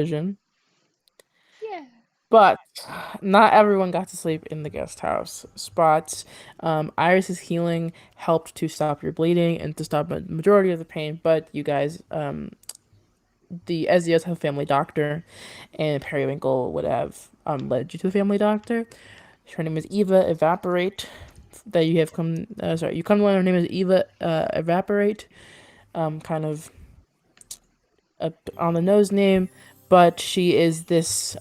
vision. Yeah. But not everyone got to sleep in the guest house. Spots, Iris's healing helped to stop your bleeding and to stop a majority of the pain. But you guys, the Ezios have a family doctor, and Periwinkle would have led you to the family doctor. Her name is Eva Evaporate. That you have come, sorry, you come to learn her name is Eva Evaporate. Kind of a on the nose name, but she is this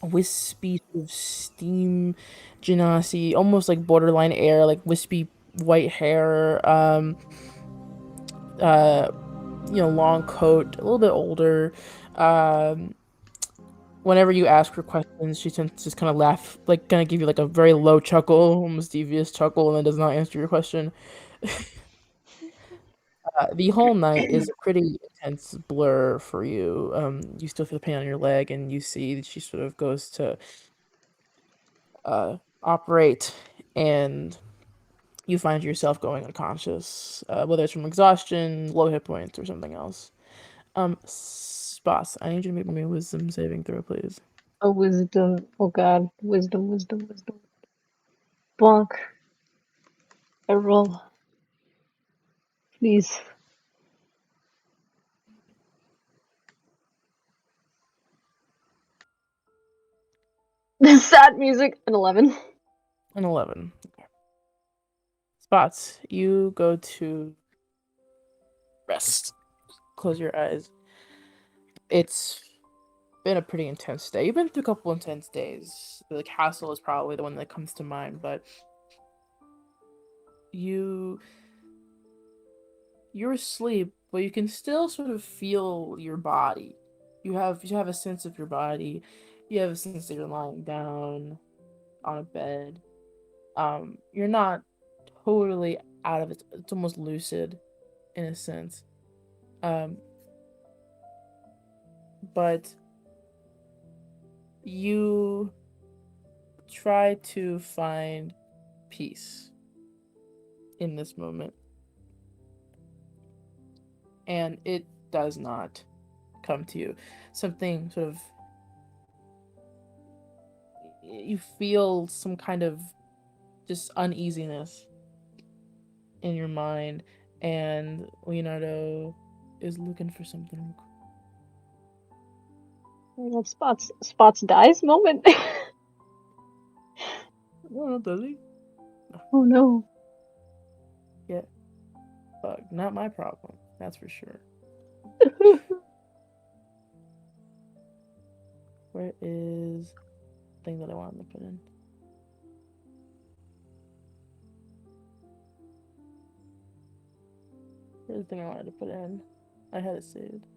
wispy sort of steam genasi, almost like borderline air, like wispy white hair, uh, long coat, a little bit older. Um, Whenever you ask her questions, she tends to just kind of laugh, like kind of give you like a very low chuckle, almost devious chuckle, and then does not answer your question. The whole night is a pretty intense blur for you. You still feel the pain on your leg, and you see that she sort of goes to operate, and you find yourself going unconscious, whether it's from exhaustion, low hit points, or something else. Spots, I need you to make me a wisdom saving throw, please. A wisdom. Oh god. Wisdom, wisdom, wisdom. Bonk. I roll. Please. Sad music. An 11. An 11. Spots, you go to rest. Close your eyes. It's been a pretty intense day. You've been through a couple intense days. The castle is probably the one that comes to mind, but you you're asleep, but you can still sort of feel your body. You have a sense of your body. You have a sense that you're lying down on a bed. You're not totally out of it. It's almost lucid in a sense. Um, but you try to find peace in this moment, and it does not come to you. Something sort of you feel some kind of just uneasiness in your mind, and Leonardo is looking for something. That spots dies moment. Oh, does he? Oh no. Yeah, bug. Not my problem. That's for sure. Where is the thing that I wanted to put in? Here's the thing I wanted to put in. I had it saved.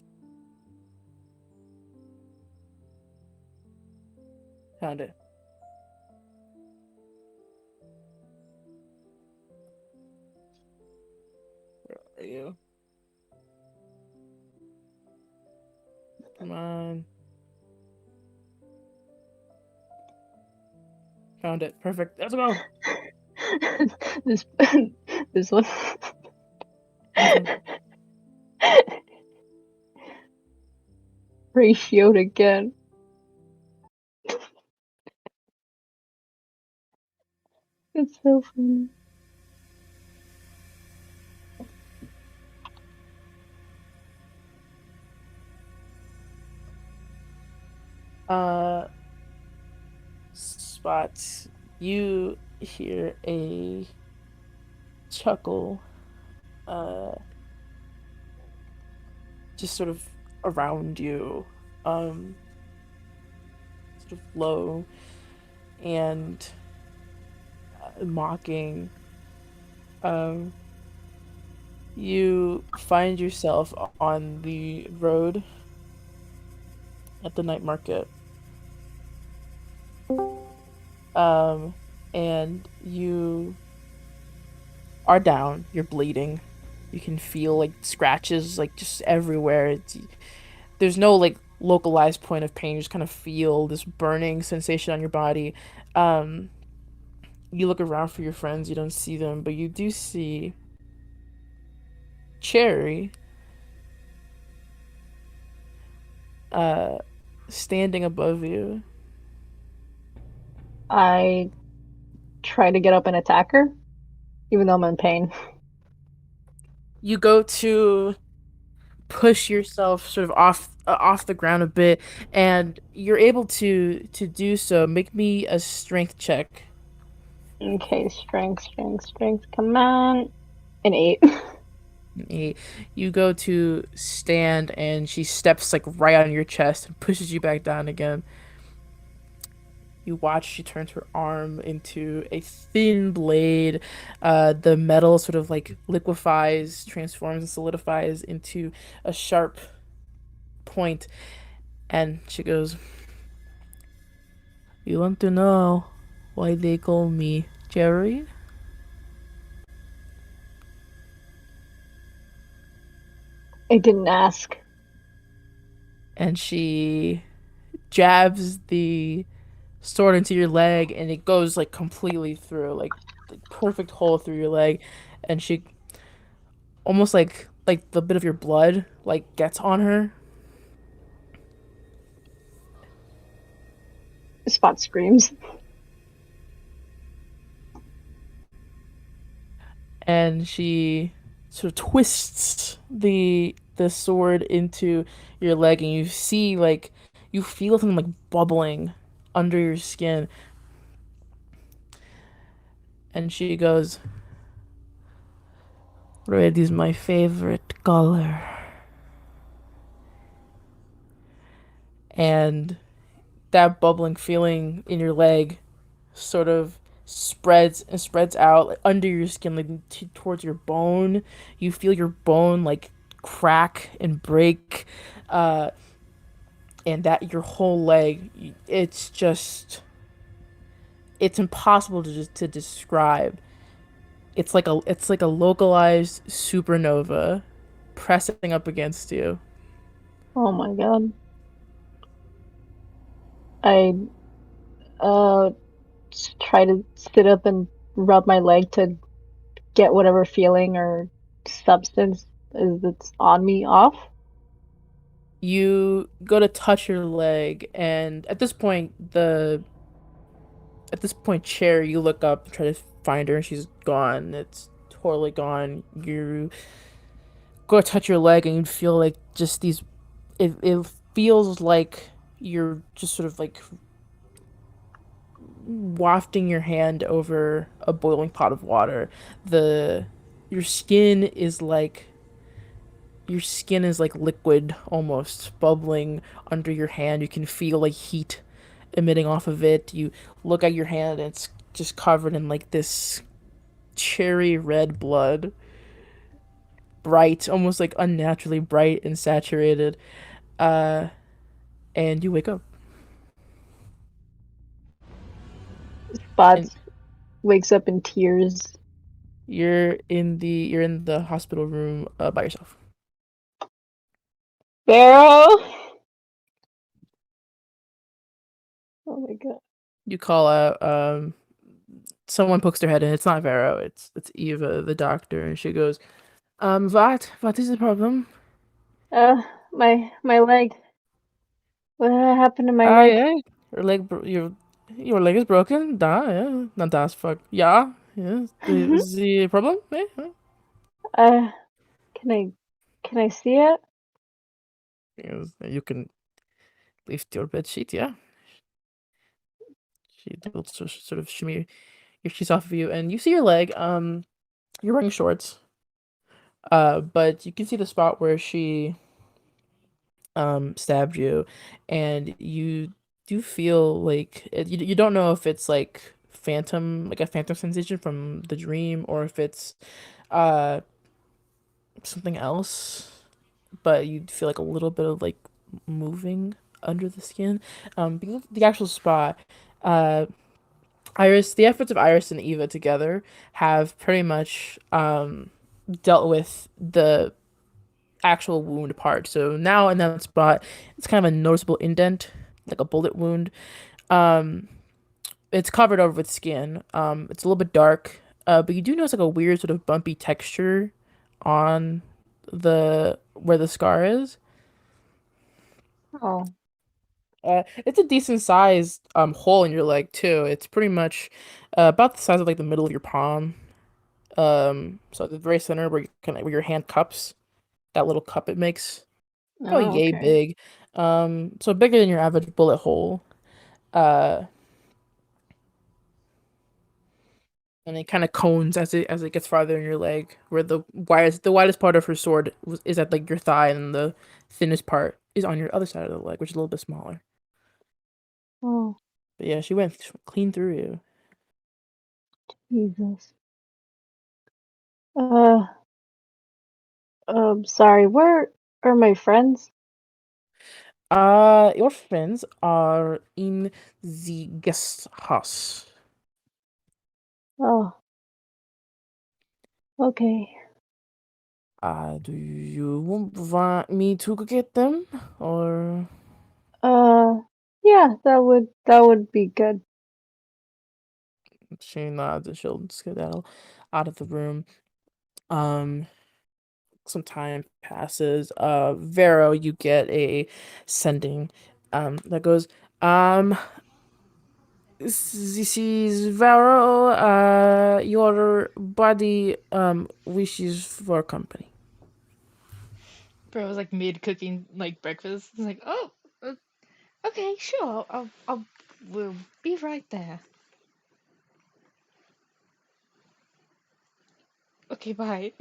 Found it. Where are you? Come on. Found it. Perfect. Let's go. this this one. Which one? Ratioed again. It's so funny. Uh, Spots. You hear a chuckle. Uh, just sort of around you. Um, Sort of low and mocking. Um, you find yourself on the road at the night market. Um, and you are down. You're bleeding. You can feel like scratches like just everywhere. There's no like localized point of pain. You just kind of feel this burning sensation on your body. Um, you look around for your friends. You don't see them, but you do see Cherry uh standing above you. I try to get up and attack her, even though I'm in pain. You go to push yourself sort of off the ground a bit, and you're able to do so. Make me a strength check. Okay, strength, strength, strength. Come on. An 8. Eh, You go to stand, and she steps like right on your chest and pushes you back down again. You watch she turns her arm into a thin blade. The metal sort of like liquefies, transforms, and solidifies into a sharp point. And she goes, "You want to know why they call me Jerry?" I didn't ask. And she jabs the sword into your leg, and it goes like completely through, like perfect hole through your leg. And she almost like the bit of your blood like gets on her, Spot screams. and she sort of twists the sword into your leg, and you see like you feel something like bubbling under your skin. And she goes, "Red is my favorite color." And that bubbling feeling in your leg sort of spreads and spreads out like, under your skin, like towards your bone. You feel your bone like crack and break, uh, and that your whole leg. It's just it's impossible to just to describe. It's like a localized supernova pressing up against you. Oh my god. I uh try to sit up and rub my leg to get whatever feeling or substance is that's on me off. You go to touch your leg, and at this point, Chair, you look up, try to find her, and she's gone. It's totally gone. You go to touch your leg, and you feel like just these. It feels like you're just sort of like wafting your hand over a boiling pot of water. The your skin is like your skin is like liquid, almost bubbling under your hand. You can feel like heat emitting off of it. You look at your hand, and it's just covered in like this cherry red blood, bright, almost like unnaturally bright and saturated. Uh, and you wake up, and Spots wakes up in tears. you're in the hospital room by yourself. Barrow. Oh my god. You call out. Someone pokes their head in. It's not Vero. It's Eva, the doctor, and she goes, what is the problem?" My leg. What happened to my Ah, leg? yeah, your leg is broken. Da, yeah, not das fuck. Yeah, yeah. The problem? Yeah, yeah. Uh, can I see it? Yes, you can lift your bed sheet. Yeah, she will sort of shimmy your sheets off of you, and you see your leg. You're wearing shorts. But you can see the spot where she stabbed you, and you do feel like you don't know if it's like phantom, like a phantom sensation from the dream, or if it's uh something else, but you feel like a little bit of like moving under the skin. Because the actual spot, uh the efforts of Iris and Eva together have pretty much dealt with the actual wound part. So now in that spot, it's kind of a noticeable indent, like a bullet wound. Um, it's covered over with skin. It's a little bit dark, but you do notice like a weird sort of bumpy texture on the where the scar is. Oh. It's a decent sized hole in your leg too. It's pretty much about the size of like the middle of your palm. So at the very center where you kind of where your hand cups, that little cup it makes, probably Oh, yay okay. big. So bigger than your average bullet hole. Uh, and it kind of cones as it gets farther in your leg, where the widest part of her sword is at like your thigh, and the thinnest part is on your other side of the leg, which is a little bit smaller. Oh, But yeah, she went clean through you. Jesus. Uh, sorry, where are my friends? Your friends are in the guest house. Oh, okay. Do you want me to go get them, or Uh, yeah, that would be good. she nods and she'll skedaddle out of the room. Um, some time passes. Vero, you get a sending, that goes, um, this is Vero. Your body wishes for company. Bro was like mid cooking like breakfast. He's like, oh, okay, sure. We'll be right there. Okay, bye.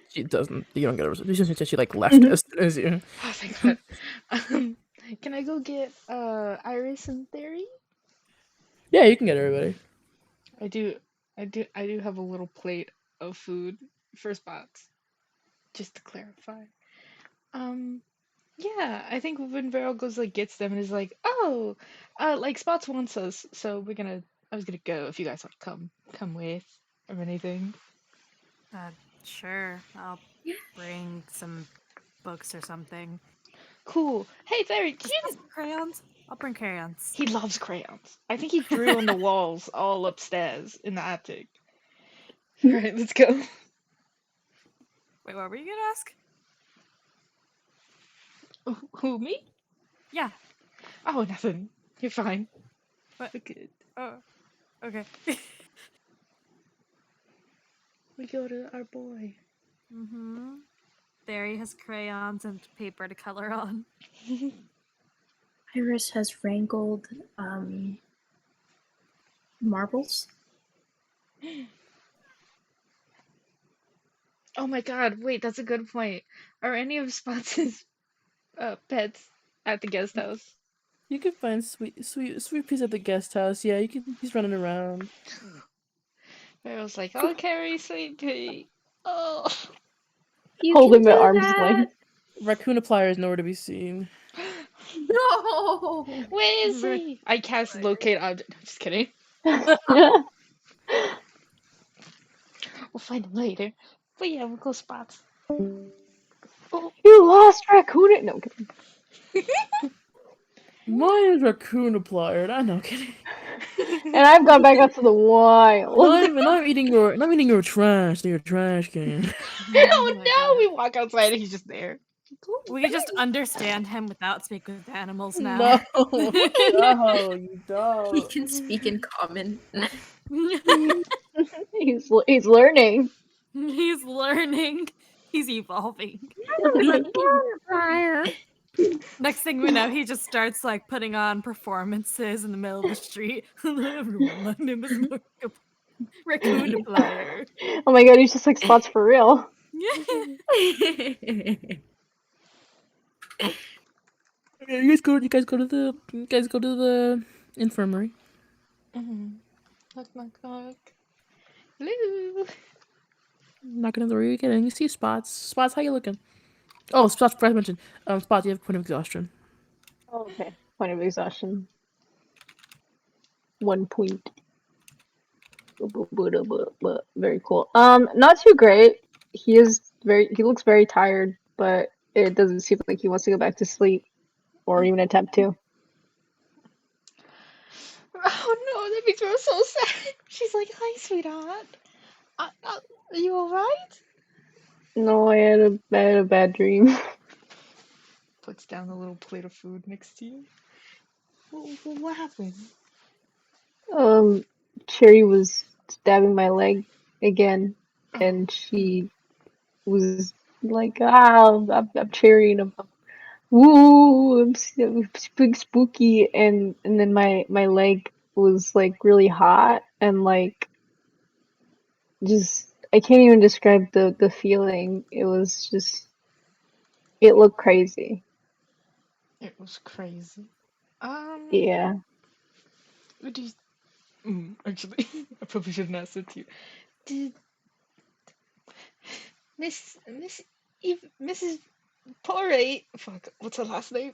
She doesn't. You don't get a response. She just said she like left as soon as you. Oh, thank God. Um, can I go get Iris and Theory? Yeah, you can get everybody. I do, I do have a little plate of food for Spots, just to clarify. Um, yeah, I think when Vero goes like gets them and is like, oh, like Spots wants us, so I was gonna go if you guys want to come with or anything. Uh, sure. I'll bring some books or something. Cool. Hey, Theory, Does Buzz have crayons? I'll bring crayons. he loves crayons. I think he drew on the walls all upstairs in the attic. All right, let's go. Wait, what were you gonna ask? Who, me? Yeah. Oh, nothing. You're fine. What? We're good. Oh, okay. We go to our boy. Mm-hmm. There he has crayons and paper to color on. Iris has wrangled marbles. Oh my god, wait, that's a good point. Are any of Spots' pets at the guest house? You can find sweet peas at the guest house. Yeah, you can. He's running around. Vero's like, I'll carry Sweet Pea. Oh. You Hold can him at do arm's that. length. Raccoon applier is nowhere to be seen. No. Where is he? I cast locate object. I'm just kidding. We'll find him later. But yeah, we'll go Spots. Oh. You lost Raccoon. No, I'm kidding. Mine is raccoon applier. I know, kidding. And I've gone back out to the wild. And I'm eating your trash. Your trash can. Oh my no! God. We walk outside and he's just there. We can just understand him without speaking with animals now. No, no, you He don't. can speak in common. He's learning. He's learning. He's evolving. Next thing we know, he just starts like putting on performances in the middle of the street. Hello, everyone. My name is Raccoon Applier. Oh my god, he's just like Spots for real. Okay, you guys go to the infirmary. Knock, knock, knock. Hello. Knocking on the door, you get in. You see Spots. Spots, how you looking? Oh, Spots, forgot to mention. Spots, you have a point of exhaustion. Oh, okay. Point of exhaustion. 1 point. Very cool. Not too great. He looks very tired, but it doesn't seem like he wants to go back to sleep or even attempt to. Oh no, that makes me so sad. She's like, "Hi, sweetheart. Are you alright?" No, I had a bad dream. puts down a little plate of food next to you. What happened? Cherry was stabbing my leg again, Oh, and she was like, I'm Cherry, and I'm woo, I'm big spooky, and then my leg was like really hot and like just I can't even describe the feeling. It was just it looked crazy. it was crazy. Yeah. What do you... actually, I probably shouldn't ask it to you. Did Miss Mrs. Porray, fuck, what's her last name?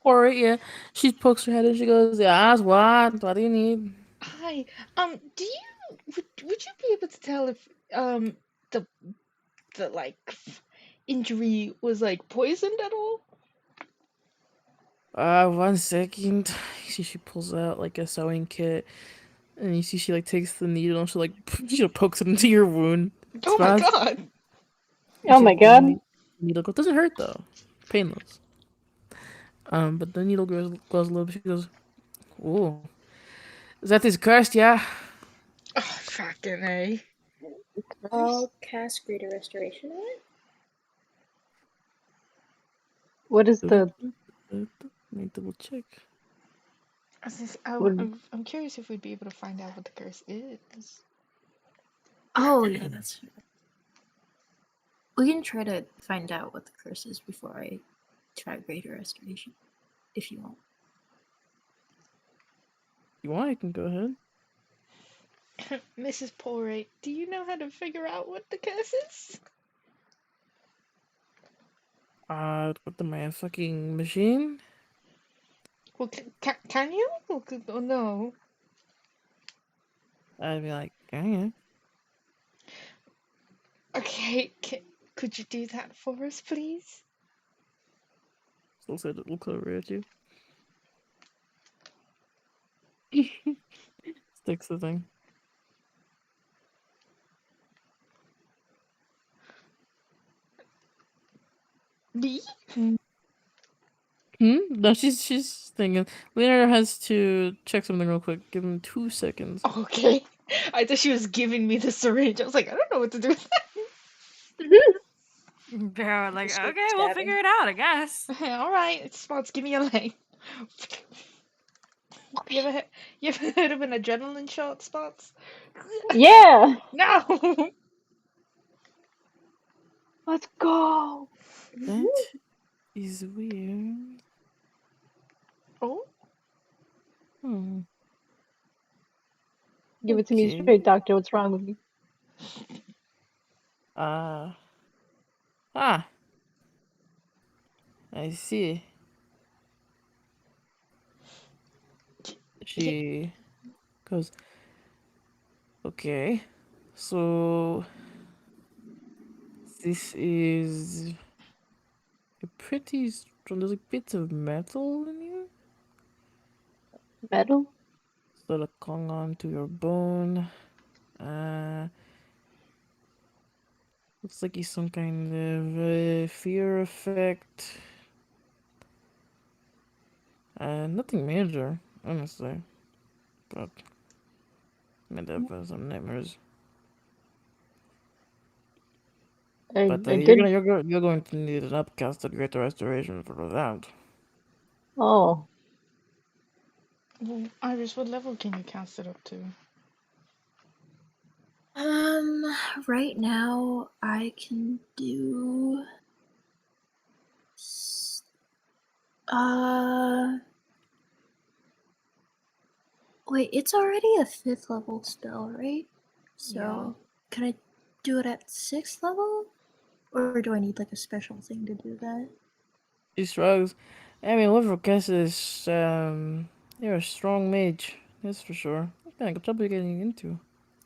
Or yeah, she pokes her head and she goes, "Yeah, that's what do you need?" Hi. Do you would you be able to tell if the like injury was like poisoned at all? 1 second. You see, she pulls out like a sewing kit, and you see she like takes the needle and she like she pokes it into your wound. Oh my Spots. god. And Oh she my the god. needle goes. Doesn't hurt though. Painless. But the needle goes a little bit. She goes, "Ooh, that is cursed, yeah." Oh, fucking A. I'll cast Greater Restoration on it. What is Let the me double check. what I'm curious if we'd be able to find out what the curse is. Oh yeah, that's. We can try to find out what the curse is before I try Greater Restoration, if you want. You want? I can go ahead. Mrs. Porray, do you know how to figure out what the curse is? With the my fucking machine. Well, can you? Oh no. I'd be like, yeah. Okay, could you do that for us, please? Still said it look over at you. Sticks the thing. Me? No, she's thinking. Leonardo has to check something real quick. Give him 2 seconds. Okay. I thought she was giving me the syringe. I was like, I don't know what to do with They're like, Just start okay, we'll stabbing. figure it out, I guess. that. All right, Spots, give me a leg. You ever heard of an adrenaline shot, Spots? Yeah. No. Let's go. That is weird. Oh. Hmm. Give it to me Okay. straight, doctor. What's wrong with me? Uh. Ah. I see. She goes, okay. So this is a pretty strong. There's like bits of metal in here. Metal? Sort of clung on to your bone. Uh. Looks like he's some kind of fear effect. Nothing major, honestly. But might have some nightmares. But I did. you're going to need an upcasted Greater Restoration for that. Oh, Well, Iris, what level can you cast it up to? Right now I can do. Uh, wait, it's already a 5th level spell, right? So, can I do it at 6th level? Or do I need like a special thing to do that? He shrugs. I mean, whoever guesses, you're a strong mage. That's for sure. What kind of trouble are you getting into?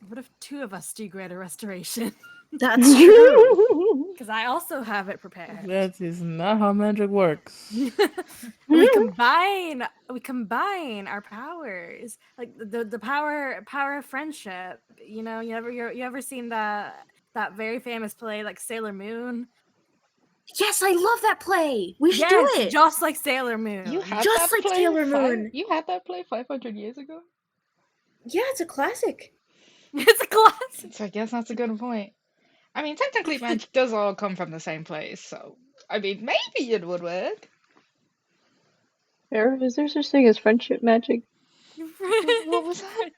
What if 2 of us do Greater Restoration? That's true. Because I also have it prepared. That is not how magic works. we combine our powers, like the power of friendship. You know, you ever seen that very famous play like Sailor Moon? Yes, I love that play. We should Yes, do it. just like Sailor Moon. You had Just that like play Sailor Moon. You had that play 500 years ago? Yeah, it's a classic. It's a classic. So I guess that's a good point. I mean, technically, magic does all come from the same place, so I mean, maybe it would work. Is there such thing as friendship magic? What was that?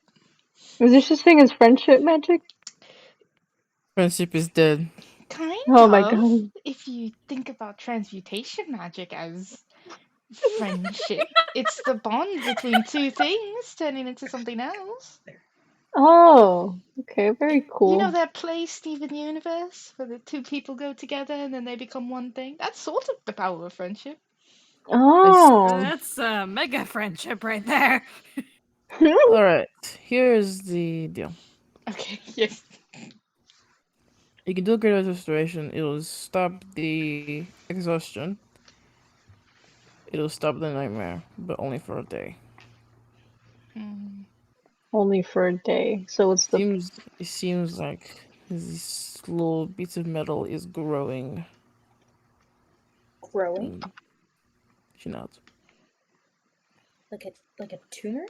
Is there such thing as friendship magic? Friendship is dead. Kind Oh my of. god. If you think about transmutation magic as friendship, it's the bond between two things turning into something else. Oh, okay, very cool. You know that play Steven Universe, where the two people go together and then they become one thing? That's sort of the power of friendship. Oh. That's a mega friendship right there. All right, here's the deal. Okay, yes. You can do a great restoration. It'll stop the exhaustion. It'll stop the nightmare, but only for a day. Hmm. Only for a day. So it's the It seems like these little bits of metal is growing. Growing She nods. like a tumor.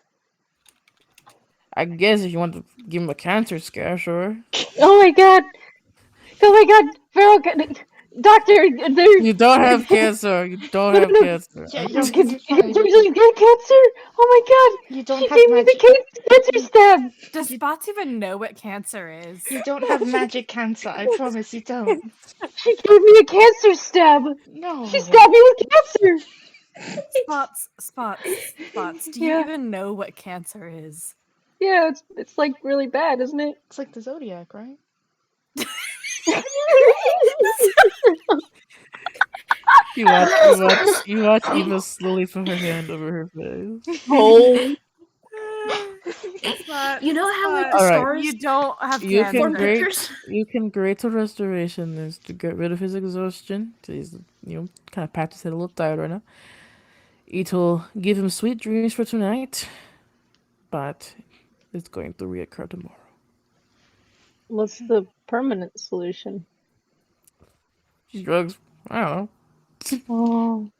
I guess if you want to give him a cancer scare, sure. Oh my god! Oh my god! Feral Doctor, there. You don't have cancer. You don't have No. cancer. Yeah, I'm you're just- gonna be fine. Usually get cancer! Oh my god! You don't She have gave me the magic. cancer stab! Does Spots even know what cancer is? You don't have magic cancer. I promise you don't. She gave me a cancer stab! No. She stabbed me with cancer! Spots. Do you Yeah. even know what cancer is? Yeah, it's like really bad, isn't it? It's like the Zodiac, right? You watch Eva slowly put her hand over her face. Oh. Spot, You know how like the All right. stars you don't have You cancer. can form great pictures? you can great to restoration is to get rid of his exhaustion. So he's kind of pat his head a little tired right now. It will give him sweet dreams for tonight, but it's going to reoccur tomorrow. What's the permanent solution? Drugs. I don't know. Oh.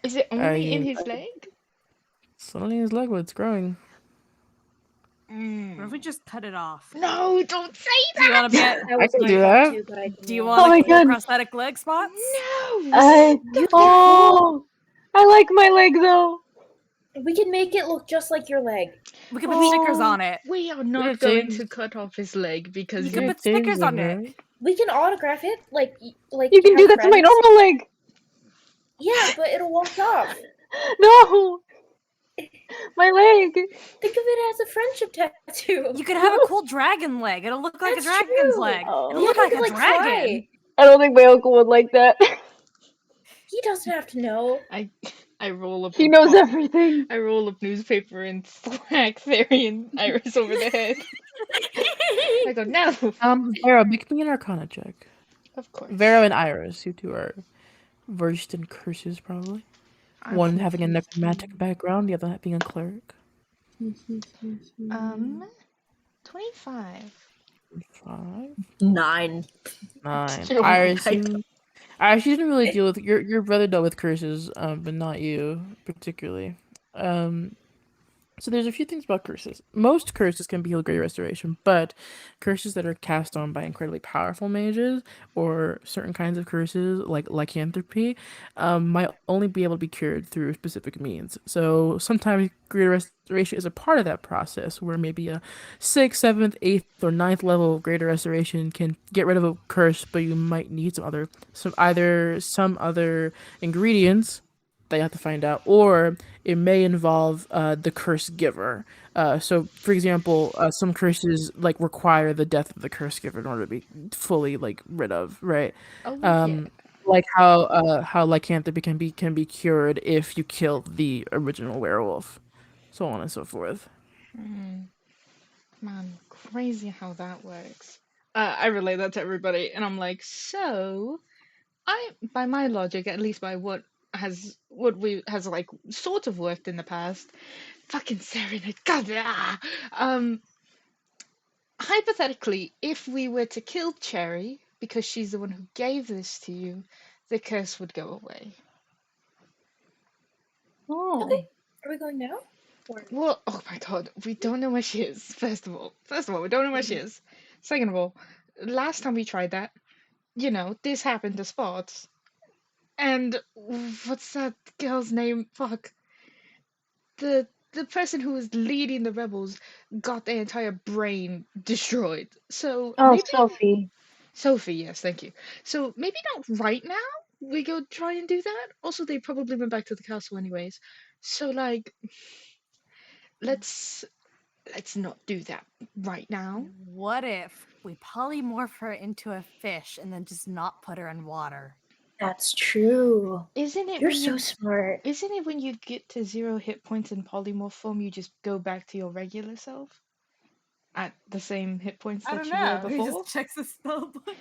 Is it only in I- his leg? Suddenly his leg, but it's growing. What if we just cut it off? No, don't say Do you that. want to be? I can do that. Do you Oh want my a cool God. prosthetic leg, Spots? No. Oh, I like my leg though. We can make it look just like your leg. We can put stickers on it. We are Yeah, not going James. to cut off his leg because You you can put stickers on it. We can autograph it, like You can have do that to my friends. normal leg. Yeah, but it'll walk off. No, my leg. Think of it as a friendship tattoo. You could have a cool dragon leg. It'll look like That's a dragon's true. leg. Oh. It'll Yeah, look we like could, a dragon. fly. I don't think my uncle would like that. He doesn't have to know. I roll up. He a knows pop- everything. I roll up newspaper and slack Theory and Iris over the head. I go, no. Vera, make me an Arcana check. Of course. Vera and Iris, you two are versed in curses, probably. One having a necromantic background, the other being a cleric. 25. 5, 9. 9. Oh, Iris, I Iris, you didn't really deal with your brother dealt with curses, but not you particularly. So there's a few things about curses. Most curses can be healed great restoration, but curses that are cast on by incredibly powerful mages or certain kinds of curses like lycanthropy might only be able to be cured through specific means. So sometimes greater restoration is a part of that process where maybe a 6th, 7th, 8th, or 9th level of greater restoration can get rid of a curse, but you might need some other ingredients that you have to find out, or it may involve the curse giver. So, for example, some curses require the death of the curse giver in order to be fully rid of, right? Oh, Like how lycanthropy can be cured if you kill the original werewolf, so on and so forth. Man, crazy how that works. I relay that to everybody, and I'm like, so, by my logic, at least by what has sort of worked in the past, fucking Serenade, hypothetically, if we were to kill Cherry because she's the one who gave this to you, the curse would go away. Oh. Okay. Are we going now? Or Well, oh my god, we don't know where she is. First of all, we don't know where she is. Second of all, last time we tried that, this happened to Spots. And what's that girl's name? Fuck. The person who was leading the rebels got their entire brain destroyed. So Oh, maybe Sophie. Sophie, yes, thank you. So maybe not right now. We go try and do that. Also, they probably went back to the castle anyways. So like, let's let's not do that right now. What if we polymorph her into a fish and then just not put her in water? that's true. Isn't it You're when so you smart. isn't it when you get to 0 hit points in polymorph form, you just go back to your regular self at the same hit points I that don't you were know. He before? just checks the spell book.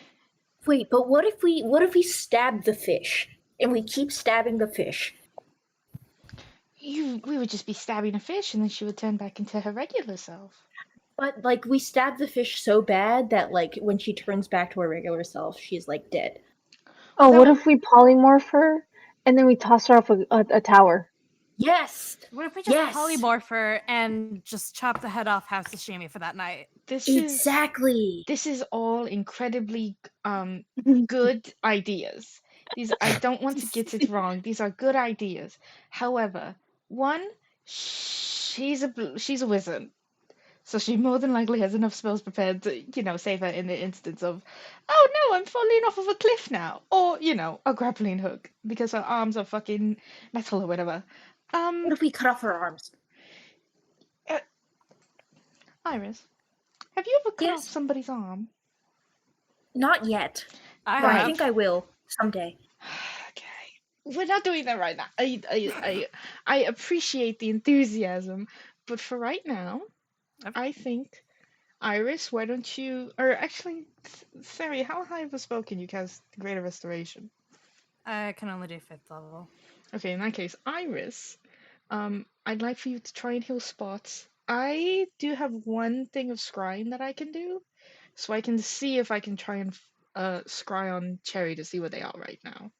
Wait, but what if we stab the fish and we keep stabbing the fish? We would just be stabbing a fish, and then she would turn back into her regular self. But like we stab the fish so bad that like when she turns back to her regular self, she's like dead. Oh, That what would- if we polymorph her and then we toss her off a tower? Yes. What if we just Yes. polymorph her and just chop the head off House Sashimi for that night? This is Exactly. this is all incredibly good ideas. I don't want to get it wrong. These are good ideas. However, one, she's a wizard. So she more than likely has enough spells prepared to, save her in the instance of, oh no, I'm falling off of a cliff now. Or, a grappling hook because her arms are fucking metal or whatever. What if we cut off her arms? Iris, have you ever cut off Yes. somebody's arm? Not yet, I but I have. think I will someday. Okay. We're not doing that right now. I appreciate the enthusiasm, but for right now, Okay. I think, Iris, why don't you, or actually, Sari, how high of a spell can you cast Greater Restoration? I can only do 5th level. Okay, in that case, Iris, I'd like for you to try and heal Spots. I do have one thing of scrying that I can do, so I can see if I can try and scry on Cherry to see where they are right now.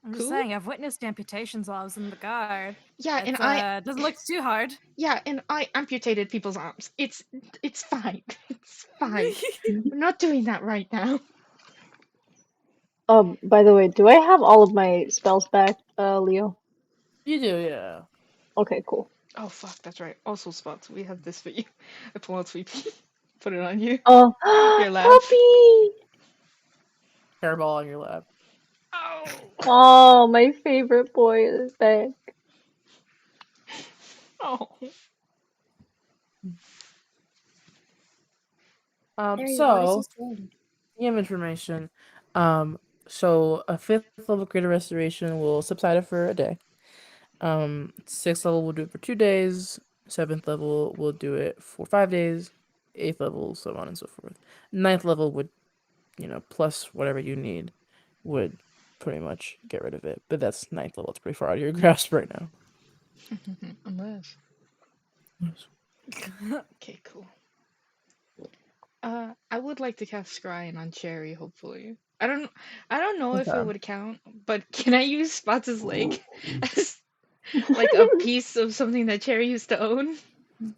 I'm just Cool? saying, I've witnessed amputations while I was in the guard. Yeah, and It doesn't look too hard. I amputated people's arms. It's fine. It's fine. We're not doing that right now. By the way, do I have all of my spells back, Leo? You do, yeah. Okay, cool. Oh fuck, that's right. Also, Spots, we have this for you. I pull out Sweepy, put it on you. Oh, Your lab. puppy! Hairball on your lap. Oh. Oh, my favorite boy is back. Oh. There, what is So he saying? game information. So a 5th level Greater Restoration will subside it for a day. 6th level will do it for 2 days. 7th level will do it for 5 days. 8th level, so on and so forth. 9th level would, plus whatever you need, would pretty much get rid of it. But that's 9th level. It's pretty far out of your grasp right now. Unless. Okay, cool. I would like to cast Scrying on Cherry, hopefully. I don't know if it Okay. would count, but can I use Spots' leg as like a piece of something that Cherry used to own?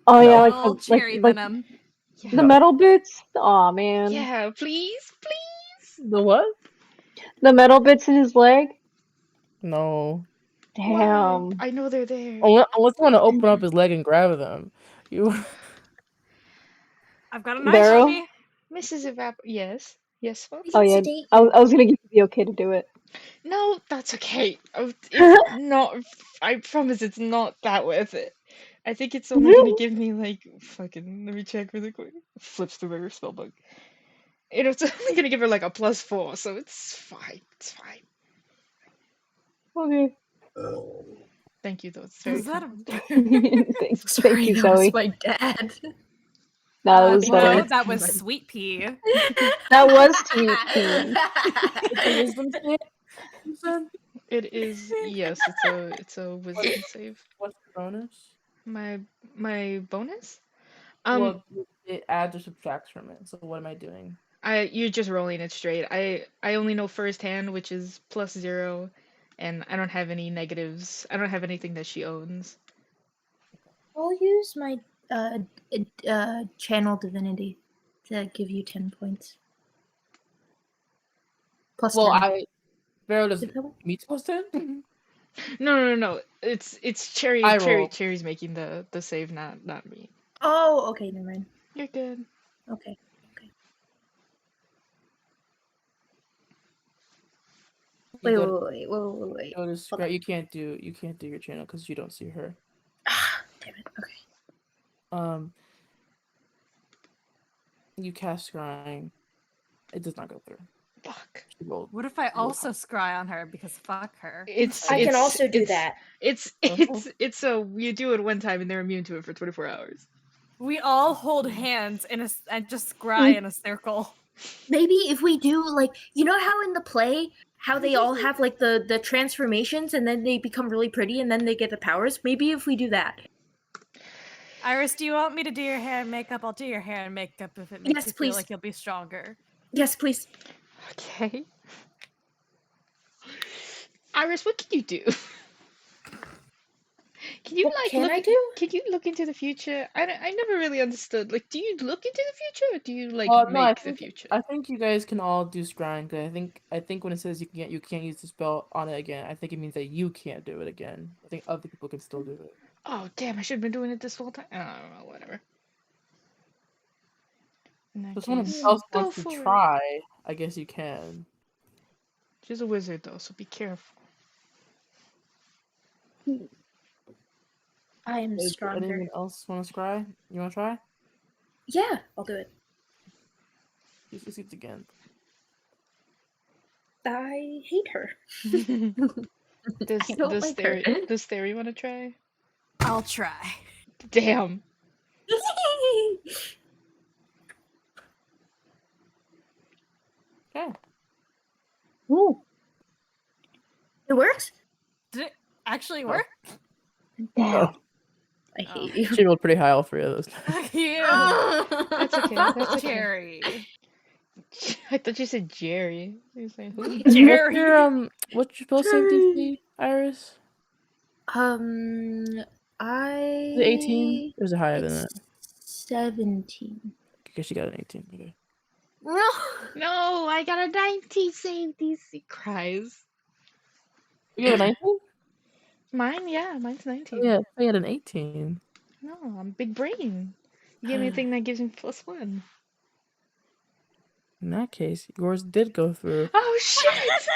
Oh yeah, No. like All the cherry like venom. Yeah. the No. metal bits. Aw, man. Yeah, please, please. The what? The metal bits in his leg. No. Why? Damn. I know they're there. Unless you want to open up his leg and grab them. You. I've got a knife Barrow? on me. Mrs. Yes. Yes, Spots? We Oh can yeah, sedate I was gonna give you the okay to do it. No, that's okay. It's not. I promise it's not that worth it. I think it's only gonna give me like fucking. Let me check really quick. Flips through her spellbook. It's only gonna give her like a +4, so it's fine. It's fine. Okay. Thank you, though. It's very Is that kind. Thank Sorry, you, that Zoe. was my dad. No, that was no, Zoe. that was Sweet Pea. That was Sweet Pea. It's a wisdom save, you said? It is, yes. It's a wisdom save. What's the bonus? My bonus. Well, it adds or subtracts from it. So what am I doing? You're just rolling it straight. I only know first hand, which is +0, and I don't have any negatives. I don't have anything that she owns. I'll use my channel divinity to give you 10 points. Plus Well, 10. Vero does Is that what- meat plus 10? No. It's Cherry. I roll. Cherry's making the save, not me. Oh, okay, never mind. You're good. Okay. You go to- Wait. go to Hold scry- you can't do your channel because you don't see her. Ah, damn it. Okay. You cast scrying. It does not go through. Fuck. She rolled. What if I also scry on her because fuck her? I can also do that. It's you do it one time and they're immune to it for 24 hours. We all hold hands and just scry in a circle. Maybe if we do like, you know how in the play how they all have like the transformations and then they become really pretty and then they get the powers? Maybe if we do that. Iris, do you want me to do your hair and makeup? I'll do your hair and makeup if it makes Yes, you please. feel like you'll be stronger. Yes, please. Okay. Iris, what can you do? Can you What like can look? I do? Can you look into the future? I never really understood. Like, do you look into the future or do you like No, make the future? I think you guys can all do scrying. 'Cause I think when it says you can't use the spell on it again, I think it means that you can't do it again. I think other people can still do it. Oh damn! I should have been doing it this whole time. I don't know. Whatever. In that So if someone case, else go wants to for it. try, I guess you can. She's a wizard though, so be careful. I am Does stronger. anyone else want to scry? You want to try? Yeah, I'll do it. You succeeds again. I hate her. Does I don't like her. Does Theory want to try? I'll try. Damn. Okay. Ooh. It works? Did it actually Oh. work? Oh, I hate you. she rolled pretty high all three of those. Fuck you. That's okay. Fuck That's okay. Cherry. I thought you said Jerry. You was like, who? Jerry. What's your spell save DC, Iris? I Is it 18? Or is it higher than that? It's 17. Because she got an 18. Okay. No. No, I got a 19 save DC. Cries. You got a 19? Mine, yeah, mine's 19. Yeah, I had an 18. No, I'm big brain. You gave me a thing that gives me +1. In that case, yours did go through. Oh shit! Let's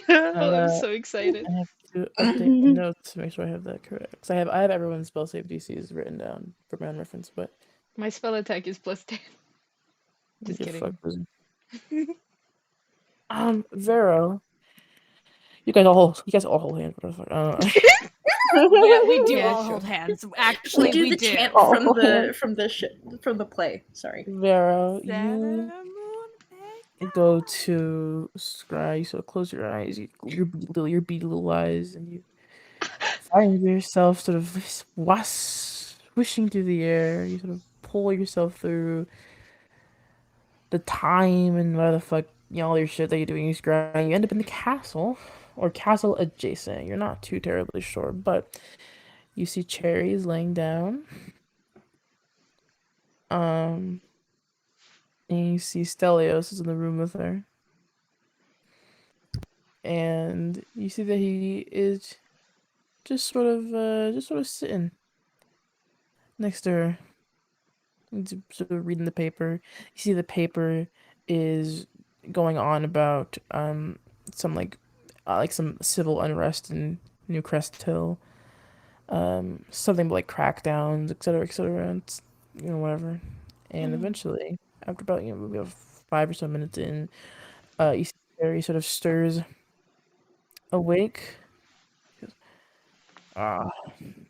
go! I'm so excited. I have to update my notes to make sure I have that correct. 'Cause I have everyone's spell save DCs written down for my own reference, but My spell attack is +10. Just you kidding. fuck wizard. Vero, you guys all hold hands. What the fuck? Yeah, we do Yeah, all sure. hold hands. Actually, We do we the do. chant Oh, from the play. Sorry. Vero, Saturday you moon, go to scry. You sort of close your eyes, your beady little eyes, and you find yourself sort of swishing through the air. You sort of pull yourself through the time and whatever the fuck, all your shit that you're doing. You scry. You end up in the castle or castle adjacent. You're not too terribly sure, but you see Cherries laying down. And you see Stelios is in the room with her. And you see that he is just sort of sitting next to her. He's sort of reading the paper. You see the paper is going on about some some civil unrest in New Crest Hill. Something like crackdowns, etc., and whatever. And eventually, after about maybe 5 or so minutes in, you see Harry sort of stirs awake. He goes,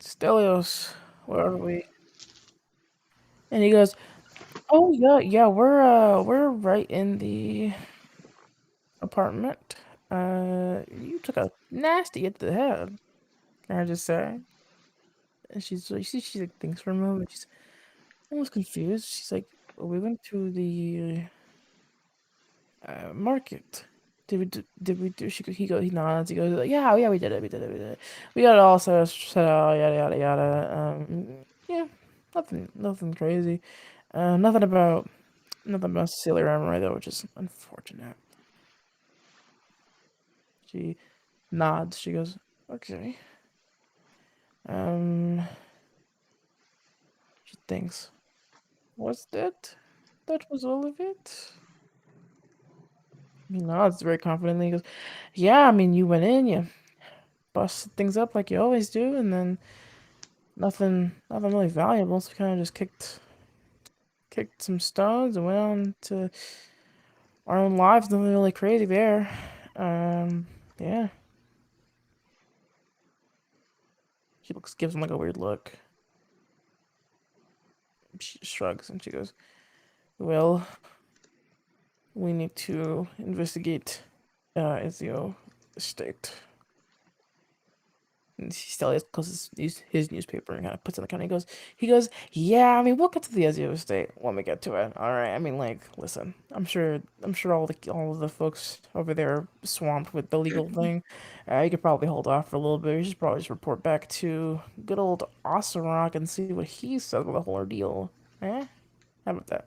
Stelios, where are we? And he goes, "Oh yeah, we're right in the apartment. You took a nasty hit to the head, can I just say?" And she like, thinks for a moment. She's, I was confused. She's like, "Well, we went to the market. Did we do?" He nods. He goes, like, "Yeah, yeah, we did it. We did it. We did it. We got it all set out. Yada yada yada. Yeah, nothing crazy. Nothing about Sailor Armor though, which is unfortunate." She nods. She goes, "Okay." Um, she thinks, "Was that? That was all of it?" He nods very confidently. He goes, "Yeah, I mean, you went in, you busted things up like you always do, and then nothing really valuable. So we kind of just kicked some stones and went on to our own lives. Nothing really crazy there. Yeah." She gives him like a weird look. She shrugs and she goes, "Well, we need to investigate Ezio estate." And he still has closes his newspaper and kind of puts it on the counter. He goes, "Yeah, I mean, we'll get to the Ezio estate when we get to it. All right. I mean, like, listen, I'm sure all of the folks over there are swamped with the legal thing. You could probably hold off for a little bit. You should probably just report back to good old Osterrock and see what he says about the whole ordeal. Eh? How about that?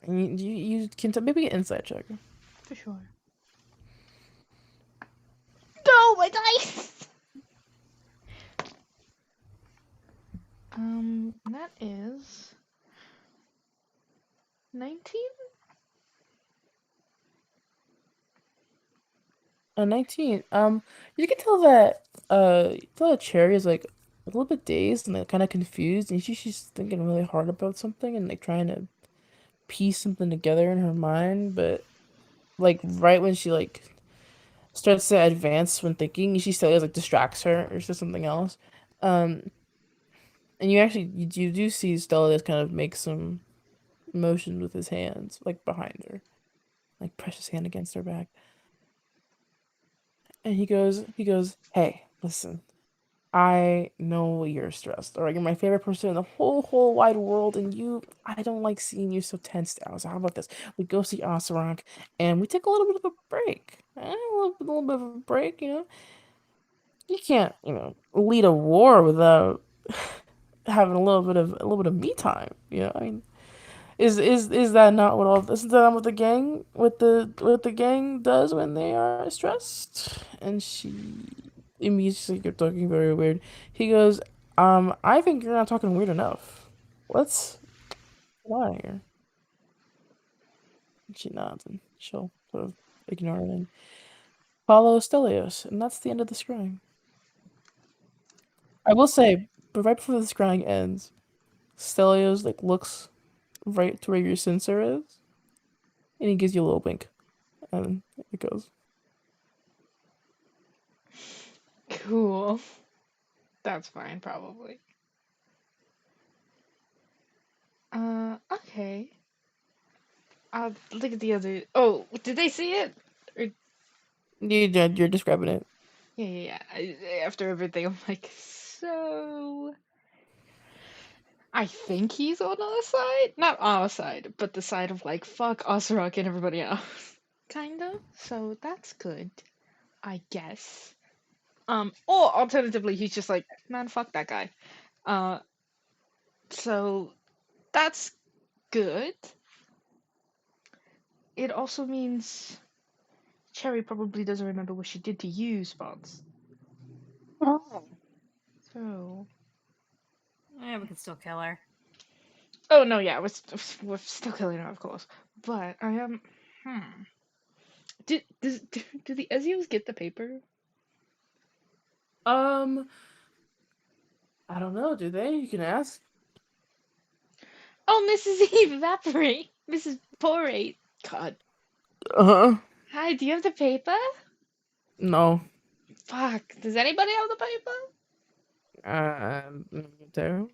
And you can maybe an insight check. For sure. No, my dice! That is 19? A 19. You can tell that Cherry is like a little bit dazed and like kind of confused, and she's thinking really hard about something and like trying to piece something together in her mind. But like right when she like starts to advance when thinking, she still like distracts her or says something else. Um, and you do see Stella just kind of make some motions with his hands like behind her, like press his hand against her back, and he goes, "Hey, listen. I know you're stressed. All right, you're my favorite person in the whole wide world, and I don't like seeing you so tensed out. So how about this? We go see Oserank, and we take a little bit of a break. A little bit of a break, you know? You can't, lead a war without having a little bit of me time. I mean, is that not what all isn't that not what the gang does when they are stressed?" And she immediately kept talking very weird. He goes, "I think you're not talking weird enough. Let's get out of here." And she nods and she'll sort of ignore it and follow Stelios, and that's the end of the scrying. I will say, but right before the scrying ends, Stelios like looks right to where your sensor is, and he gives you a little wink, and it goes. Cool. That's fine, probably. Okay. I'll look at the other. Oh, did they see it? Or, You're describing it. yeah. After everything, I'm like, so. I think he's on our side. Not our side, but the side of like, fuck Oserock and everybody else. Kinda. So that's good, I guess. Or alternatively, he's just like, man, fuck that guy. Uh, so that's good. It also means Cherry probably doesn't remember what she did to you, Spots. Oh. So. Yeah, we can still kill her. Oh no, yeah, we're still killing her, of course. But I am. Do the Ezios get the paper? Um, I don't know. Do they? You can ask. Oh, Mrs. Evaporate, Mrs. Porate. God. Uh-huh. Hi, do you have the paper? No. Fuck. Does anybody have the Mateo?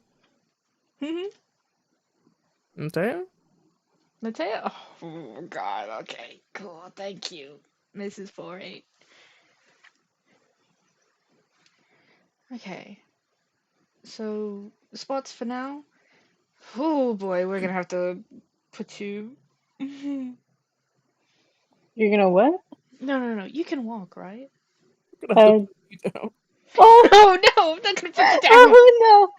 paper? Mateo? Mateo? Oh, God. Okay. Cool. Thank you, Mrs. 48. Okay. So spots for now. Oh boy, we're gonna have to put you. No, You're gonna what? no. You can walk, right? I'm gonna have to Uh, put you down. oh, No, no, I'm not gonna put you down. oh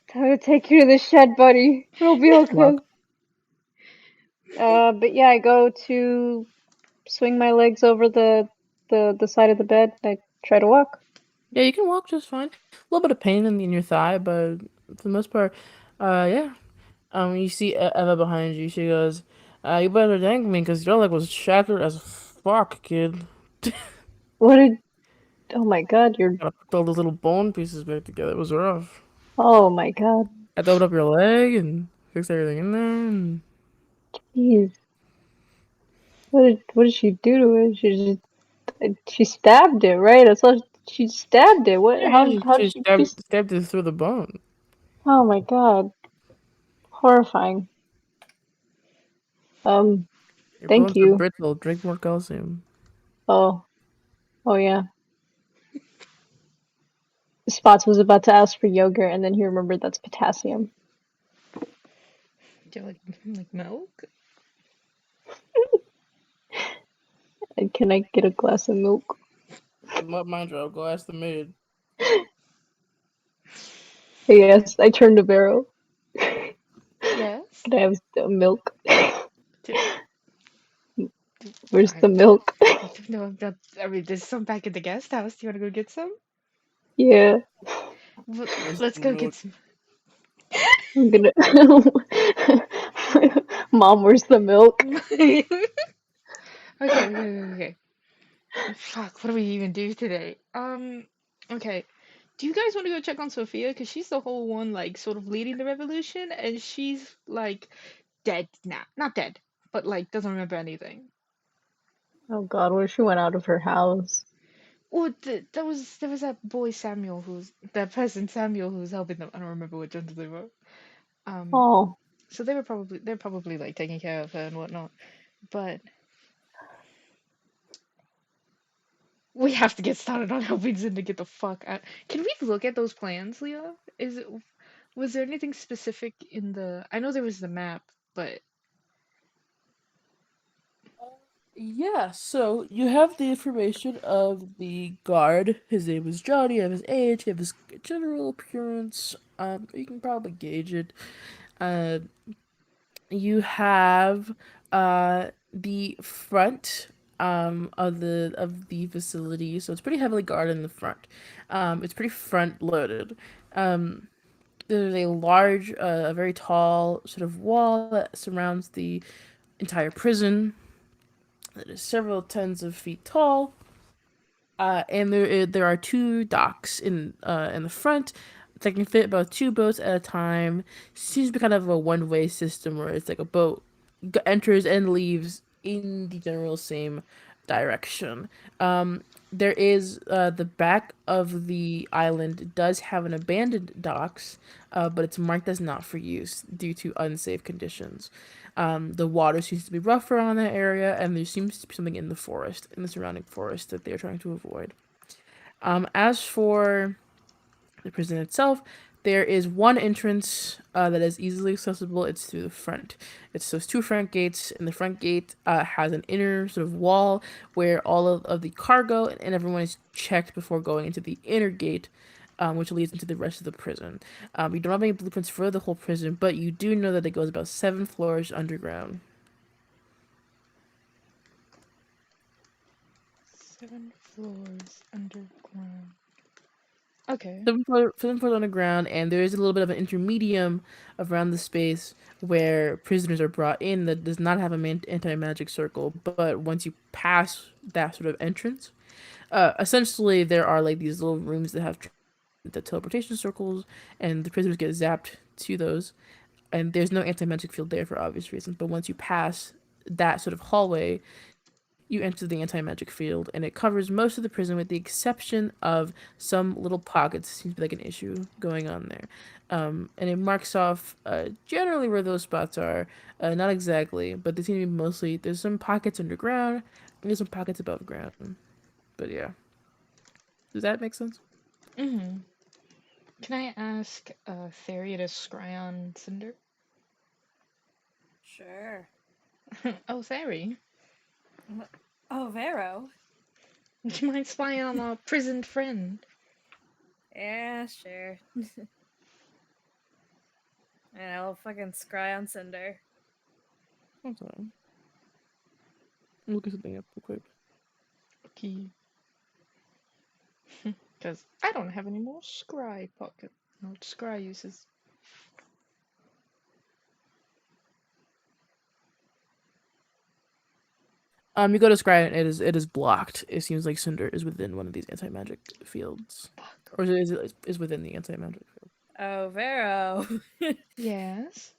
no! Time to take you to the shed, buddy. It'll be okay. Walk. But yeah, I go to swing my legs over the side of the bed. I try to walk. Yeah, you can walk just fine. A little bit of pain in your thigh, but for the most part, yeah. You see Eva behind you. She goes, "You better thank me, cause your leg was shattered as fuck, kid. What did? Oh my God! You're. Gotta put all those little bone pieces back together. It was rough. Oh my God! I opened up your leg and fixed everything in there. And Jeez. What did she do to it? She stabbed it, right? That's all. She stabbed it. What? yeah, How did she she stabbed it through the bone. Oh my God! Horrifying. Your Thank bones are you. brittle. Drink more calcium. Oh. Oh yeah. Spots was about to ask for yogurt, and then he remembered that's potassium. Do you like milk? And can I get a glass of milk? Mind you, I'll go ask the maid. Yes, I turned to Vero. Yes. Can I have the milk? Do- Where's I, the milk? no, I mean, there's some back at the guest house. Do you want to go get some? Yeah, Where's Let's the go get milk? some. I'm gonna. Mom, where's the milk? Okay. Fuck, what do we even do today? Okay. Do you guys want to go check on Sophia? Because she's the whole one, like, sort of leading the revolution, and she's, like, dead now. Not dead, but, like, doesn't remember anything. Oh God, what if she went out of her house? Oh, there was that boy Samuel that peasant Samuel who was helping them. I don't remember what gender they were. Um, Oh, so they're probably like taking care of her and whatnot. But we have to get started on helping Zin to get the fuck out. Can we look at those plans, Leah? Was there anything specific in the? I know there was the map, but Yeah, so you have the information of the guard. His name was Johnny. You have his age. You have his general appearance. You can probably gauge it. Uh, you have the front of the facility, so it's pretty heavily guarded in the front. It's pretty front loaded. Um, there's a large, a very tall sort of wall that surrounds the entire prison. That is several tens of feet tall. And there are two docks in the front that can fit about two boats at a time. Seems to be kind of a one-way system where it's like a boat enters and leaves in the general same direction. There is the back of the island does have an abandoned docks, but it's marked as not for use due to unsafe conditions. The water seems to be rougher around that area, and there seems to be something in the forest, in the surrounding forest, that they're trying to avoid. As for the prison itself, there is one entrance that is easily accessible. It's through the front. It's those two front gates, and the front gate has an inner sort of wall where all of the cargo and everyone is checked before going into the inner gate, which leads into the rest of the prison. You don't have any blueprints for the whole prison, but you do know that it goes about 7 floors underground. 7 floors underground. Okay. 7 floors underground, and there is a little bit of an intermedium around the space where prisoners are brought in that does not have an anti-magic circle. But once you pass that sort of entrance, essentially there are like these little rooms that have the teleportation circles, and the prisoners get zapped to those. And there's no anti-magic field there for obvious reasons. But once you pass that sort of hallway, you enter the anti-magic field, and it covers most of the prison with the exception of some little pockets. Seems to be like an issue going on there. And it marks off generally where those spots are. Not exactly, but they seem to be mostly. There's some pockets underground, and there's some pockets above ground. But yeah, does that make sense? Mm-hmm. Can I ask Theria to scry on Cinder? Sure. Oh, Theri, Oh, Vero. would you mind spying on our prisoned friend? Yeah, sure. And I'll fucking scry on Cinder. Hold on. I'm looking something up real quick. Okay. Because I don't have any more scry pocket. No scry uses. You go to scry and it is blocked. It seems like Cinder is within one of these anti-magic fields. Or is within the anti-magic field. Oh, Vero. Yes.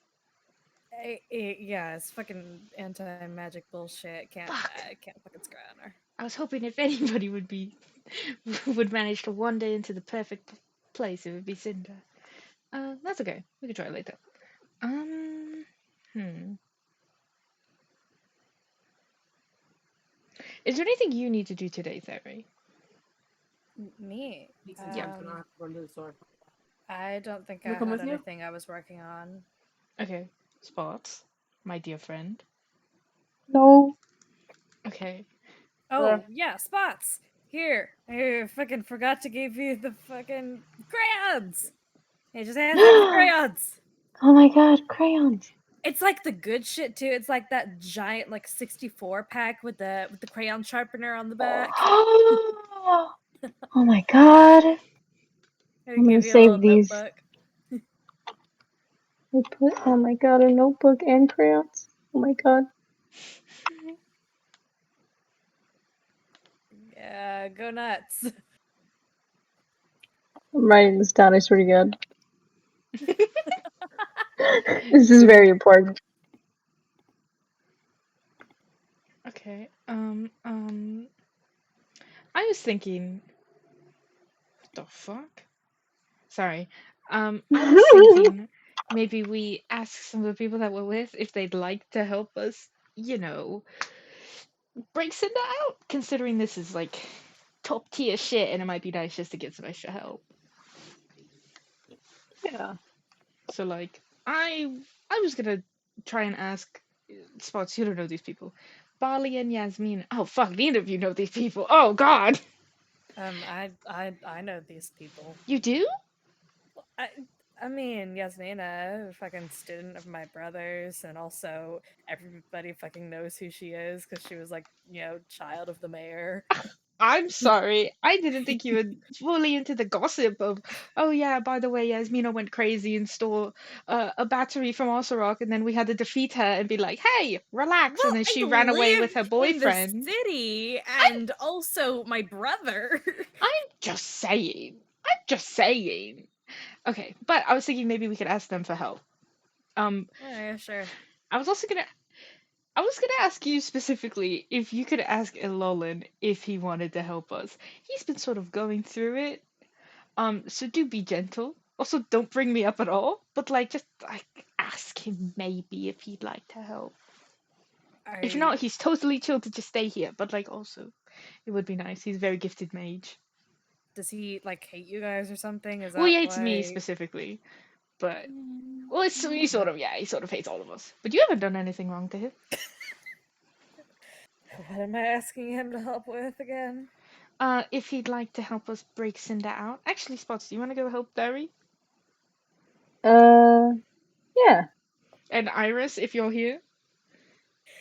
Yeah, it's fucking anti-magic bullshit. Fuck. I can't fucking scry on her. I was hoping if anybody would manage to wander into the perfect place, it would be Cinder. That's okay. We can try it later. Hmm. Is there anything you need to do today, Theri? Me? Yeah. Run to the store. I don't think Can I I come had with you? anything I was working on. Okay. Spots, my dear friend. No. Okay. Oh, yeah, Spots! Here! I fucking forgot to give you the fucking crayons! Hey, just hand me the crayons! Oh my god, crayons. It's like the good shit too. It's like that giant like 64 pack with the crayon sharpener on the back. Oh my god. I I'm gonna give you a little save these. notebook. I put, oh my god, a notebook and crayons. Oh my god. Yeah, go nuts. I'm writing this down, I swear to god. This is very important. Okay. I was thinking. What the fuck? Sorry. I was thinking maybe we ask some of the people that we're with if they'd like to help us, break Cinda out, considering this is like top tier shit and it might be nice just to get some extra help. Yeah. So like I was gonna try and ask Spots, you don't know these people. Bali and Yasmin. Oh fuck, neither of you know these people. Oh god. I know these people. You do? I mean, Yasmina, fucking student of my brother's, and also everybody fucking knows who she is because she was like, child of the mayor. I'm sorry. I didn't think you were fully into the gossip of, oh yeah, by the way, Yasmina went crazy and stole a battery from Osorok, and then we had to defeat her and be like, hey, relax, and Well, then I she ran away with her lived in the boyfriend. city, I'm and also my brother. I'm just saying. I'm just saying. Okay, but I was thinking maybe we could ask them for help. Yeah, sure. I was also gonna I was gonna ask you specifically if you could ask Elolan if he wanted to help us. He's been sort of going through it. So do be gentle. Also, don't bring me up at all. But like, just like ask him maybe if he'd like to help. If I not, he's totally chill to just stay here. But like, also, it would be nice. He's a very gifted mage. Does he like hate you guys or something? Is Well, he that hates me why? specifically, but well, it's he sort of he sort of hates all of us. But you haven't done anything wrong to him. What am I asking him to help with again? If he'd like to help us break Cinder out. Actually, Spots, do you want to go help Derry Yeah. and Iris if you're here?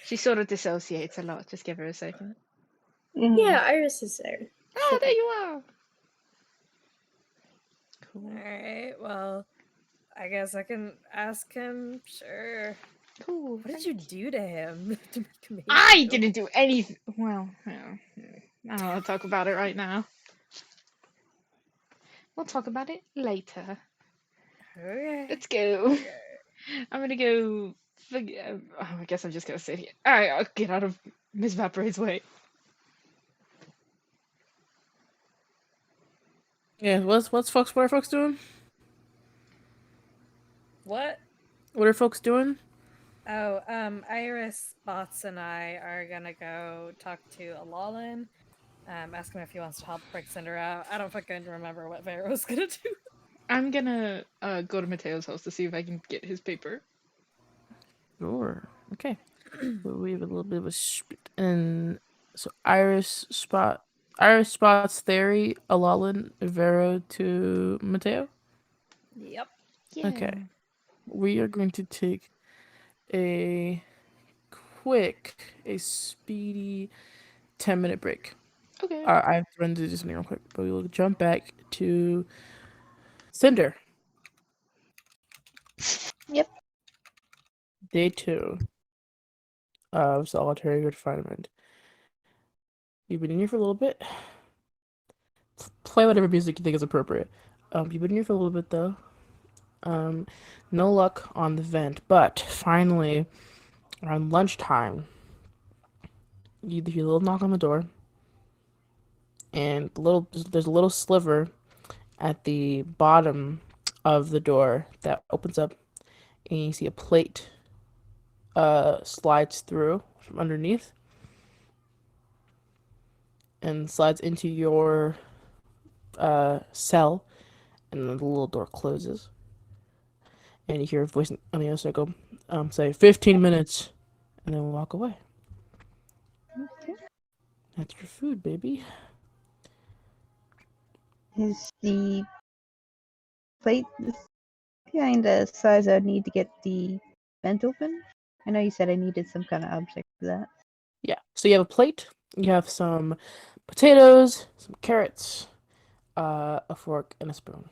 She sort of dissociates a lot. Just give her a second. Yeah, Iris is there. Oh, Sure. there you are. Cool. Alright, well, I guess I can ask him. Sure. Cool. What did you do to him to make him hate I you? didn't do anything. Well, yeah, I don't want to talk about it right now. We'll talk about it later. Okay. Let's go. I'm gonna go. I guess I'm just gonna sit here. Alright, I'll get out of Miss Vaporate's way. Yeah, what are folks doing? What? What are folks doing? Oh, Iris, Bots, and I are gonna go talk to Alalin. Ask him if he wants to help break Cinder out. I don't fucking remember what Vero's gonna do. I'm gonna go to Mateo's house to see if I can get his paper. Sure. Okay. So we have a little bit of a split. And so Iris spots Theory, Alalin, Vero to Mateo. Yep. Okay. Yeah. We are going to take a speedy 10-minute break. Okay. I have to run to do something real quick, but we will jump back to Cinder. Yep. Day 2 of solitary confinement. You've been in here for a little bit. Play whatever music you think is appropriate. You've been in here for a little bit though. No luck on the vent, but finally, around lunchtime, you hear a little knock on the door, and there's a little sliver at the bottom of the door that opens up, and you see a plate slides through from underneath and slides into your cell, and then the little door closes, and you hear a voice on the other side go, say 15 minutes, and then walk away. Okay. That's your food, baby. Is the plate the kind of size I'd need to get the vent open? I know you said I needed some kind of object for that. Yeah. So you have a plate. You have some potatoes, some carrots, a fork, and a spoon.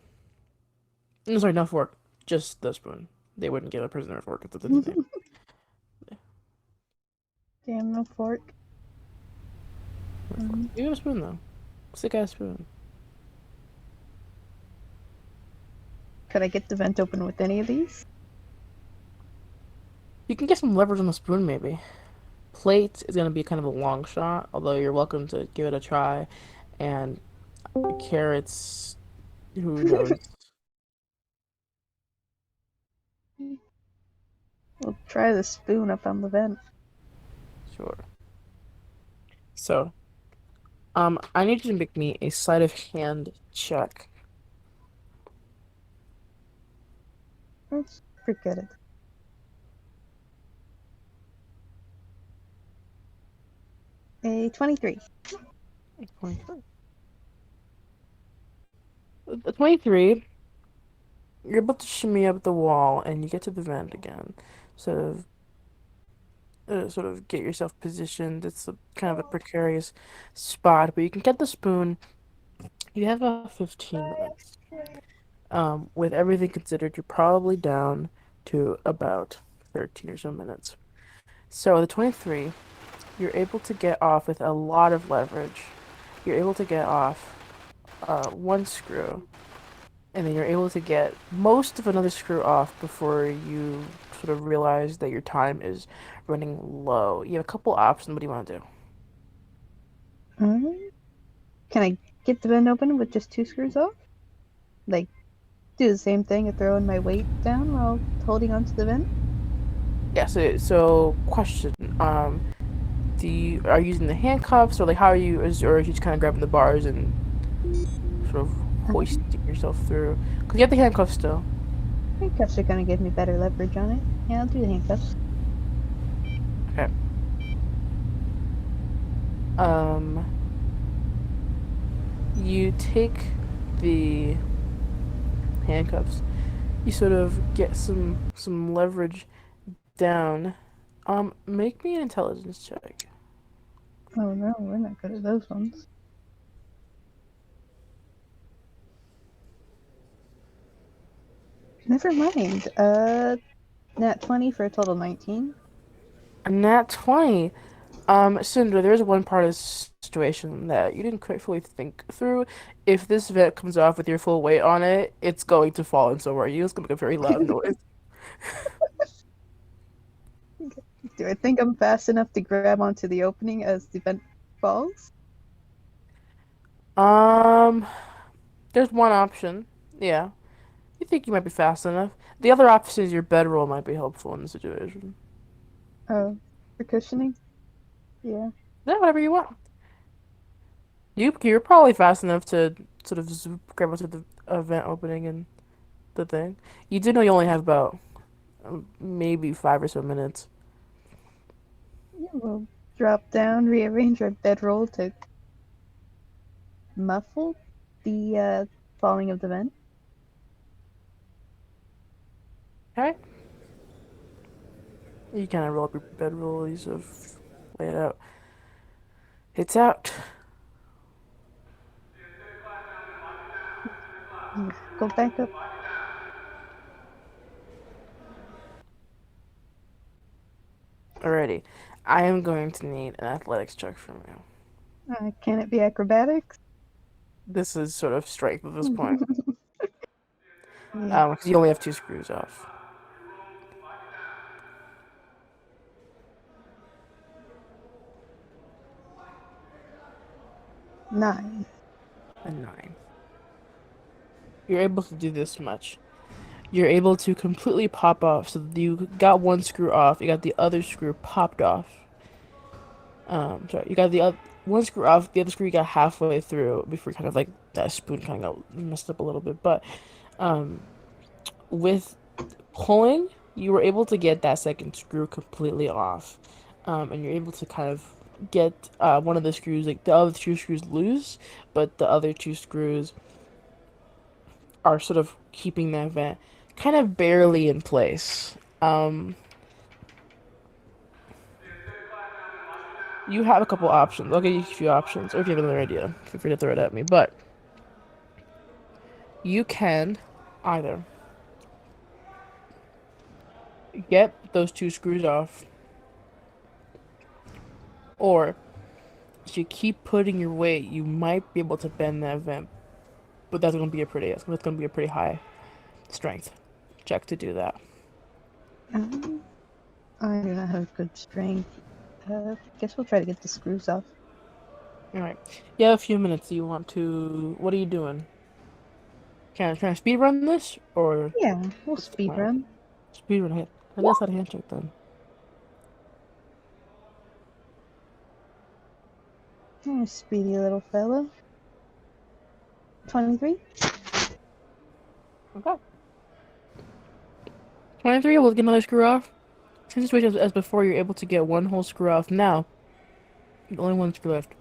No, sorry, not fork, just the spoon. They wouldn't give a prisoner a fork if that's the name. Damn, no fork. You have a spoon though. Sick ass spoon. Could I get the vent open with any of these? You can get some leverage on the spoon, maybe. Plate is gonna be kind of a long shot, although you're welcome to give it a try. And carrots, who knows? We'll try the spoon up on the vent. Sure. So, I need you to make me a sleight of hand check. Let's forget it. A 23. 23. The 23, you're about to shimmy up the wall and you get to the vent again. Sort of get yourself positioned. It's kind of a precarious spot, but you can get the spoon. You have about 15 minutes. With everything considered, you're probably down to about 13 or so minutes. So the 23, you're able to get off with a lot of leverage. You're able to get off one screw, and then you're able to get most of another screw off before you sort of realize that your time is running low. You have a couple options. What do you want to do? Can I get the vent open with just 2 screws off? Like, do the same thing and throw in my weight down while holding onto the vent? Yeah. So question. Are you using the handcuffs, or like how are you, or are you just kind of grabbing the bars and sort of hoisting yourself through? Because you have the handcuffs still. Handcuffs are gonna give me better leverage on it. Yeah, I'll do the handcuffs. Okay. You take the handcuffs. You sort of get some leverage down. Make me an intelligence check. Oh no, we're not good at those ones. Never mind. Nat 20 for a total 19. A nat 20. Cinder, there's one part of this situation that you didn't quite fully think through. If this vent comes off with your full weight on it, it's going to fall in somewhere. It's going to make a very loud noise. Do I think I'm fast enough to grab onto the opening as the vent falls? There's one option. Yeah. You think you might be fast enough. The other option is your bedroll might be helpful in the situation. Oh, for cushioning? Yeah. Yeah, whatever you want. You're probably fast enough to sort of grab onto the vent opening and the thing. You do know you only have about maybe 5 or so minutes. Yeah, we'll drop down, rearrange our bedroll to muffle the falling of the vent. Okay. You kind of roll up your bedroll. You sort of lay it out. It's out. Go back up. Alrighty. I am going to need an athletics check from you. Can it be acrobatics? This is sort of strength at this point. Yeah. Because you only have 2 screws off. Nine. A 9. You're able to do this much. You're able to completely pop off. So you got 1 screw off. You got the other screw popped off. Sorry, you got the other 1 screw off. The other screw you got halfway through before kind of like that spoon kind of got messed up a little bit. But with pulling, you were able to get that second screw completely off, and you're able to kind of get one of the screws, like the other 2 screws, loose, but the other 2 screws are sort of keeping that vent kind of barely in place. You have a couple options. I'll give you a few options, or if you have another idea, feel free to throw it at me. But you can either get those 2 screws off, or if you keep putting your weight, you might be able to bend that vent. But that's gonna be that's gonna be a pretty high strength check to do that. I do not have good strength. Guess we'll try to get the screws off. All right, you have a few minutes. Do you want to? What are you doing? Can I speed run this or Yeah, we'll what's the speed plan? run. Speed run hit? I guess I'd hand check then. Speedy little fellow. 23. Okay. 23. We'll get another screw off. Same situation as before. You're able to get 1 whole screw off. Now, only 1 screw left.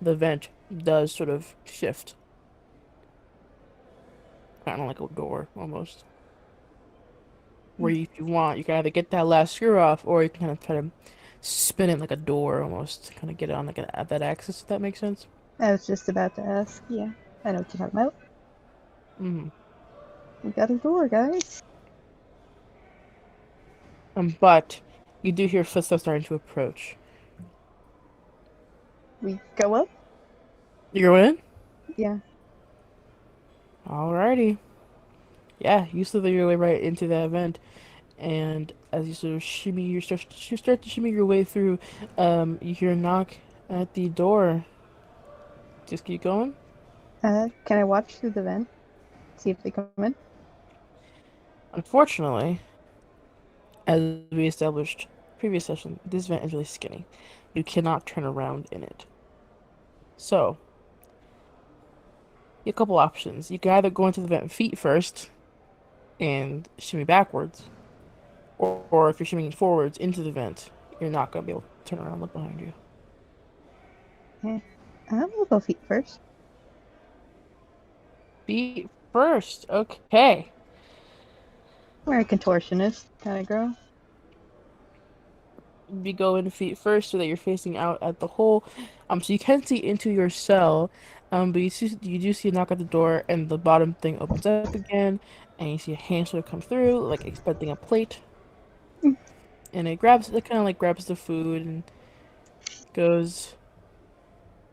The vent does sort of shift, kind of like a door almost. Where if you want, you can either get that last screw off, or you can kind of try to spin it like a door almost, kind of get it on like at that axis. If that makes sense. I was just about to ask. Yeah, I know what you're talking about. Mm. We got a door, guys. But you do hear footsteps starting to approach. We go up? You go in? Yeah. Alrighty. Yeah, you slither your way right into that vent, and as you sort of you start to shimmy your way through. You hear a knock at the door. Just keep going. Can I watch through the vent? See if they come in? Unfortunately, as we established previous session, this vent is really skinny. You cannot turn around in it. So, you have a couple options. You can either go into the vent feet first and shimmy backwards, or if you're shimmying forwards into the vent, you're not going to be able to turn around and look behind you. We'll go feet first. Feet first. Okay. We're a contortionist kind of girl. You go in feet first so that you're facing out at the hole. So you can see into your cell. But you do see a knock at the door, and the bottom thing opens up again, and you see a hand sort of come through, like expecting a plate. And it kind of like grabs the food and goes,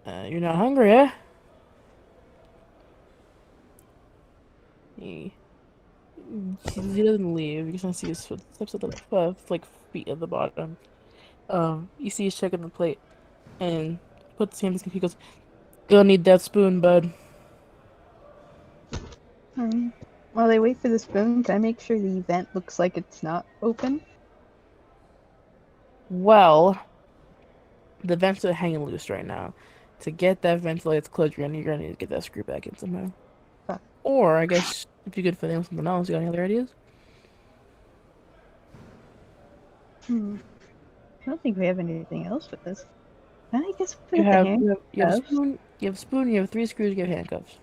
"You're not hungry, eh?" He doesn't leave. You can see his footsteps at the like feet at the bottom. You see he's checking the plate and puts his hand. He goes, "Gonna need that spoon, bud." While they wait for the spoon, can I make sure the vent looks like it's not open? Well, the vents are hanging loose right now. To get that ventilator closed, you're gonna need to get that screw back in somehow. Fuck. Or I guess If you could fit in something else, you got any other ideas? I don't think we have anything else with this. I guess put You the have you have a handcuffs. spoon. You have a spoon. You have 3 screws. You have handcuffs.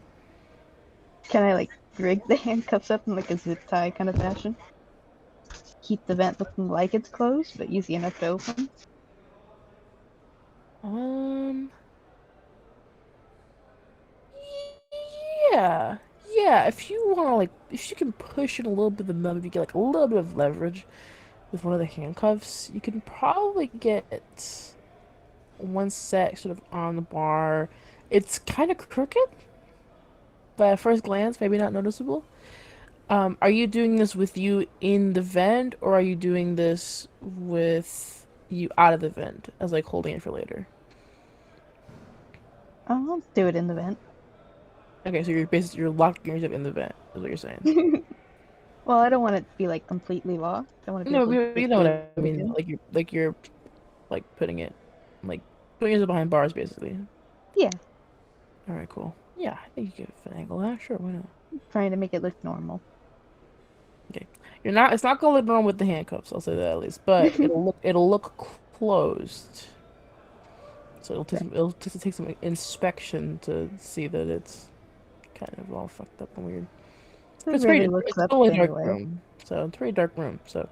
Can I like rig the handcuffs up in like a zip tie kind of fashion? Keep the vent looking like it's closed, but easy enough to open. Um. Yeah. Yeah. If you want to, like, if you can push in a little bit of the nub, if you get like a little bit of leverage with one of the handcuffs, you can probably get one set sort of on the bar. It's kind of crooked, but at first glance, maybe not noticeable. Are you doing this with you in the vent, or are you doing this with you out of the vent as like holding it for later? I'll do it in the vent. Okay, so you're locking yourself in the vent, is what you're saying. Well, I don't want it to be like completely locked. I want to be No, able to you get know what through I mean. it. You're like like putting yourself behind bars, basically. Yeah, All right, cool. Yeah, I think you can finagle that. Sure, why not? trying to make it look normal. You're not. It's not gonna look normal with the handcuffs. I'll say that at least. But it'll look closed. So it'll just take some inspection to see that it's kind of all fucked up and weird. But It it's really very looks it's up a really dark anyway. room. So it's a very dark room. So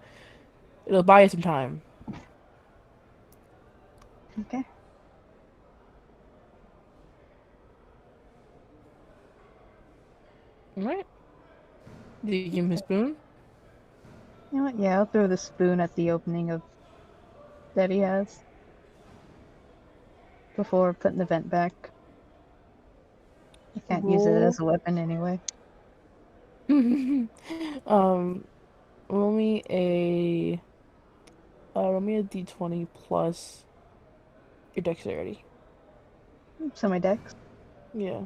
it'll buy you some time. Okay. All right. Did you give him his spoon? You know what? Yeah, I'll throw the spoon at the opening of that he has before putting the vent back. I can't use it Roll. as a weapon anyway. um, roll me a roll me a d20 plus your dexterity. So my dex. Yeah.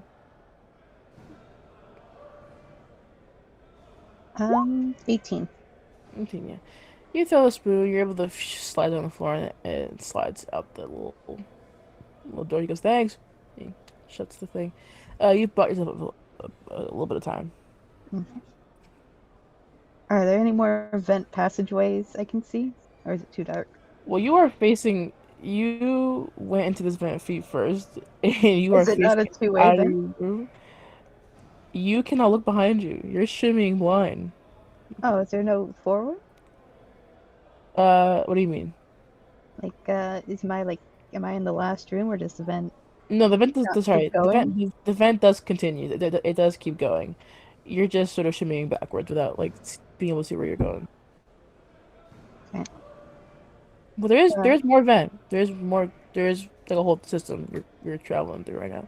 18. Okay, yeah. You throw the spoon, you're able to slide it on the floor, and it slides out the little door. He goes, thanks. He shuts the thing. You bought yourself a little bit of time. Mhm. Are there any more vent passageways I can see? Or is it too dark? Well, you are facing. You went into this vent feet first, and you are Is it not a facing two-way out of vent? your room. You cannot look behind you. You're shimmying blind. Oh, is there no forward? What do you mean? Like, am I in the last room or does the vent No, the vent not does. keep Sorry, going? the vent does continue. It does keep going. You're just sort of shimmying backwards without like being able to see where you're going. Okay. Well, Uh, there's more vent. There's more. There's like a whole system you're traveling through right now.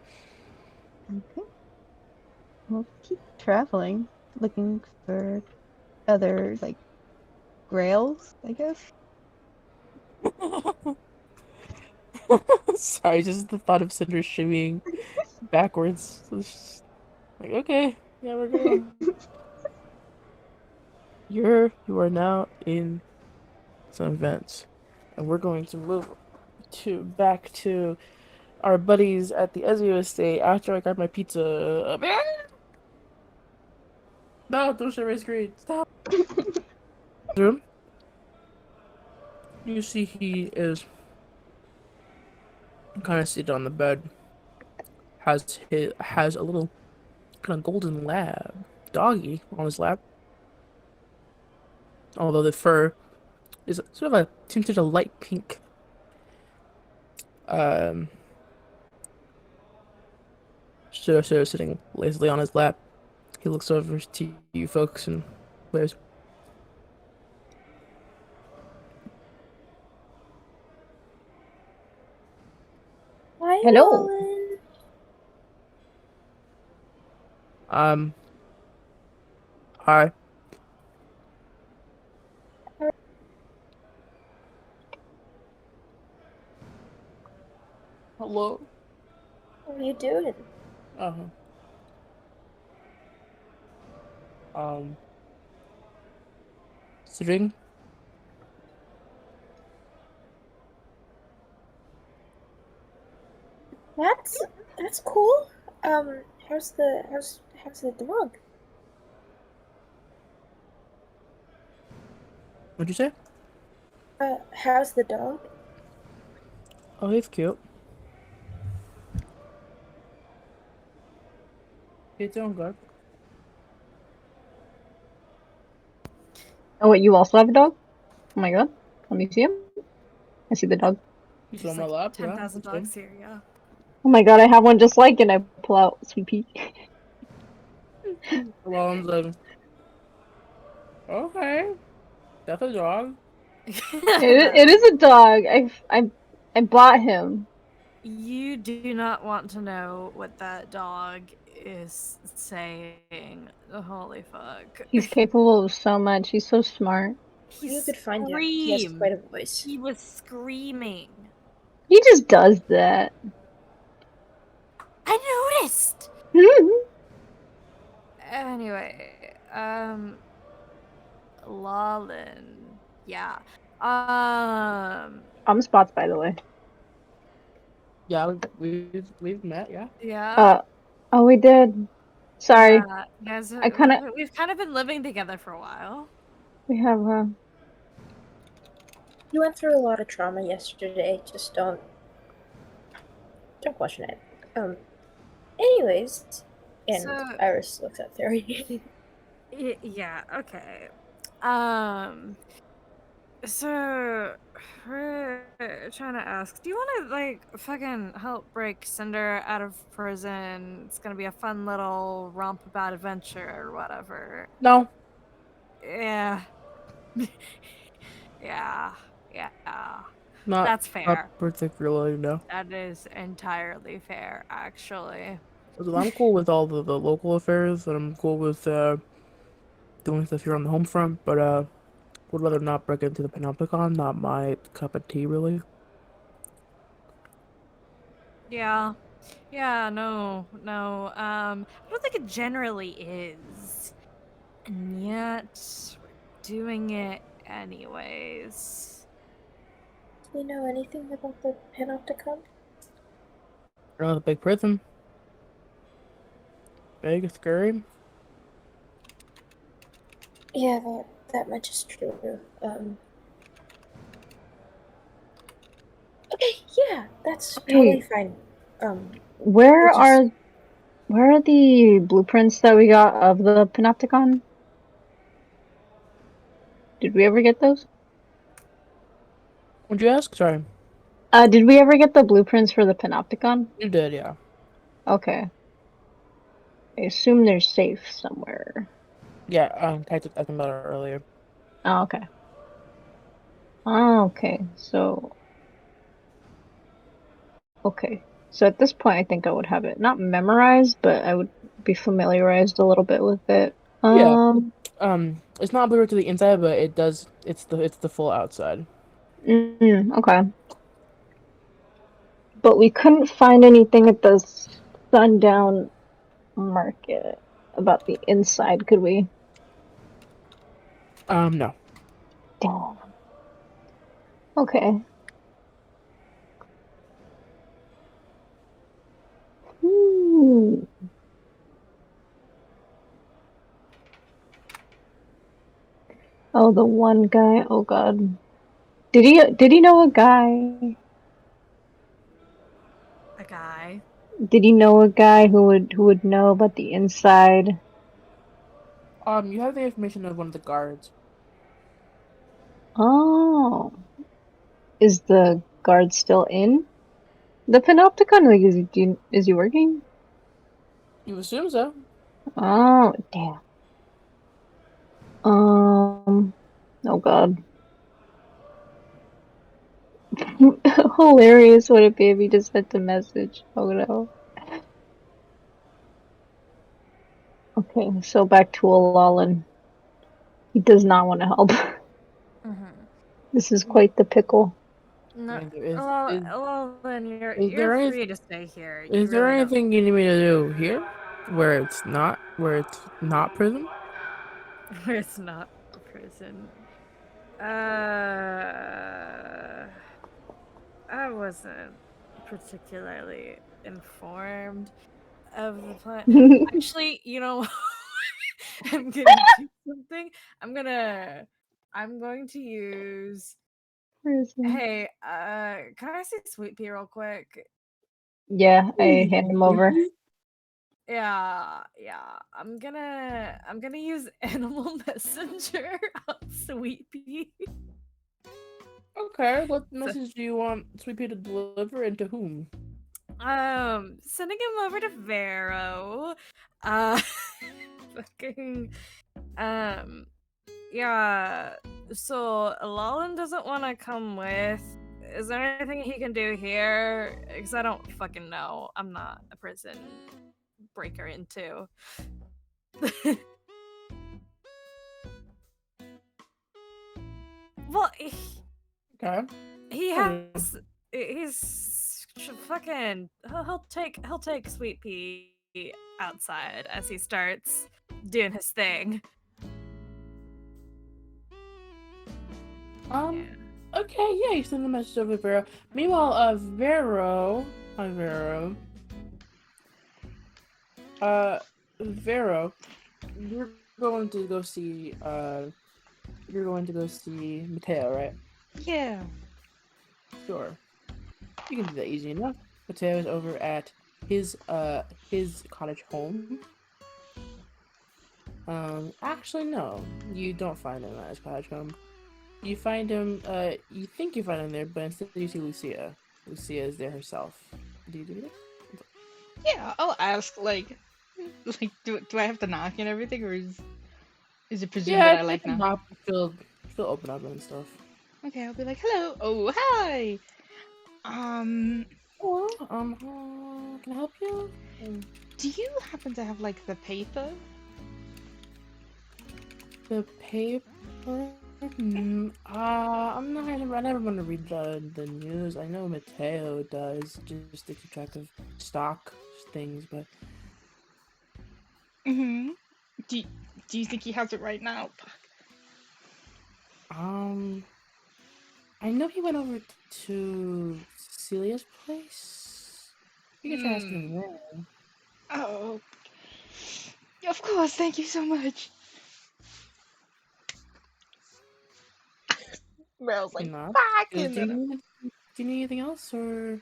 okay. We'll keep traveling, looking for other, like, grails, I guess. Sorry, just the thought of Cinder shimmying backwards. It's just like, okay, yeah, we're going. You are now in some vents, and we're going to move to back to our buddies at the Ezio estate after I got my pizza. Man! No, don't share my screen. Stop. Room. You see, he is kind of seated on the bed. Has a little kind of golden lab doggy on his lap. Although the fur is sort of a tinted a light pink. Um, sort of sitting lazily on his lap. He looks over to you folks and waves. Hi, Hello. Alan. Um, hi. Hello. How are you doing? Uh-huh. Um, sitting. That's cool. How's the dog? What'd you say? How's the dog? Oh, he's cute. He's doing good. Oh, wait, you also have a dog? Oh my god. Let me see him. I see the dog. He's There's on my like lap. Yeah, 10,000 he's good. dogs here, yeah. Oh my god, I have one just like it, and I pull out Sweet Pea. Alon's like, okay, that's a dog. It is a dog. I bought him. You do not want to know what that dog is saying. Holy fuck. He's capable of so much. He's so smart. He You could find him. He has screamed. quite a voice. He was screaming. He just does that. I noticed. Anyway, Lawlin. Yeah. I'm Spots, by the way. Yeah, we've met. Yeah. Yeah. Oh, we did. Sorry, Yeah, you guys, I kinda- we've kind of been living together for a while. we have. You went through a lot of trauma yesterday. Just don't question it. Anyways, and So- Iris looks at Theory. Yeah, okay. So we're trying to ask, do you want to like fucking help break Cinder out of prison? It's gonna be a fun little romp about adventure or whatever. No. Yeah. yeah. Not. That's fair. Not particularly. No. That is entirely fair, actually. Listen, I'm cool with all the local affairs, and I'm cool with doing stuff here on the home front. But would rather not break into the Panopticon. Not my cup of tea, really. Yeah. Yeah, no. I don't think it generally is. And yet, we're doing it anyways. Do you know anything about the Panopticon? The big prison. Big, scary. Yeah, that much is true. Okay, yeah, that's totally fine. Where We'll just- where are the blueprints that we got of the Panopticon? Did we ever get those? What'd you ask? Sorry. Did we ever get the blueprints for the Panopticon? You did, yeah. Okay. I assume they're safe somewhere. Yeah. I talked about it earlier. Oh, okay. Oh, okay. So. Okay. So at this point, I think I would have it not memorized, but I would be familiarized a little bit with it. Yeah. It's not blurred to the inside, but it does. It's the full outside. Okay. But we couldn't find anything at the Sundown Market about the inside, could we? No. Damn. Okay. Hmm. Oh, the one guy. Oh God. Did he know a guy? A guy. Did he know a guy who would know about the inside? You have the information of one of the guards. Oh. Is the guard still in the Panopticon? Like, is he working? You assume so. Oh, damn. Oh God. Hilarious would it be if he just sent a message? Oh no. Okay, so back to Alalin. He does not want to help. This is quite the pickle. No, I mean, is well, then there you're any- free to stay here. is there anything you need me to do here, where it's not prison? Where it's not a prison? I wasn't particularly informed of the plan. Actually, you know, I'm gonna do something. I'm gonna I'm going to use. Prison. Hey, can I see Sweet Pea real quick? Yeah, I hand him over. Yeah. I'm gonna use Animal Messenger on Sweet Pea. Okay, what message do you want Sweet Pea to deliver and to whom? Sending him over to Vero. Uh, fucking, yeah. So Lalin doesn't want to come with. Is there anything he can do here? Because I don't fucking know. I'm not a prison breaker into. Well, Okay. he Okay. has. He's fucking. He'll take Sweet Pea outside as he starts doing his thing. Yeah. Okay, yeah, you send the message over to Vero. Meanwhile, Vero. Hi, Vero. Vero, you're going to go see, Mateo, right? Yeah. Sure. You can do that easy enough. Mateo is over at his cottage home. Actually, no. You don't find him at his cottage home. You find him, you think you find him there, but instead you see Lucia. Lucia is there herself. Do you do that? Yeah, I'll ask, like, do I have to knock and everything, or is it presumed that Yeah, I I like can knock? knock. She'll open up and stuff. Okay, I'll be like, hello. Oh, hi. Hello, can I help you? Do you happen to have like the paper? The paper? I'm not. I never want to read the news. I know Mateo does, just to keep track of stock things, but Mm-hmm. Do do you think he has it right now? um, I know he went over to Celia's place. You can try asking him Hmm. there. Oh, of course. Thank you so much. Meryl's You like, know, fuck, do and you then need anything else or?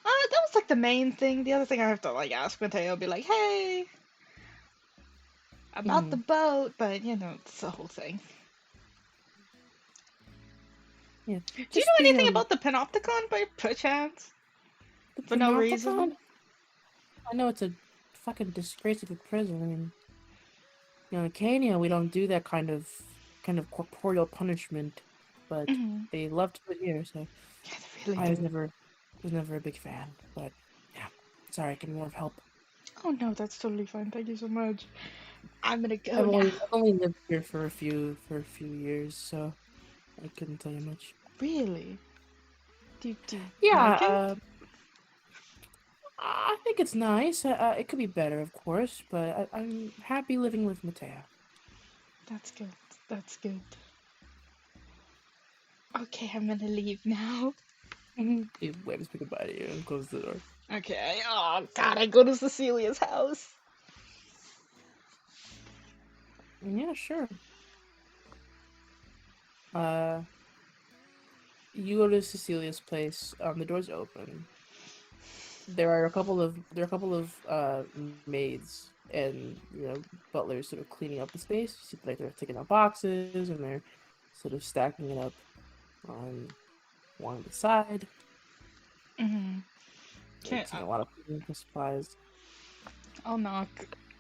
that was like the main thing. The other thing I have to like ask Mateo, be like, hey, about the Mhm. boat, but it's the whole thing. Yeah, Do you just know be anything about the Panopticon by perchance? the For no reason? Panopticon. I know it's a fucking disgrace of a prison. I mean, in Kenya we don't do that kind of corporeal punishment, but Mm-hmm. they love to do it here. So Yeah, they really I do. was never a big fan. But yeah, sorry, I can more of help. Oh no, that's totally fine. Thank you so much. I'm gonna go I've now. only lived here for a few years, so I couldn't tell you much. Really? Do you Yeah, like it? I think it's nice. It could be better, of course, but I'm happy living with Mateo. That's good. That's good. Okay, I'm gonna leave now. He waves goodbye to you and closes the door. Okay. Oh God, I go to Cecilia's house. Yeah, sure. Uh, you go to Cecilia's place. The door's open. There are a couple of maids and butlers sort of cleaning up the space. You see, like they're taking out boxes and they're sort of stacking it up on one side. Mm-hmm. Can It's a lot of cleaning supplies. I'll knock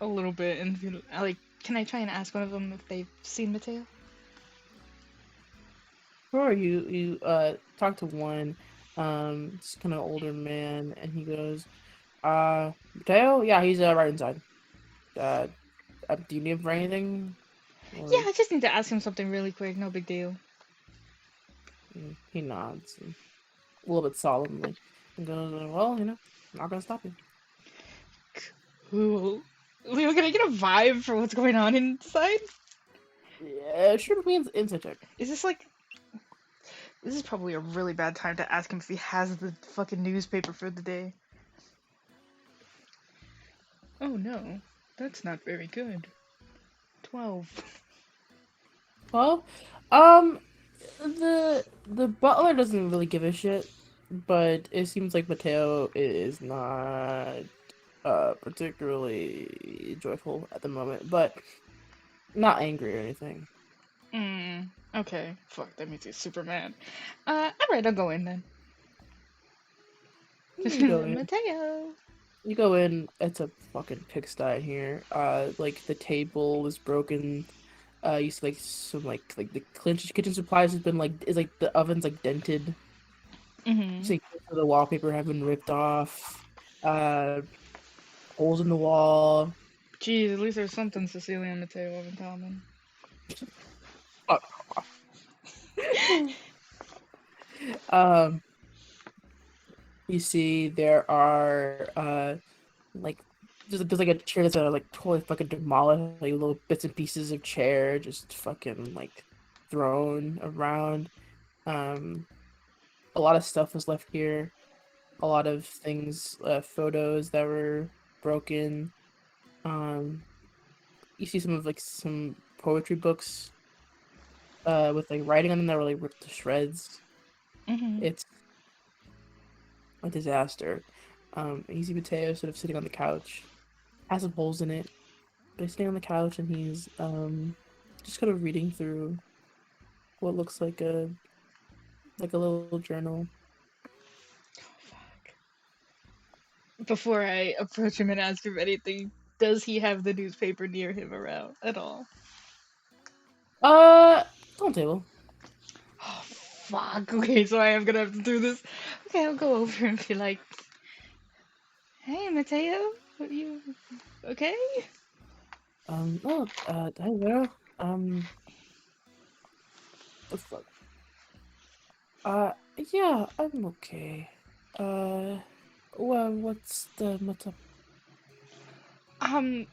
a little bit and like, can I try and ask one of them if they've seen Mateo? Sure, you talk to one, this kind of older man, and he goes, Mateo? Yeah, he's right inside. Uh, do you need him for anything? Yeah, Or I just need to ask him something really quick. No big deal. he nods a little bit solemnly and goes, well, I'm not gonna stop you. Cool. Leo, can I get a vibe for what's going on inside? Yeah, sure, make me insight check. Is this like? This is probably a really bad time to ask him if he has the fucking newspaper for the day. Oh no, that's not very good. 12. Well, um, the butler doesn't really give a shit, but it seems like Mateo is not particularly joyful at the moment, but not angry or anything. Okay. Fuck, that means he's super mad. Alright, I'll go in then. You go in. Mateo! You go in. It's a fucking pigsty here. Like the table is broken. You see like some like the kitchen supplies has been like is like the oven's like dented. You Mm-hmm. see the wallpaper have been ripped off. Uh, holes in the wall. Jeez, at least there's something Cecilia and Mateo have in common. Fuck off. Um, you see there are like there's like a chair that's like totally fucking demolished, like little bits and pieces of chair just fucking like thrown around. Um, a lot of stuff was left here. A lot of things, photos that were broken. Um, you see some of like some poetry books, with like writing on them that were like ripped to shreds. Mm-hmm. It's a disaster. You see Mateo sort of sitting on the couch, has some holes in it, but he's sitting on the couch and he's just kind of reading through what looks like a little journal. Fuck. Before I approach him and ask him anything, does he have the newspaper near him around at all? It's on the table. Oh, fuck. Okay, so I am gonna have to do this. Okay, I'll go over and be like, hey, Mateo, what you okay? Oh, hi there. The fuck? Yeah, I'm okay. Uh, well, what's up?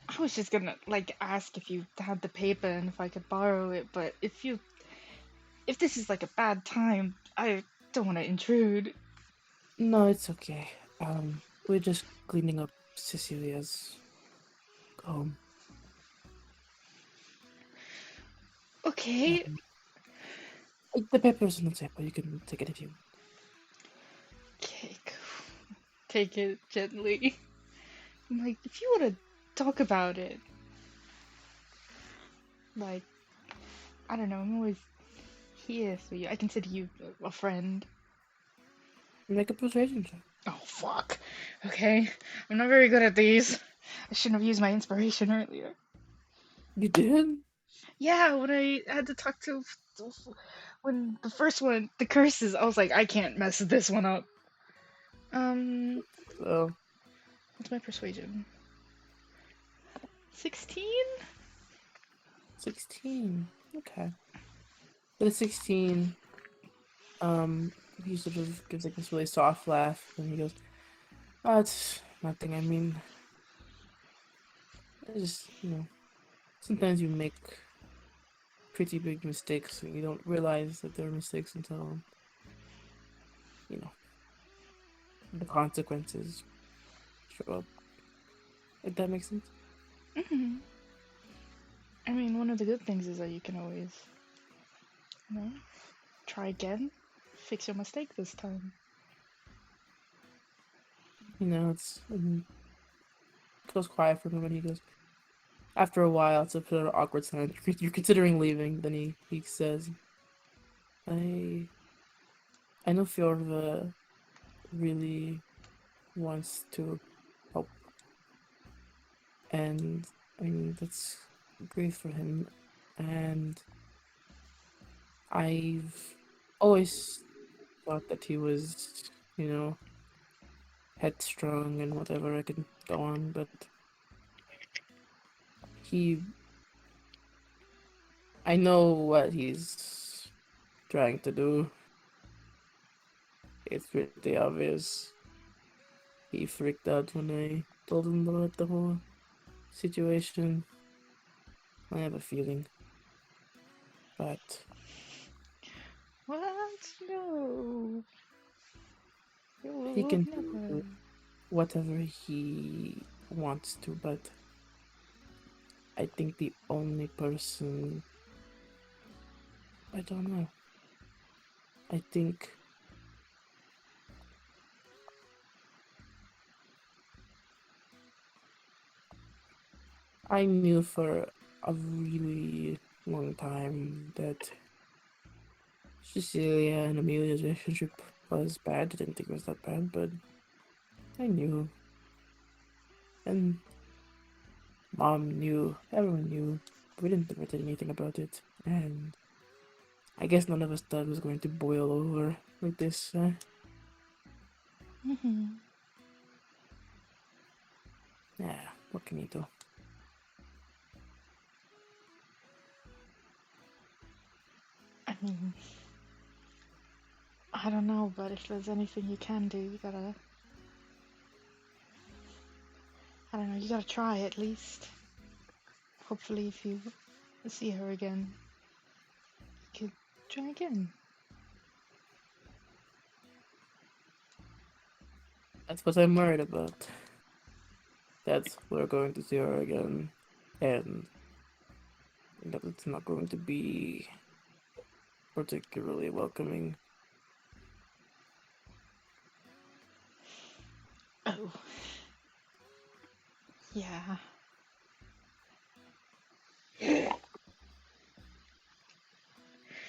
I was just gonna like ask if you had the paper and if I could borrow it, but if this is like a bad time, I don't want to intrude. No, it's okay. We're just cleaning up Cecilia's home. Okay, Um, the paper's on the table. You can take it if you want. okay, cool. Take it gently. I'm like, if you want to talk about it, like, I don't know, I'm always here for you. I consider you a friend. Make a persuasion check. Oh, fuck. Okay, I'm not very good at these. I shouldn't have used my inspiration earlier. You did? Yeah, when I had to talk to. When the first one, the curses, I was like, I can't mess this one up. Um, So, what's my persuasion? 16? 16. Okay. With a 16, um, he sort of gives like this really soft laugh, and he goes, "Oh, it's nothing. I mean, it's just, sometimes you make pretty big mistakes, and you don't realize that they're mistakes until, you know, the consequences show up." If that makes sense. Hmm. I mean, one of the good things is that you can always, you know, try again, fix your mistake this time. It's goes quiet for a moment. He goes, after a while, it's a bit of an awkward silence. You're considering leaving. Then he says, I I know Fjorva really wants to help, and I mean that's great for him. And I've always thought that he was, you know, headstrong and whatever. I could go on, but he, I know what he's trying to do. It's pretty obvious. He freaked out when I told him about the whole situation. I have a feeling, but What? No. You he would can never. do whatever he wants to, but I think the only person I don't know. I think I knew for a really long time that Cecilia and Amelia's relationship was bad. I didn't think it was that bad, but I knew. And Mom knew. Everyone knew. We didn't ever did anything about it. And I guess none of us thought it was going to boil over like this. Mm-hmm. Yeah, what can you do? I mean, I don't know, but if there's anything you can do, you gotta. I don't know, you gotta try at least. Hopefully, if you see her again, you could try again. That's what I'm worried about. That's we're going to see her again. And that it's not going to be particularly welcoming. Oh. Yeah.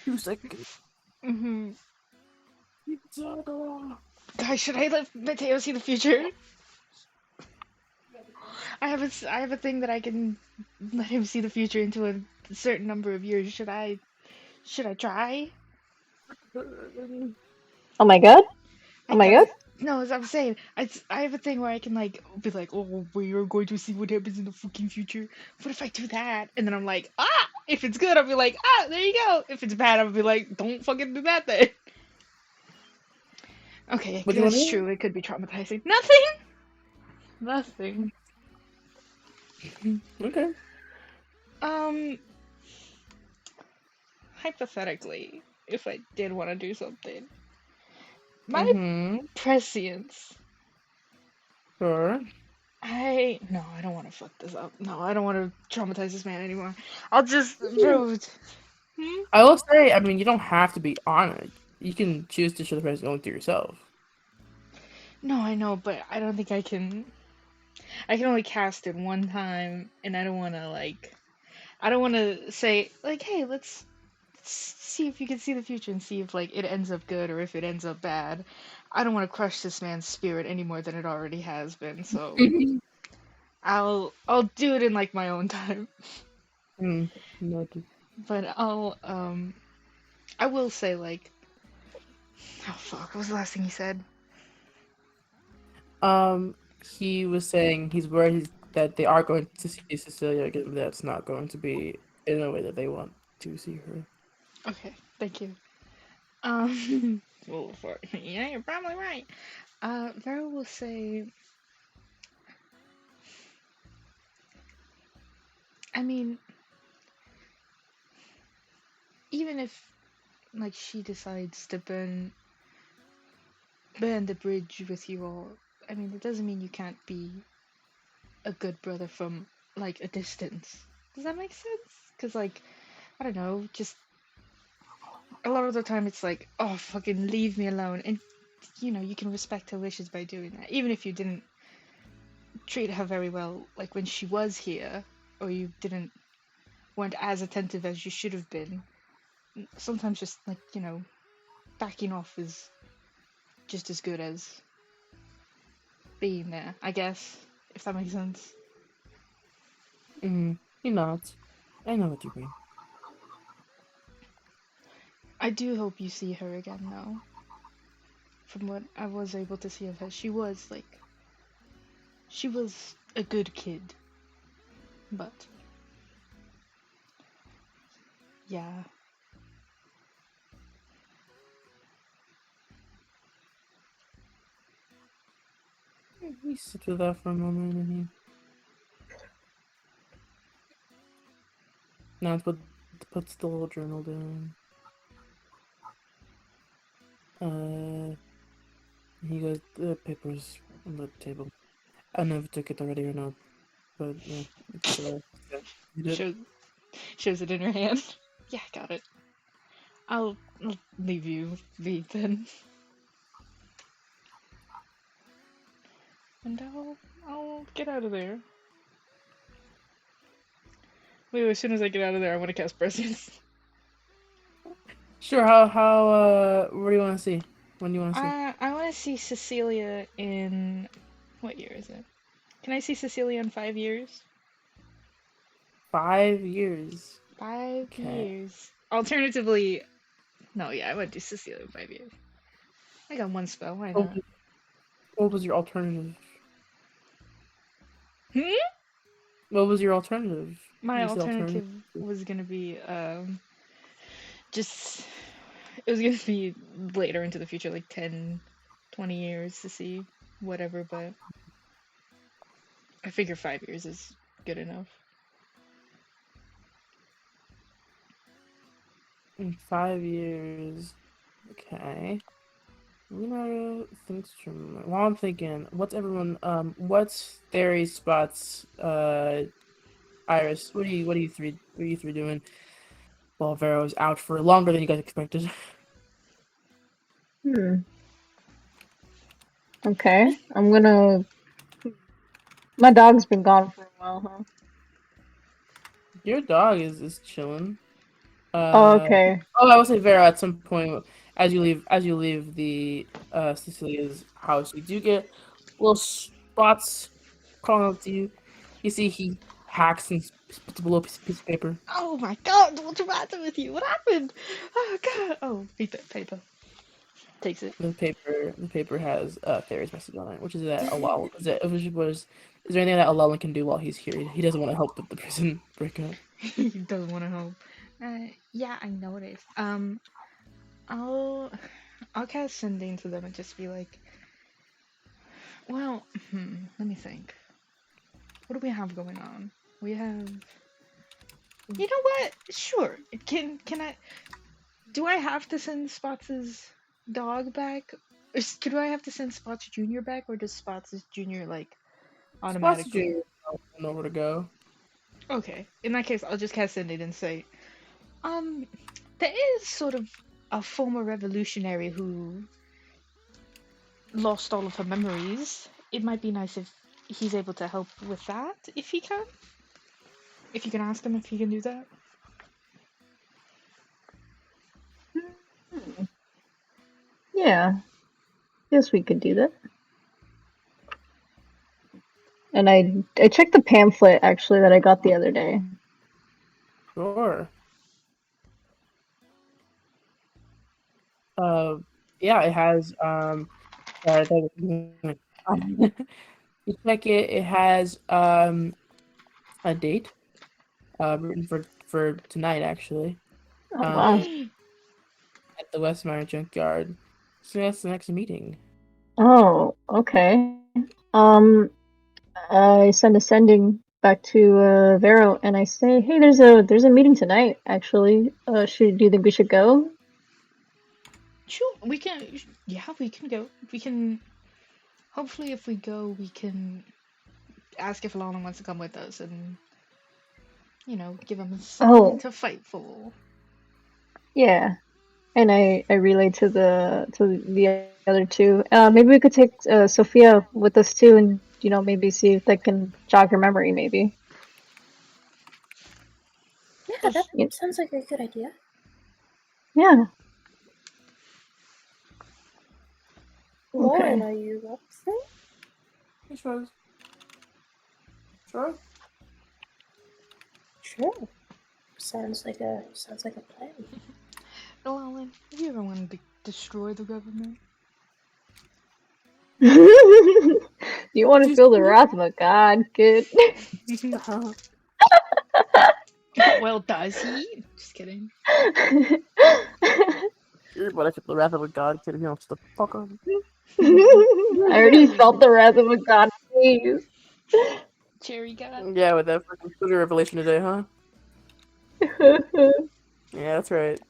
2 seconds. Mm-hmm. Itadora. Guys, should I let Mateo see the future? I have a thing that I can let him see the future into a certain number of years. Should I try? Oh my god. Oh Like my god. no, as I'm saying, I have a thing where I can like be like, oh, we are going to see what happens in the fucking future. What if I do that? And then I'm like, ah, if it's good, I'll be like, ah, there you go. If it's bad, I'll be like, don't fucking do that then. Okay, What do you want that's to true. It could be traumatizing. Nothing. Nothing. do? Okay. Um, hypothetically, if I did want to do something, my Mm-hmm. prescience. Sure. I don't want to fuck this up. No, I don't want to traumatize this man anymore. I'll just bro. Hmm? I will say, I mean, you don't have to be on it. You can choose to show the present only to yourself. No, I know, but I don't think I can. I can only cast it one time, and I don't want to like. I don't want to say like, hey, let's see if you can see the future and see if like it ends up good or if it ends up bad. I don't want to crush this man's spirit any more than it already has been. So I'll do it in like my own time. Noted. But I will say like, oh fuck, what was the last thing he said? He was saying he's worried that they are going to see Cecilia again, but that's not going to be in a way that they want to see her. Okay, thank you. Well, yeah, you're probably right. Vera will say, I mean, even if like she decides to burn the bridge with you all, I mean, it doesn't mean you can't be a good brother from like a distance. Does that make sense? Because like, I don't know, just a lot of the time it's like, oh, fucking leave me alone, and you know, you can respect her wishes by doing that, even if you didn't treat her very well, like when she was here, or you weren't as attentive as you should have been. Sometimes just like, you know, backing off is just as good as being there, I guess, if that makes sense. He nods. I know what you mean. I do hope you see her again, though. From what I was able to see of her, she was a good kid. But yeah. We sit with that for a moment, and he now puts the little journal down. He goes, the paper's on the table. I don't know if you took it already or not, but yeah, it's you did. Shows it in her hand. Yeah, got it. I'll leave you be then. And I'll get out of there. Wait, as soon as I get out of there, I want to cast Prescience. Sure. What do you want to see? When do you want to see? I want to see Cecilia in... What year is it? Can I see Cecilia in 5 years? 5 years. 5 Okay. years. Alternatively... No, yeah, I would do Cecilia in 5 years. I got one spell, why What not? was, what was your alternative? Hmm? What was your alternative? My You said alternative. alternative was gonna be, just... It was gonna be later into the future, like 10, 20 years to see whatever, but... I figure 5 years is good enough. In 5 years. Okay. Leonardo thinks from. While I'm thinking, what's Theory's spots? Iris, what are you three doing? While Vero's out for longer than you guys expected. Hmm. Okay. I'm gonna. My dog's been gone for a while, huh? Your dog is chilling. Oh, okay. I will say Vera at some point as you leave the Cecilia's house, you do get little spots crawling up to you. You see he hacks and puts a little piece of paper. Oh my god, what's the matter with you? What happened? Oh god. Oh, paper. Takes it. The paper has Theory's message on it, which is that Alal is there anything that Alal can do while he's here? He doesn't want to help with the prison breakup. He doesn't want to help. Yeah, I noticed. I'll cast sending to them and just be like, well, let me think. What do we have going on? We have. You know what? Sure. Can I? Do I have to send Spots' dog back? Do I have to send Spots Junior back, or does Spots Junior like Spots automatically? Jr. know where to go. Okay. In that case, I'll just cast sending and say, um, there is sort of a former revolutionary who lost all of her memories. It might be nice if he's able to help with that, if he can. If you can ask him if he can do that. Hmm. Yeah. Yes, we could do that. And I checked the pamphlet actually that I got the other day. Sure. Yeah, it has you check it. It has a date written for tonight actually Oh wow. at the Westmire Junkyard. So that's the next meeting. Oh, okay. I send a sending back to Vero and I say, hey, there's a meeting tonight actually. Do you think we should go? Sure, we can. Yeah, we can go. We can. Hopefully, if we go, we can ask if Alana wants to come with us and, give him something Oh, to fight for. yeah. And I relay to the other two. Maybe we could take Sophia with us too, and maybe see if that can jog her memory. Maybe. Yeah, that Yeah. sounds like a good idea. Yeah. Lauren, Okay. are you up for it? Sure. Sure. Sure. Sounds like a plan. Alan, have you ever wanted to destroy the government? You want to feel the wrath of a god, kid? Well, does he? Just kidding. You're about to feel the wrath of a god, kid. If you don't shut the fuck up. I already felt the wrath of a god. Please. Cherry God. Yeah, with that fucking Twitter revelation today, huh? Yeah, that's right.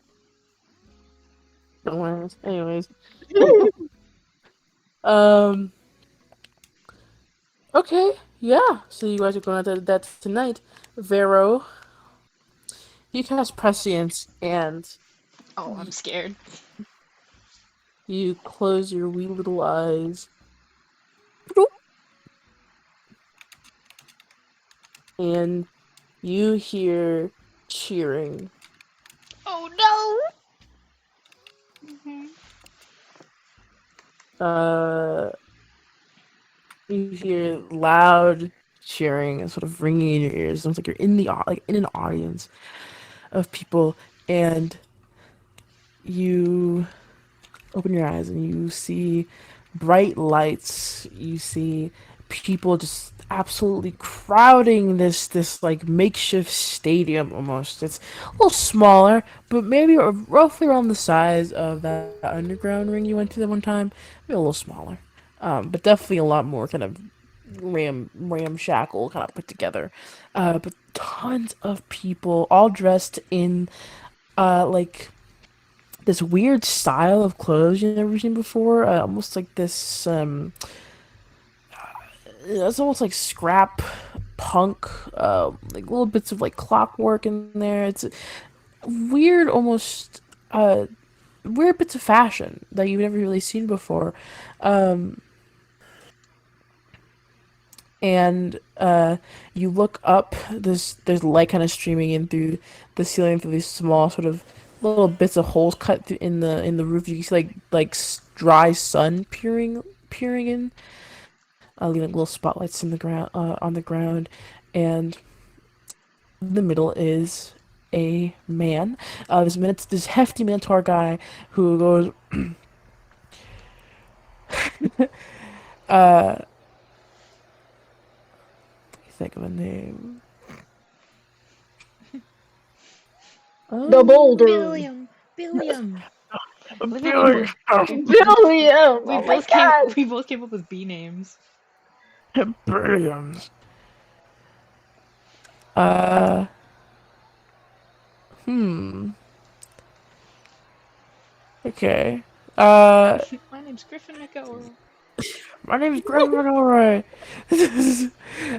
Don't worry. Anyways. Okay, yeah. So you guys are going to that tonight. Vero, you cast Prescience, and Oh, I'm scared. You close your wee little eyes. And you hear cheering. Oh no! Uh, you hear loud cheering and sort of ringing in your ears. It's almost like you're in the like in an audience of people, and you open your eyes and you see bright lights. You see people just absolutely crowding this like makeshift stadium almost. It's a little smaller, but maybe roughly around the size of that underground ring you went to that one time. Maybe a little smaller, but definitely a lot more kind of ramshackle, kind of put together. But tons of people, all dressed in like this weird style of clothes you've never seen before. Almost like this. It's almost like scrap punk. Like little bits of like clockwork in there. It's weird, almost weird bits of fashion that you've never really seen before. Um, and you look up. There's light kind of streaming in through the ceiling through these small sort of little bits of holes cut through in the roof. You can see dry sun peering in, leaving little spotlights in the ground on the ground, and in the middle is a man. This hefty Minotaur guy who goes. uh, think of a name. The boulder. Billiam! Billiam! Billy. William! Oh my god! We both came up with B names. Brilliant. Uh, hmm. Okay. My name's Griffin McElroy. My name is Greg McElroy.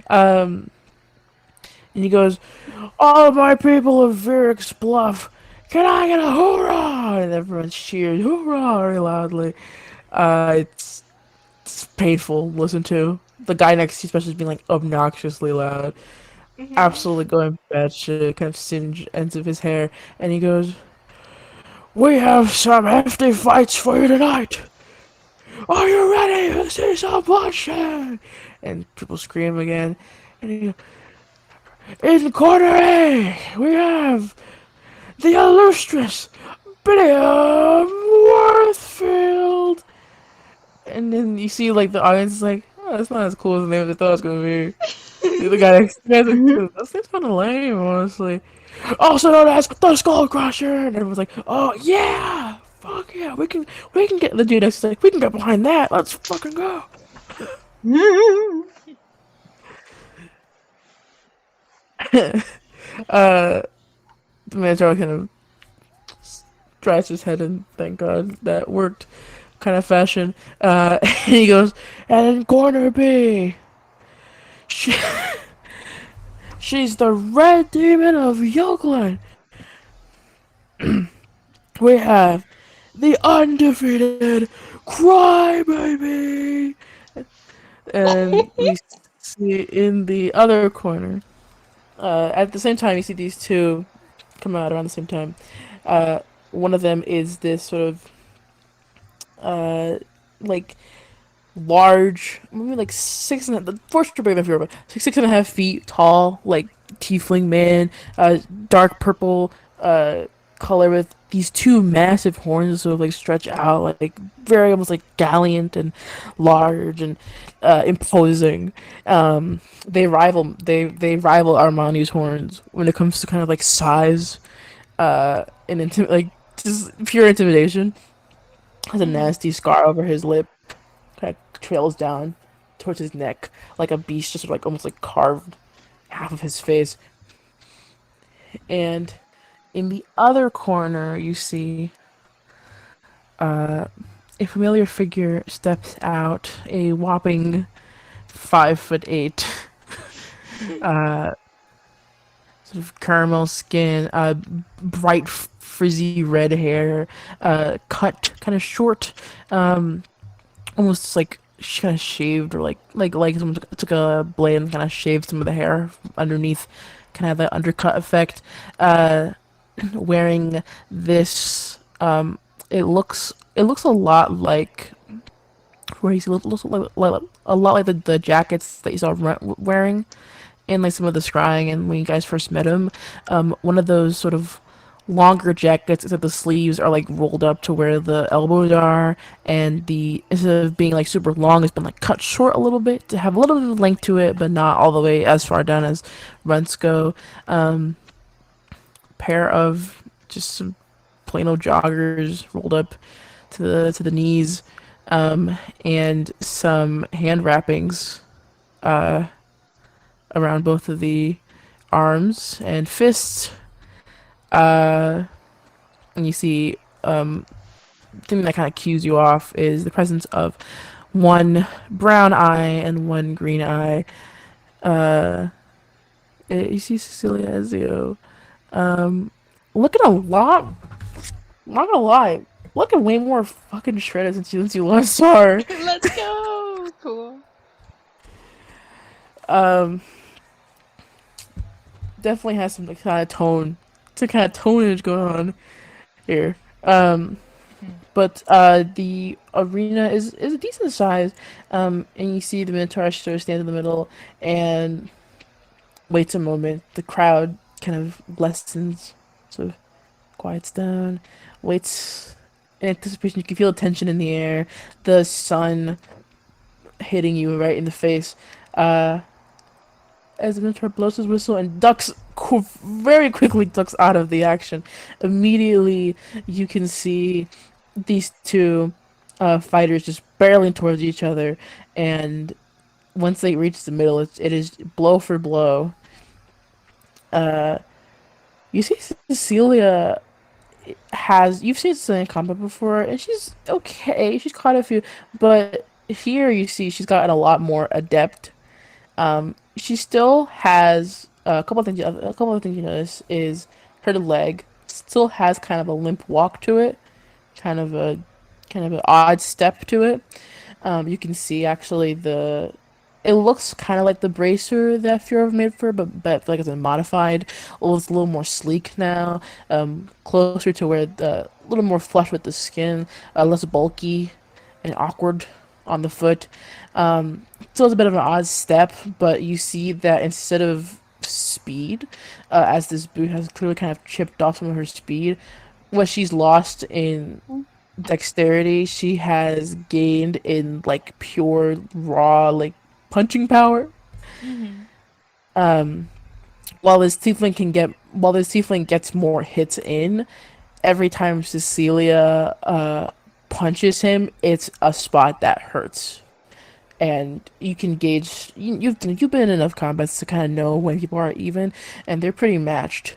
um, and he goes, "All my people of Vyrix Bluff, can I get a hoorah?" And everyone cheers, hoorah, very loudly. It's painful to listen to. The guy next to you, especially, is being like obnoxiously loud, absolutely going batshit, kind of singe ends of his hair, and he goes, "We have some hefty fights for you tonight. Are you ready to see some bloodshed?" And people scream again. And he goes, "In corner A, we have the illustrious Billiam Worthfield." And then you see like the audience is like, "Oh, that's not as cool as the name I thought it was gonna be." The guy next to me, like, that seems kind of lame, honestly. "Also known as the Skull Crusher," and everyone's like, "Oh yeah, fuck yeah, we can get." The dude next is like, "We can get behind that. Let's fucking go." uh, the Minotaur kind of dries his head and thank God that worked, kind of fashion. And he goes, "And in corner B, she, she's the Red Demon of Yokeland. We have the undefeated Crybaby." And we see in the other corner, at the same time, you see these two come out around the same time. Uh, One of them is this sort of like large, maybe like the force bigger than Fury, but 6.5 feet tall, like tiefling man, dark purple color with these two massive horns sort of like stretch out, like very almost like gallant and large and imposing. They rival Armani's horns when it comes to kind of like size, and like just pure intimidation. Has a nasty scar over his lip, kind of trails down towards his neck, like a beast, just like almost like carved half of his face. And in the other corner, you see a familiar figure steps out, a whopping 5'8", sort of caramel skin, bright frizzy red hair, cut kind of short, almost like she kind of shaved or like someone took a blade and kind of shaved some of the hair underneath, kind of have that undercut effect. Wearing this, it looks a lot like where he looks like a lot like the jackets that you saw wearing in like some of the scrying and when you guys first met him. One of those sort of longer jackets except the sleeves are like rolled up to where the elbows are, and the instead of being like super long, it's been like cut short a little bit to have a little bit of length to it, but not all the way as far down as runs go. Pair of just some plain old joggers rolled up to the knees, and some hand wrappings around both of the arms and fists. Uh, and you see, the thing that kind of cues you off is the presence of one brown eye and one green eye. Uh, you see Cecilia Ezio, looking a lot. Not gonna lie, looking way more fucking shredded since you last saw her. Let's go. Cool. Um, definitely has some kind of tonage going on here. But the arena is a decent size. And you see the Minotaur sort of stand in the middle and waits a moment. The crowd kind of lessens, sort of quiets down, waits in anticipation. You can feel the tension in the air, the sun hitting you right in the face. Uh, as the Minotaur blows his whistle and very quickly ducks out of the action. Immediately, you can see these two fighters just barreling towards each other, and once they reach the middle, it is blow for blow. Uh, you see Cecilia you've seen Cecilia in combat before, and she's okay. She's caught a few, but here you see she's gotten a lot more adept. She still has a couple of things you notice is her leg still has kind of a limp walk to it, kind of a kind of an odd step to it. You can see actually the it looks kind of like the bracer that Fiora made for her, but like it's a modified. It's a little more sleek now, closer to where the a little more flush with the skin, less bulky and awkward on the foot. Still has a bit of an odd step, but you see that instead of speed, as this boot has clearly kind of chipped off some of her speed, what she's lost in dexterity, she has gained in like pure raw like punching power. Mm-hmm. Um, while this tiefling gets more hits in, every time Cecilia punches him, it's a spot that hurts. And you can gauge you've been in enough combats to kind of know when people are even, and they're pretty matched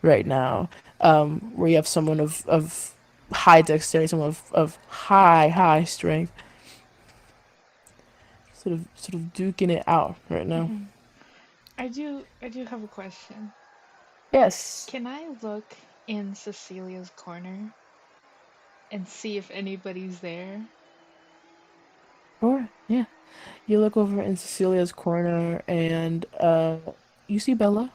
right now. Where you have someone of high dexterity, someone of high strength, sort of duking it out right now. Mm-hmm. I do have a question. Yes. Can I look in Cecilia's corner and see if anybody's there? Sure. Yeah. You look over in Cecilia's corner and you see Bella.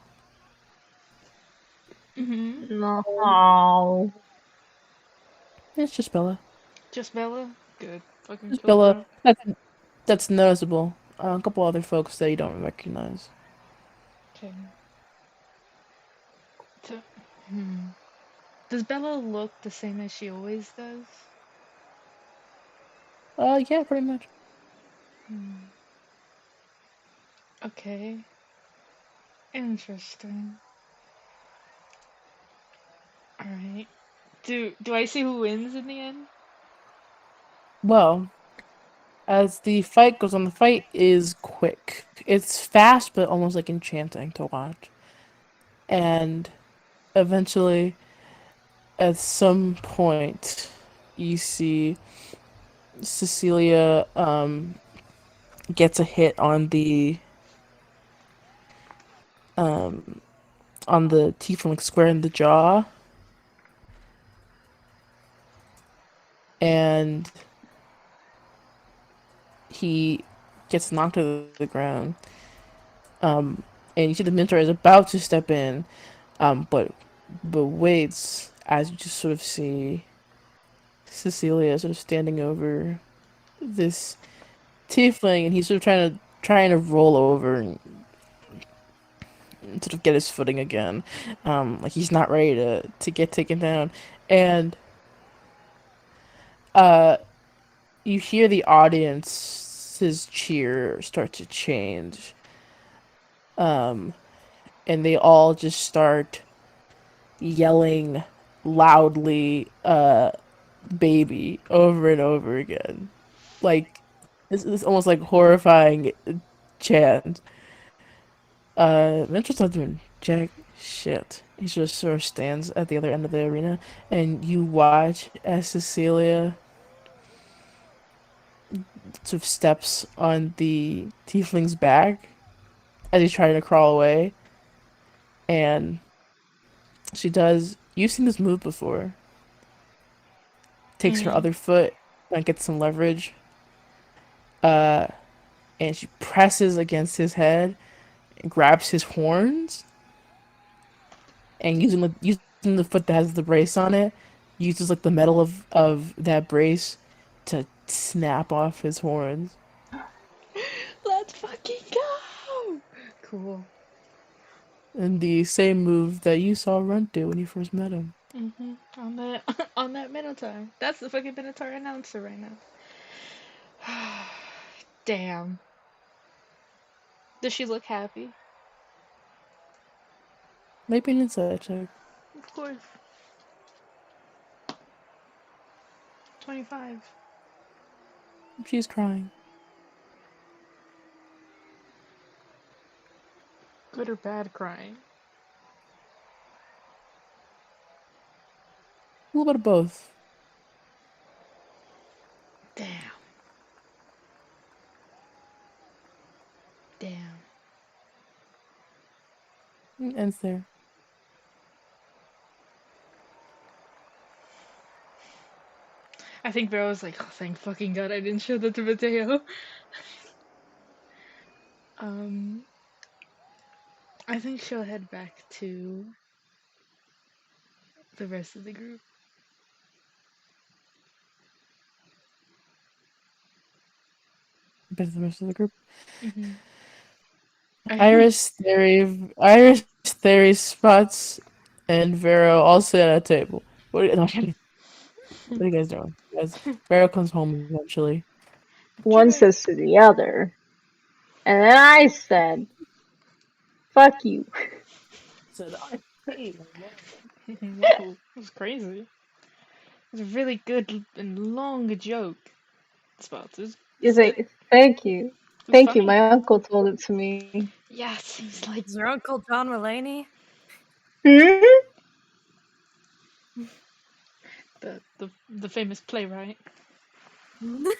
Mm-hmm. No. It's just Bella. Just Bella? Good. Fucking Just kill Bella. her. That's noticeable. A couple other folks that you don't recognize. Okay. So, hmm. Does Bella look the same as she always does? Yeah, pretty much. Hmm. Okay. Interesting. Alright. Do I see who wins in the end? Well, as the fight goes on, the fight is quick. It's fast, but almost like enchanting to watch. And eventually, at some point, you see Cecilia gets a hit um on the teeth from like square in the jaw, and he gets knocked to the ground. And you see the mentor is about to step in, but waits as you just sort of see Cecilia sort of standing over this tiefling, and he's sort of trying to roll over and sort of get his footing again. Like he's not ready to get taken down, and uh, you hear the audience's cheer start to change, um, and they all just start yelling loudly, "baby" over and over again, like this almost like horrifying chant. Mitchell's not doing jack shit. He just sort of stands at the other end of the arena, and you watch as Cecilia sort of steps on the tiefling's back as he's trying to crawl away, and she does. You've seen this move before. Takes her other foot and gets some leverage, uh, and she presses against his head and grabs his horns, and using the foot that has the brace on it, uses like the metal of that brace to snap off his horns. Let's fucking go! Cool. And the same move that you saw Runt do when you first met him. On that on that Minotaur. That's the fucking Minotaur announcer right now. Damn. Does she look happy? Maybe an insight check. Of course. 25. She's crying. Good or bad crying? A little bit of both. Damn. Damn. It ends there. I think Vero was like, oh, thank fucking god I didn't show that to Mateo. I think she'll head back to the rest of the group. Bit of the rest of the group. Mm-hmm. Iris, Theory, Spots, and Vero all sit at a table. What are you guys doing? Vero comes home eventually. One says to the other, and then I said, "Fuck you." Said, Whoa, that was crazy. It was a really good and long joke. Spots. He's like, "Thank you, thank you." My uncle told it to me. Yeah, it seems like Is your Uncle John Mulaney? Hmm? the famous playwright. No.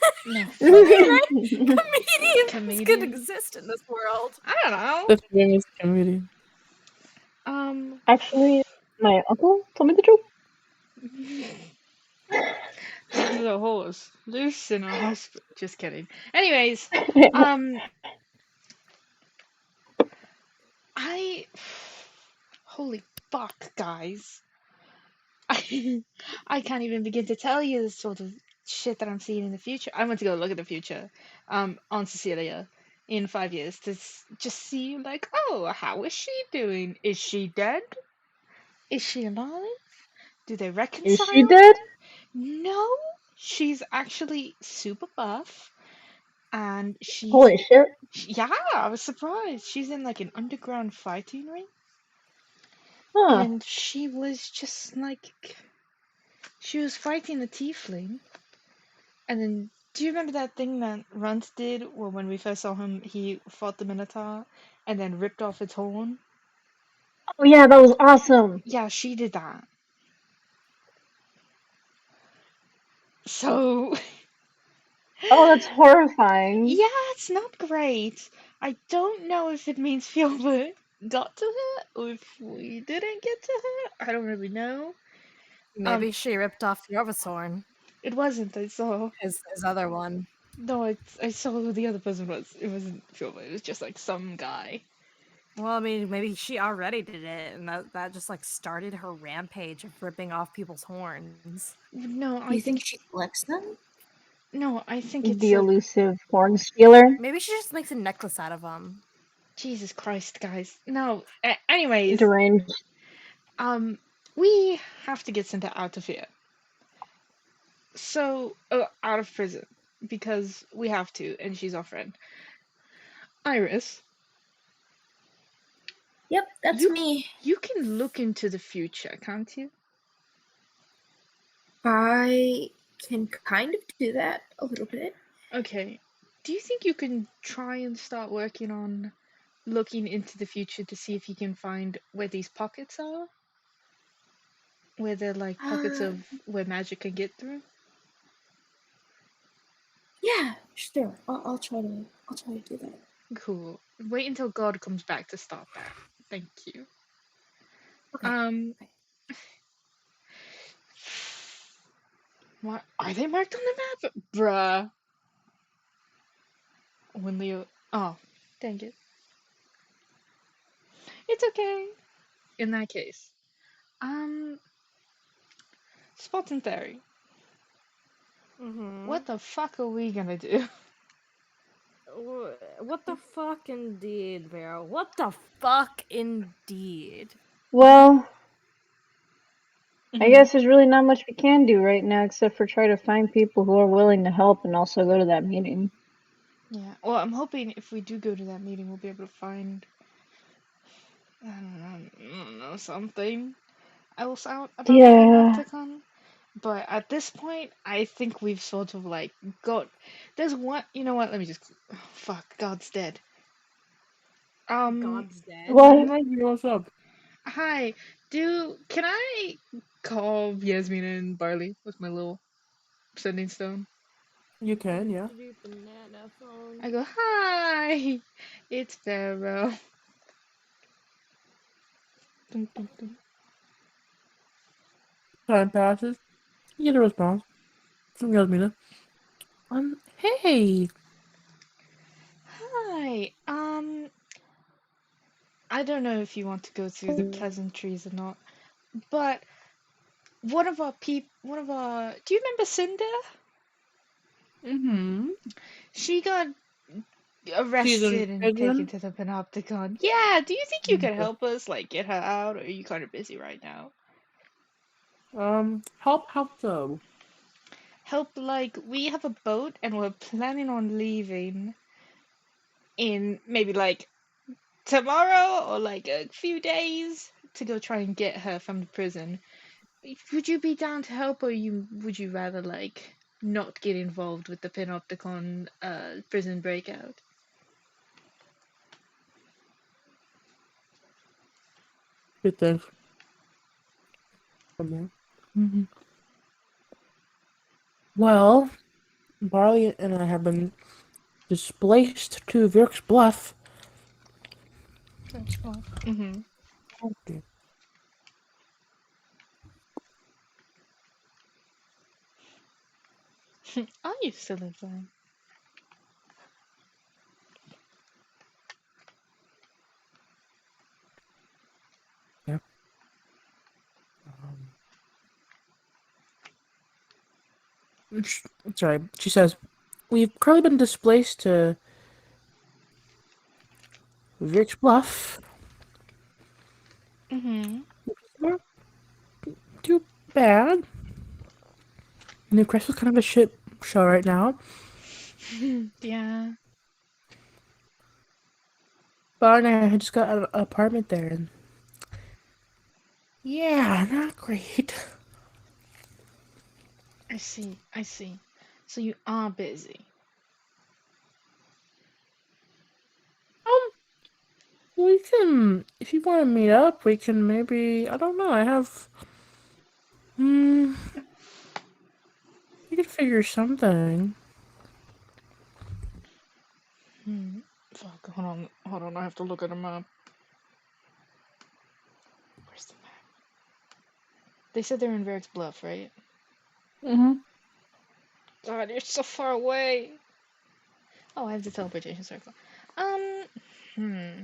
Comedians could exist in this world. I don't know. the famous comedian. Actually, my uncle told me the joke. The horse loose in a hospital. Just kidding. Anyways, holy fuck, guys. I can't even begin to tell you the sort of shit that I'm seeing in the future. I want to go look at the future, on Cecilia in 5 years to just see, like, oh, how is she doing? Is she dead? Is she alive? Do they reconcile? Is she dead? No, she's actually super buff, and she's Holy shit! yeah, I was surprised. She's in like an underground fighting ring, Huh? and she was just like she was fighting the tiefling, and then do you remember that thing that Runt did? Well, when we first saw him, he fought the Minotaur and then ripped off its horn. Oh yeah, that was awesome. Yeah, she did that. So Oh, that's horrifying. yeah, it's not great. I don't know if it means Fiona got to her or if we didn't get to her. I don't really know. Maybe she ripped off Yorva's horn. It wasn't. I saw. His other one. No, I saw who the other person was. It wasn't Philma. It was just like some guy. Well, I mean, maybe she already did it, and that just like started her rampage of ripping off people's horns. No, Do I you think think she collects them? no, I think it's The a elusive horn stealer. Maybe she just makes a necklace out of them. Jesus Christ, guys. No. Anyways, Deranged. we have to get Cinta out of here. So, out of prison because we have to, and she's our friend. Iris, Yep, that's you me. you can look into the future, can't you? I can kind of do that a little bit. Okay. Do you think you can try and start working on looking into the future to see if you can find where these pockets are? Where they're like pockets Uh, of where magic can get through? yeah, sure. I'll try to do that. Cool. Wait until God comes back to start that. Thank you. Okay. Um, okay. what are they marked on the map? Bruh. When Leo. Oh, dang it. It's okay. In that case. Um, Spots and Theory. Mm-hmm. What the fuck are we gonna do? What the fuck, indeed, Vero? What the fuck, indeed? Well, I Mhm. guess there's really not much we can do right now except for try to find people who are willing to help and also go to that meeting. Yeah. Well, I'm hoping if we do go to that meeting, we'll be able to find, I don't know, something else out about the Yeah. Panopticon. But at this point, I think we've sort of like got. There's one. You know what? Let me just. Oh, fuck. God's dead. God's dead. What? What's up? Hi. Can I call Yasmin and Barley with my little sending stone? You can, yeah. Banana phone. I go, hi. It's Pharaoh. Dun, dun, dun. Time passes. You get a response from Yasmina. Hey. Hi. I don't know if you want to go through the pleasantries or not, but one of our, do you remember Cinder? Mm-hmm. She got She's in arrested and taken prison. to the Panopticon. Yeah, do you think you could help us, like, get her out, or are you kind of busy right now? Help though. Help, like, we have a boat and we're planning on leaving in maybe, like, tomorrow or, like, a few days to go try and get her from the prison. Would you be down to help, or would you rather, like, not get involved with the Panopticon prison breakout? Good things. From there. Mm-hmm. Well, Barley and I have been displaced to Virk's Bluff. Mm-hmm. Okay. I used to live there. Yeah. Sorry. She says, we've currently been displaced to Virk's Bluff. Mm-hmm. Not too bad. Newcrest is kind of a shit show right now. Yeah. But I just got an apartment there, and yeah, not great. I see. I see. So you are busy. We can, if you want to meet up, we can maybe, I don't know, I have, we could figure something. Fuck. Hold on. I have to look at a map. Where's the map? They said they're in Verrick's Bluff, right? Mm-hmm. God, you're so far away. Oh, I have the teleportation circle. Hmm.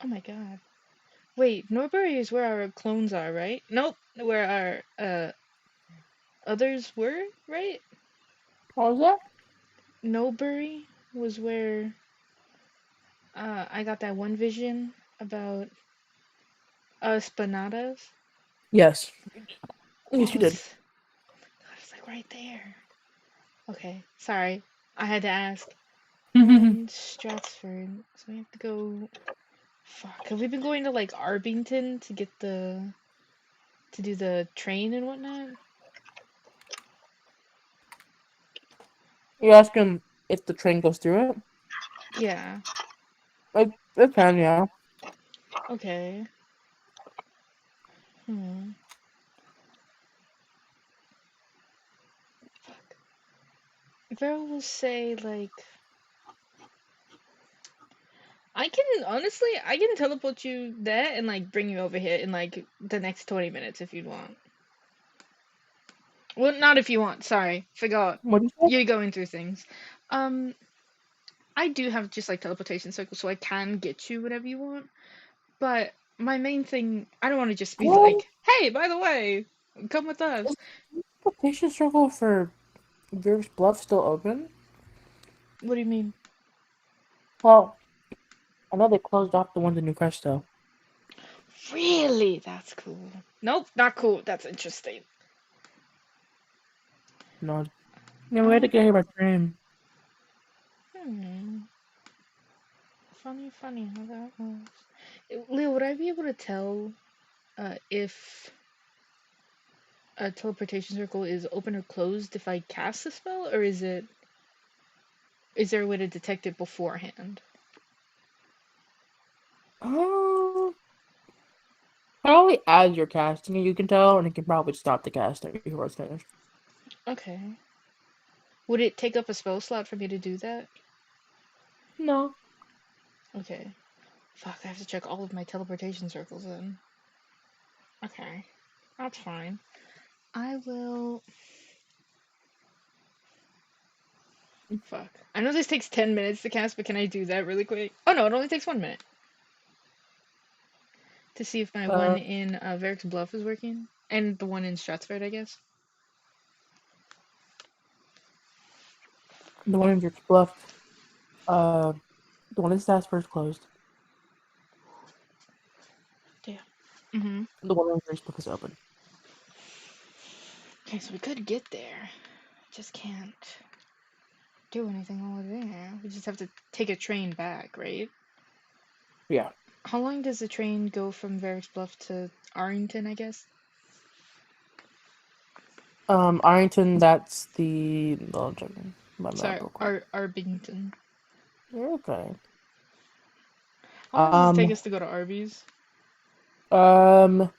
Oh my god. Wait, Norbury is where our clones are, right? Nope, where our others were, right? What was that? Norbury was where I got that one vision about Spanadas. Yes. Yes, Oh, you did. it's like right there. Okay, sorry. I had to ask. Mhm. And Stratford. So we have to go. Fuck. Have we been going to like Arbington to get to do the train and whatnot? You ask him if the train goes through it? Yeah. It can, yeah. Okay. Hmm. Fuck. Vera will say like I can teleport you there and like bring you over here in like the next 20 minutes if you'd want. Well, not if you want. Sorry, forgot. What do you say? You're going through things. Um, I do have just like teleportation circles, so I can get you whatever you want. But my main thing, I don't want to just be Well, like, "Hey, by the way, come with us." is the patient circle for Graves Bluff still open? What do you mean? Well, I know they closed off the one in New Cresto. Really? That's cool. Nope, not cool. That's interesting. No. Yeah, we had to Um, get here by train. hmm. Funny how that was. Leo, would I be able to tell if a teleportation circle is open or closed if I cast the spell, or is there a way to detect it beforehand? Oh, probably as you're casting it, you can tell, and it can probably stop the casting before it's finished. Okay. Would it take up a spell slot for me to do that? No. Okay. Fuck, I have to check all of my teleportation circles then. Okay. That's fine. I will. Fuck. I know this takes 10 minutes to cast, but can I do that really quick? Oh no, it only takes 1 minute. To see if my one Uh, in Varric's Bluff is working. And the one in Stratford, I guess. the one in Graves Bluff. Uh, the one in Stassford's closed. Damn. Mm-hmm. The one in Graves Bluff is open. Okay, so we could get there. Just can't do anything over there. We just have to take a train back, right? Yeah. How long does the train go from Varric's Bluff to Arlington, I guess? Arlington, that's the. No, I'm checking my map Sorry, real quick. Arbington. You're okay. How long does it take Um, us to go to Arby's? um,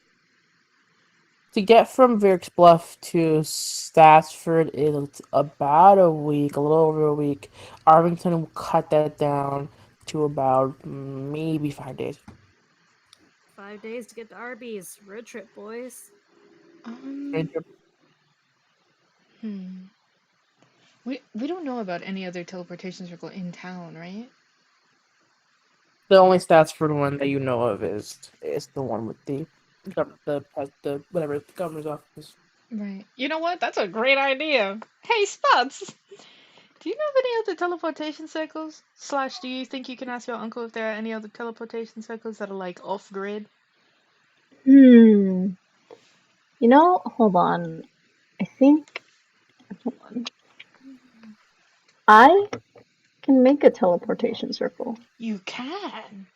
to get from Varric's Bluff to Stassford is about a week, a little over a week. Arlington will cut that down to about maybe 5 days. 5 days to get to Arby's. Road trip, boys. Um, hmm. We don't know about any other teleportation circle in town, right? The only Stassford one that you know of is the one with the whatever the governor's office. Right. You know what? That's a great idea. Hey, Spots! Do you know of any other teleportation circles? Slash, do you think you can ask your uncle if there are any other teleportation circles that are like off grid? Hmm. You know, hold on. I think. Hold on. I can make a teleportation circle. You can.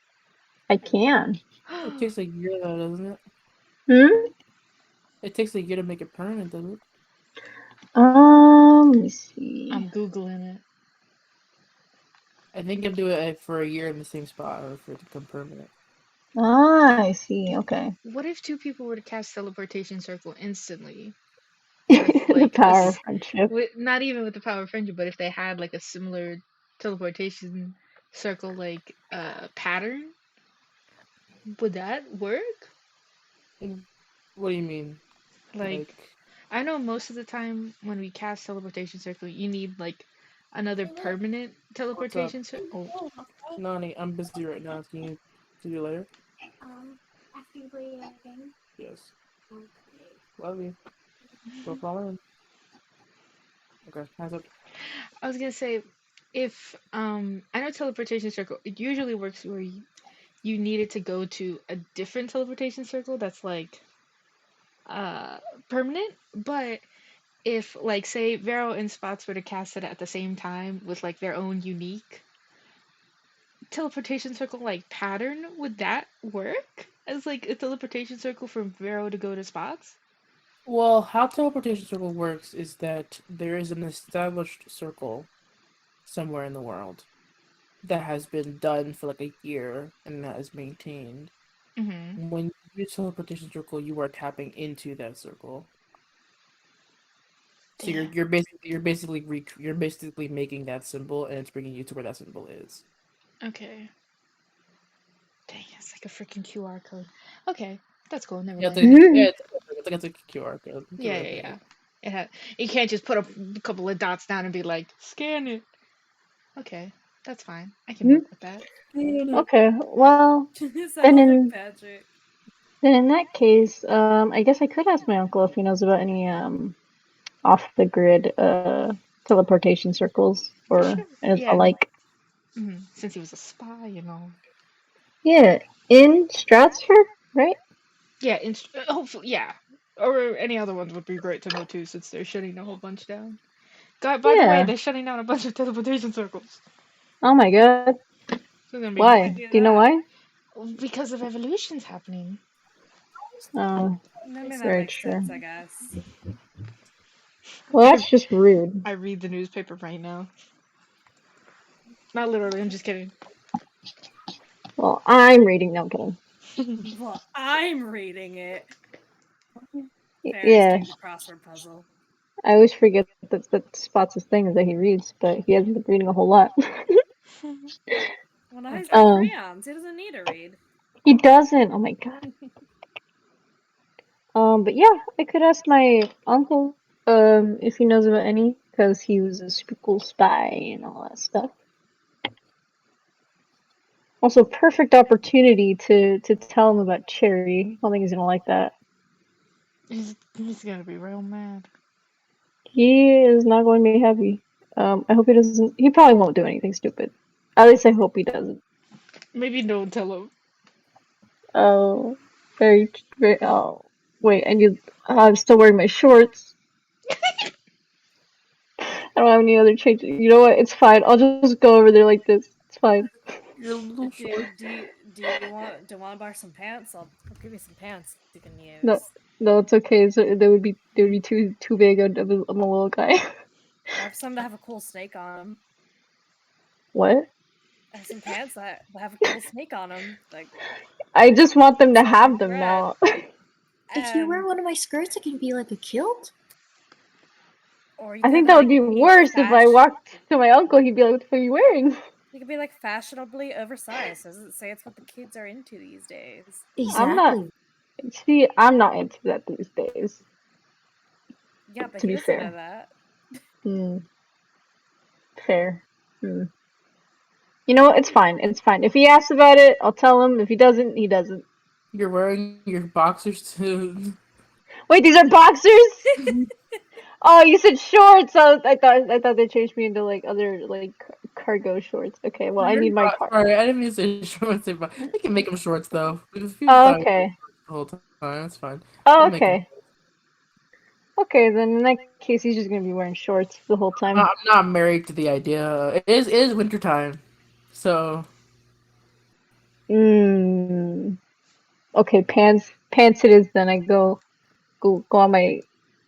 I can. It takes a year though, doesn't it? Hmm? It takes a year to make it permanent, doesn't it? Let me see. I'm googling it. I think you do it for a year in the same spot or for it to become permanent. Ah, I see. Okay. What if two people were to cast teleportation circle instantly with The like a power of friendship. not even with the power of friendship, but if they had like a similar teleportation circle like pattern, would that work? What do you mean? Like, I know most of the time when we cast teleportation circle, you need like another permanent What's up? teleportation circle. Oh, Nani, I'm busy right now. Can you see you later? After you play again. Yes. Love you. Go follow him. Okay, hands up. I was gonna say, if I know teleportation circle, it usually works where you needed to go to a different teleportation circle that's like uh permanent, but if like say Vero and Spots were to cast it at the same time with like their own unique teleportation circle like pattern, would that work as like a teleportation circle from Vero to go to Spots? Well, how teleportation circle works is that there is an established circle somewhere in the world that has been done for like a year and that is maintained. Mm-hmm. When you use teleportation circle, you are tapping into that circle. So Damn. you're basically making that symbol and it's bringing you to where that symbol is. Okay. Dang, it's like a freaking QR code. Okay, that's cool. Never Yeah, it's mind. like, yeah, it's like a QR code. It's a Yeah, way of yeah, doing yeah. it. It ha you can't just put a couple of dots down and be like, scan it. Okay, that's fine. I can work with that. Okay, well, Sounds then like in Patrick. then in that case, I guess I could ask my uncle if he knows about any off the grid teleportation circles or Sure. as Yeah. alike. Since he was a spy, you know. Yeah, in Stratford, right? Yeah. Hopefully, yeah. Or any other ones would be great to know too, since they're shutting a whole bunch down. God, by the way, Yeah. they're shutting down a bunch of teleportation circles. Oh my god. So they're gonna be Why? Why'd do Do you know that? why? because of evolutions happening. Oh, I mean, that very makes true. sense, I guess. Well, that's just rude. I read the newspaper right now. Not literally. I'm just kidding. Well, I'm reading. No, I'm kidding. Well, I'm reading it. Fair's Yeah, doing the crossword puzzle. I always forget that Spots' thing is that he reads, but he hasn't been reading a whole lot. Well, now he's got Um, crayons. He doesn't need to read. he doesn't. Oh my god. But yeah, I could ask my uncle, if he knows about any, because he was a super cool spy and all that stuff. Also, perfect opportunity to tell him about Cherry. I don't think he's gonna like that. He's gonna be real mad. He is not going to be happy. I hope he doesn't. He probably won't do anything stupid. At least I hope he doesn't. Maybe don't tell him. Oh, very. Oh, wait. I'm still wearing my shorts. I don't have any other changes. You know what? It's fine. I'll just go over there like this. It's fine. Your little short. Do you want to borrow some pants? I'll give you some pants you can No, use. no, it's okay. So they would be too big. I'm a little guy. I have some that have a cool snake on them. What? I have some pants that have a cool snake on them. Like, I just want them to sounds like have them bread. now. If you wear one of my skirts, it can be like a kilt. Or you I could, think that would like, be worse if I walked to my uncle. He'd be like, "What the fuck are you wearing?" You could be like fashionably oversized. Does it say it's what the kids are into these days? I'm not. Exactly. See, I'm not into that these days. Yeah, but To he be doesn't know fair. that. Hmm. Fair. You know what? It's fine. It's fine. If he asks about it, I'll tell him. If he doesn't, he doesn't. You're wearing your boxers too. Wait, these are boxers? Oh, you said shorts. I thought they changed me into like other like cargo shorts. Okay, well I need my car. Sorry, I didn't mean to say shorts. They can make them shorts though. Because people Oh, thought okay. the whole time. That's fine. Oh, We'll make them. okay. Okay, then in that case, he's just gonna be wearing shorts the whole time. I'm not married to the idea. It is winter time, so Hmm. Okay, pants it is. Then I go on my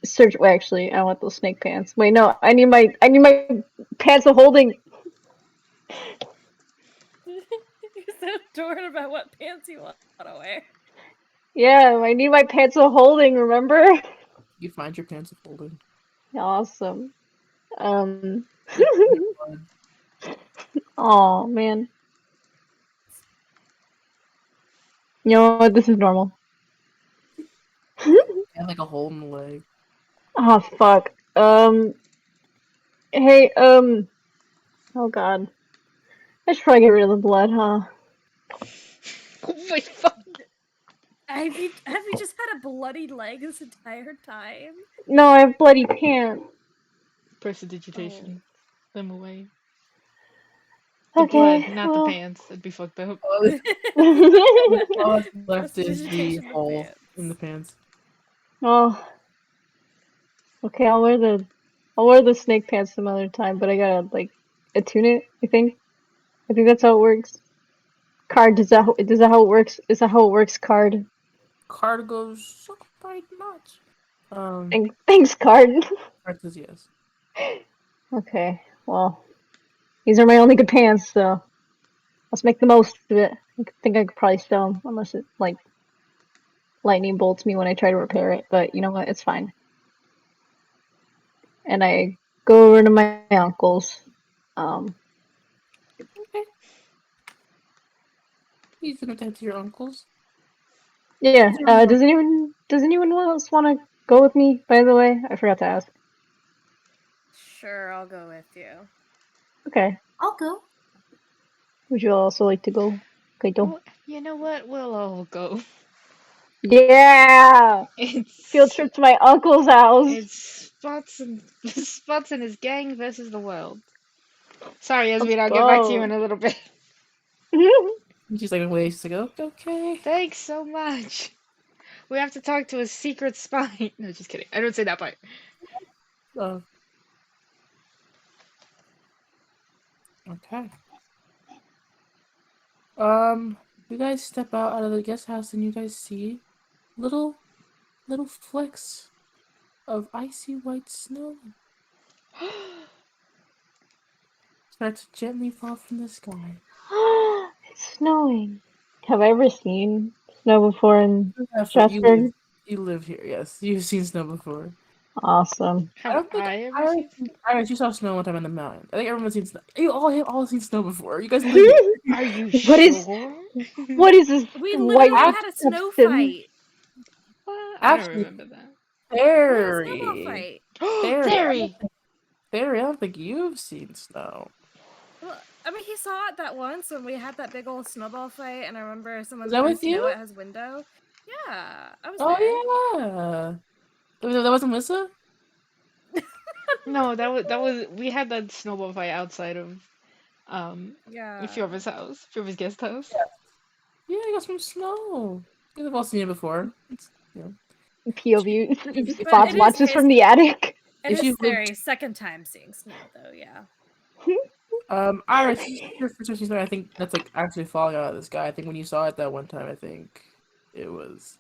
search. Wait, actually, I want those snake pants. Wait, no, I need my pants of holding. You're so torn about what pants you want to wear. Yeah, I need my pants of holding. Remember? you find your pants folding. Awesome. Um. It's fun. Oh man. You know what? This is normal. have like a hole in the leg. Oh fuck. Hey, oh god. I should probably get rid of the blood, huh? Wait, fuck. Have you just had a bloody leg this entire time? No, I have bloody pants. Prestidigitation. Them away. The blood, Okay, not the well. pants. That'd be fucked up. All that's left is the Prestidigitation of hole pants. in the pants. Oh, okay, I'll wear the snake pants some other time, but I gotta like attune it, I think. I think that's how it works. Card, does that how it works? Is that how it works, Card? Card goes so quite nuts. Thanks, Card. Card says yes. Okay, well, these are my only good pants, so let's make the most of it. I think I could probably sell them, unless it like lightning bolts me when I try to repair it. But you know what? It's fine. And I go over to my uncle's. Okay. He's gonna head to your uncle's. Yeah. Yeah. Does anyone else want to go with me? By the way, I forgot to ask. Sure, I'll go with you. Okay. I'll go. Would you also like to go, Kaito? Oh, you know what? We'll all go. Yeah. Field It's trip to my uncle's house. it's Spots and his gang versus the world. Sorry, Yasmin, I'll get back to you in a little bit. She's like, wait, she's like, okay. Thanks so much. We have to talk to a secret spy. No, just kidding. I don't say that part. Okay. You guys step out of the guest house and you guys see little flecks of icy white snow start to gently fall from the sky. It's snowing. Have I ever seen snow before in Strasbourg? You live here, yes. You've seen snow before. Awesome. I Have don't think I ever seen Iris, you saw snow one time in the mountain. I think everyone's seen snow. You all have all seen snow before. You guys live here. Are you What is- sure? What is this We white literally had a snow substance? fight. What? I don't Actually, remember that. We had a snowball Fairy. fight. Fairy! Fairy, I don't think you've seen snow. Well, I mean, he saw it that once when we had that big old snowball fight, and I remember someone Was that throwing with snow you? at his window. Yeah, I was Oh there. yeah. That wasn't Melissa? No, that was we had that snowball fight outside of Yeah. Fiova's house, Fiova's guest house. Yeah, I got some snow. You guys have all seen it before. It's, you know. POV But spots it monsters is from the attic. It If is you've lived- Fairy's second time seeing snow, though. Yeah. Iris, your first time seeing snow, I think that's like actually falling out of the sky. I think when you saw it that one time, I think it was,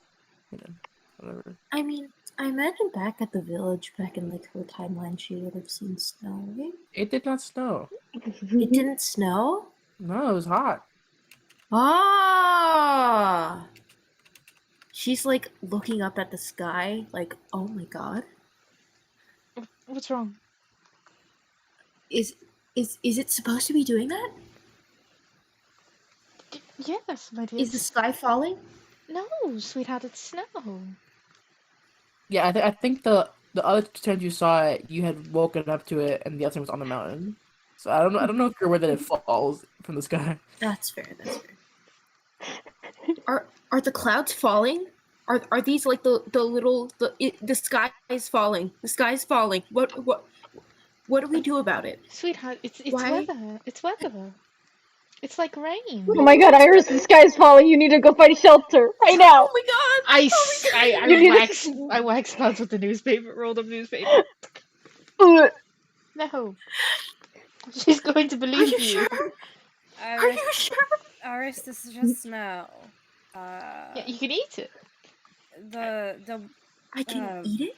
whatever. I mean, I imagine back at the village, back in like her timeline, she would have seen snow, right? It did not snow. It didn't snow? No, it was hot. Ah! She's like looking up at the sky, like, oh my god. What's wrong? Is it supposed to be doing that? Yes, my dear. Is the sky falling? No, sweetheart, it's snow. Yeah, I think the other two times you saw it, you had woken up to it, and the other time was on the mountain. So I don't know if you're aware that it falls from the sky. That's fair, that's fair. Are the clouds falling? Are these like the sky is falling? The sky is falling. What do we do about it? Sweetheart, it's Why? weather. It's weather. It's like rain. Oh my god, Iris, the sky's falling. You need to go find shelter right now. Oh my god! I wax spots with the newspaper, rolled up newspaper. Ugh. No. She's going to believe you you. sure? Are Iris, you sure? Iris, this is just snow. Yeah, you can eat it. The I can Um, eat it?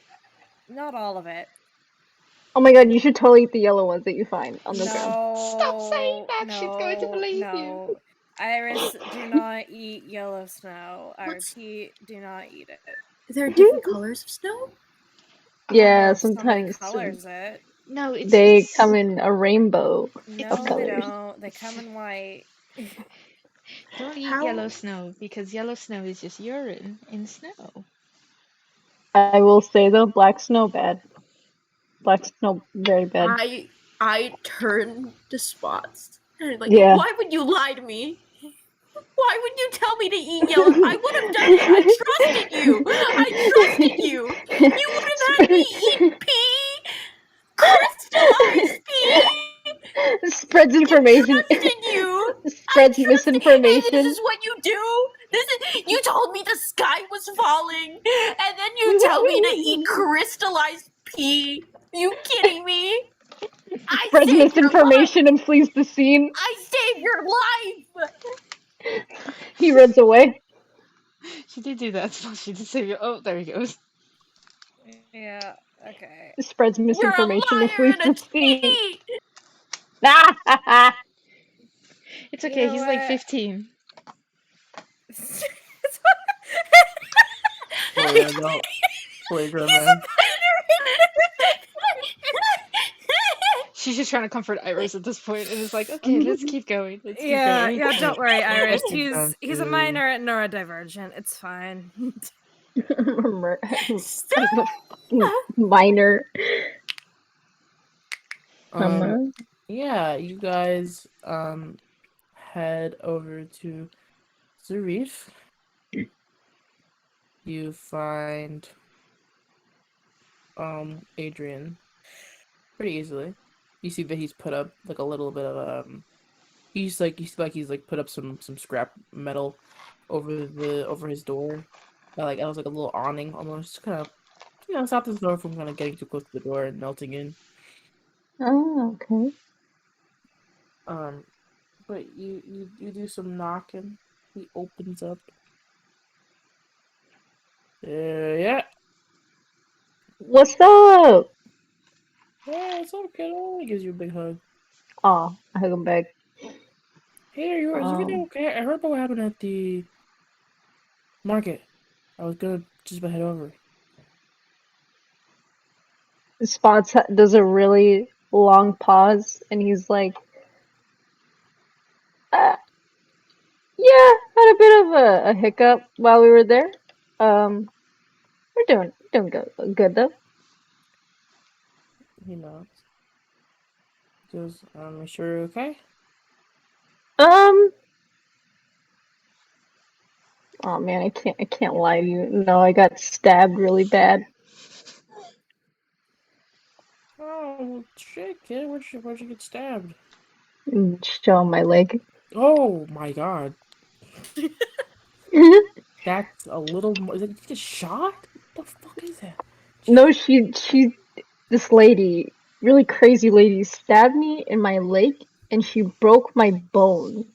not all of it. Oh my god, you should totally eat the yellow ones that you find on the ground. No. Stop saying that, she's going to believe you. no. Iris, do not eat yellow snow. I What's- repeat, do not eat it. There are different colors of snow? Yeah, If somebody sometimes colors it. No, it's they come in a rainbow. No, of they colors. don't. They come in white. Don't eat How- yellow snow because yellow snow is just urine in snow. I will say though, Black Snow bad. Black Snow very bad. I turn to Spots. And like, Yeah. why would you lie to me? Why would you tell me to eat yellow? I would have done it. I trusted you. I trusted you. You would have had me eat pee, crystallized pee. Spreads information. Trusted you. Spreads Hey, misinformation. this is what you do. You told me the sky was falling, and then you tell me to eat crystallized pee. You kidding me? I Spreads saved your misinformation and flees the scene. I saved your life. He runs away. She did do that. So she did save you. Oh, there he goes. Yeah. Okay. Spreads You're a misinformation and liar flees and a the scene. cheat. It's You okay. know He's like what? 15. Oh yeah, no. Playground man. She's just trying to comfort Iris at this point, and it's like, okay, let's keep going. Let's keep Yeah, going. yeah. Don't worry, Iris. That's He's a expensive. minor neurodivergent. It's fine. Minor. Yeah, you guys head over to Zarif. You find Adrian pretty easily. You see that he's put up like a little bit of he's like put up some scrap metal over his door. Like it was like a little awning almost, kind of stop the door from kind of getting too close to the door and melting in. Oh, okay. But you do some knocking. He opens up. Yeah. What's up? Yeah, it's okay. He gives you a big hug. Oh, I hug him back. Hey, is everything okay? I heard about what happened at the market. I was gonna just about head over. Spots does a really long pause, and he's like, "Yeah, had a bit of a hiccup while we were there. We're doing good though." He nods. He goes, "You sure you're okay?" Oh man, I can't lie to you. No, I got stabbed really bad. Oh, well, shit, kid. Where'd you get stabbed? And show him my leg. Oh my god. That's a little more. Is it a shot? What the fuck is that? No, this lady, really crazy lady, stabbed me in my leg, and she broke my bone.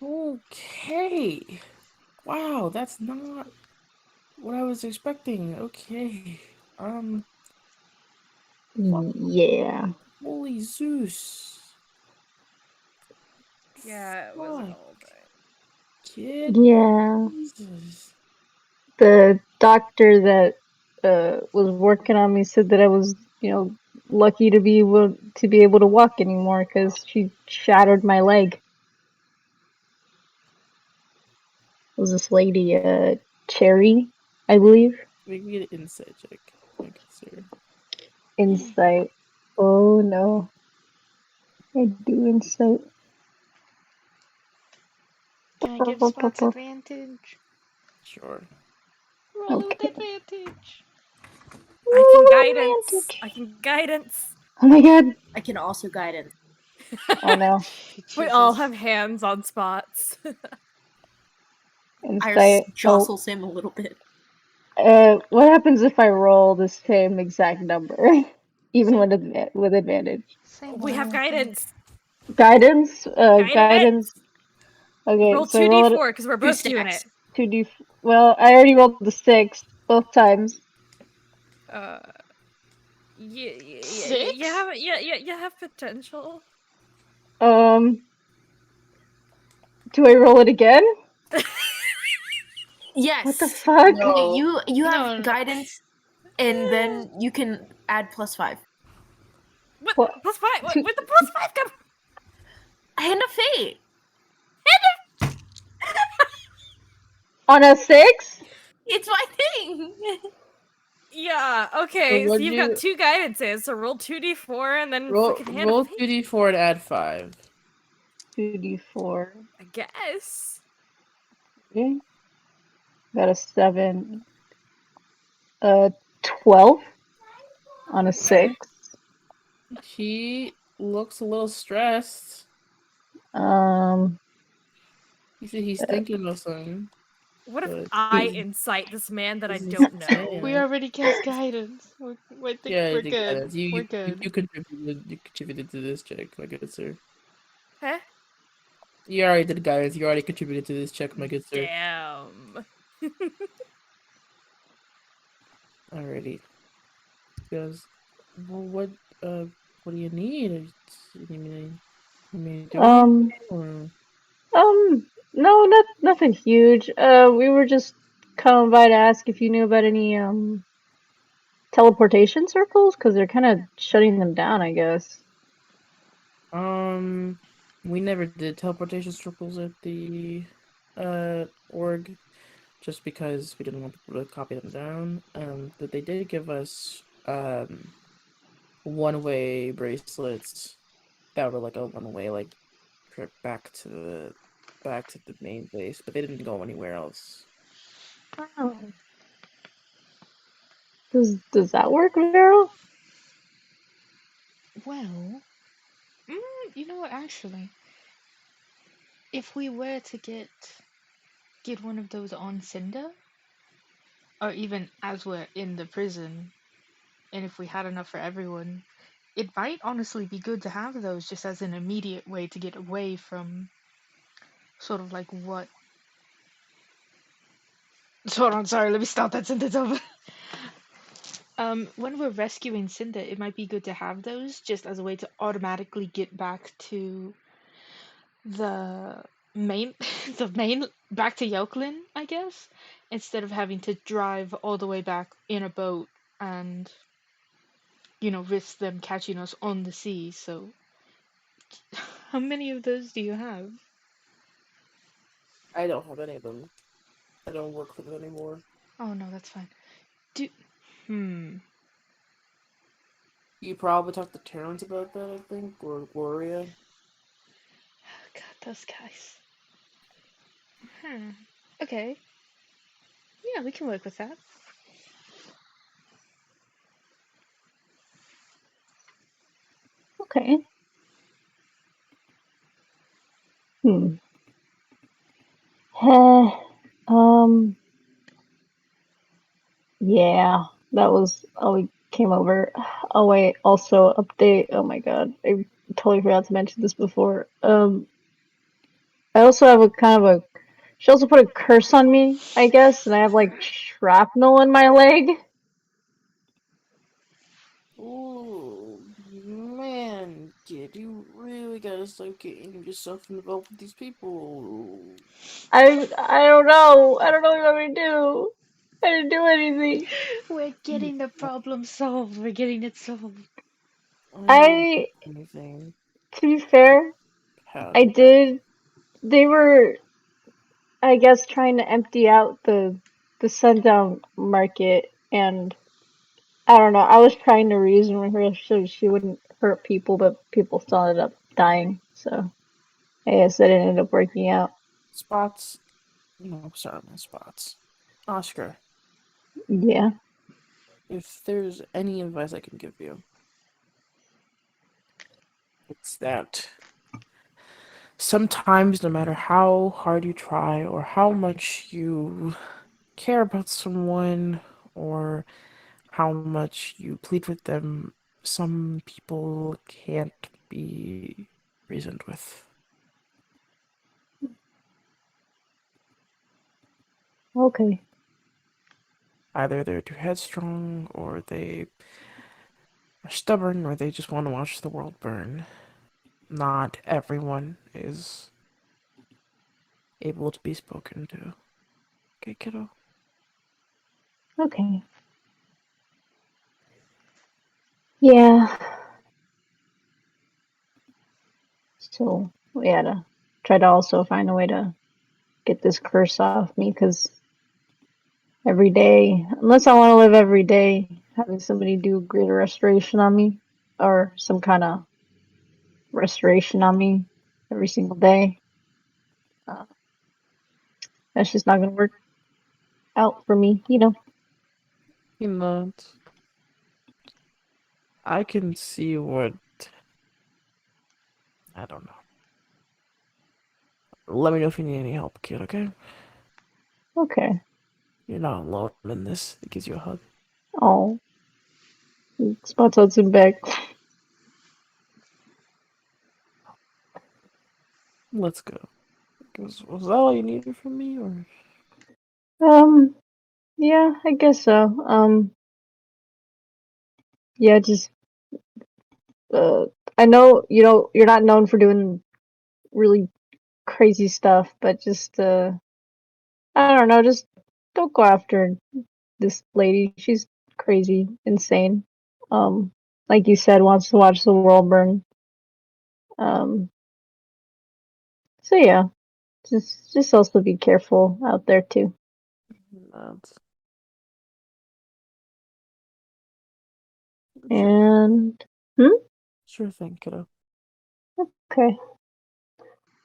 Okay. Wow, that's not what I was expecting. Okay. Yeah. Holy Zeus. Yeah, it was an Fuck, old day. kid. Yeah. Jesus. The doctor that was working on me said that I was, lucky to be able to walk anymore because she shattered my leg. It was this lady, Cherry, I believe. Make me an insight check. Thank you, sir. Insight. Oh no. I do insight. Can I give Spots advantage? Sure. Roll Okay. with advantage. I can Ooh, guidance. advantage. I can guidance. Oh my god. I can also guidance. Oh no. We all Jesus. have hands on Spots. Iris Insight. Oh. jostles him a little bit. What happens if I roll the same exact number? Even with advantage. Same We have old thing. guidance. Guidance? Guidance. Guidance. Okay, Roll so I roll it 2d4 because we're both doing it. 2d. Well, I already rolled the 6 both times. You Six? have potential. Do I roll it again? Yes. What the fuck? No. You have No. guidance, and then you can add +5. What? +5? Two- Where'd the +5 come? Hand of Fate. On a 6? It's my thing. Yeah, okay, so what'd you've you got 2 guidances, so roll 2d4 and then roll? fucking hand Roll of fate, 2d4 and add 5. 2d4. I guess. Okay. Got a 7. 12 on a 6. He looks a little stressed. Um, He said he's thinking of something. What if But I he's- incite this man that I he's don't insane. know? We already cast guidance. I think Yeah, we're I think good. that is. We're good. You contributed to this check, my good sir. Huh? You already did, guys. You already contributed to this check, my good sir. Damn. Alrighty. Because, well, what do you need? You mean um, or- no, nothing huge. We were just coming by to ask if you knew about any, teleportation circles, because they're kind of shutting them down, I guess. we never did teleportation circles at the org, just because we didn't want people to copy them down. But they did give us one-way bracelets that were like a one-way like trip back to the main base, but they didn't go anywhere else. Oh. Does that work, Vero? Well, you know what? Actually, if we were to get one of those on Cinder, or even as we're in the prison, and if we had enough for everyone, it might honestly be good to have those just as an immediate way to get away from sort of like what. Hold on, sorry, let me start that sentence over. When we're rescuing Cinder, it might be good to have those just as a way to automatically get back to the main, the main, back to Yoklin, I guess, instead of having to drive all the way back in a boat and, risk them catching us on the sea. So, how many of those do you have? I don't have any of them. I don't work for them anymore. Oh no, that's fine. Hmm. You probably talked to Terrence about that, I think, or Gloria. God, those guys. Okay. Yeah, we can work with that. Okay. Hmm. Um, yeah, that was all we came over. Oh wait, also update. Oh my god, I totally forgot to mention this before. I also have a kind of a. She also put a curse on me, I guess, and I have like shrapnel in my leg. Ooh, man, kid, you really gotta start getting yourself involved with these people. I don't know. I don't know what I'm gonna do. I didn't do anything. We're getting the problem solved. We're getting it solved. I, Anything. to be fair, How's I it? did. They were, I guess, trying to empty out the sundown market, and I don't know. I was trying to reason with her so she wouldn't hurt people, but people still ended up dying. So I guess that ended up working out. Spots? No, sorry, my spots. Oscar, Yeah. if there's any advice I can give you, it's that sometimes, no matter how hard you try or how much you care about someone or how much you plead with them, some people can't be reasoned with. Okay. Either they're too headstrong, or they are stubborn, or they just want to watch the world burn. Not everyone is able to be spoken to. Okay, kiddo? Okay. Yeah. So we had to try to also find a way to get this curse off me because every day. Unless I want to live every day, having somebody do greater restoration on me, or some kind of restoration on me every single day. Uh, that's just not gonna work out for me, you know. You know, I can see what. I don't know. Let me know if you need any help, kid, okay? Okay. You're not alone in this. It gives you a hug. Oh, Spots out some back. Let's go. Was that all you needed from me, or? Yeah, I guess so. Yeah, just uh, I know you're not known for doing really crazy stuff, but just I don't know, just don't go after this lady. She's crazy, insane. Um, like you said, wants to watch the world burn. Um, so yeah, just also be careful out there too. That's And sure thing, kiddo. okay,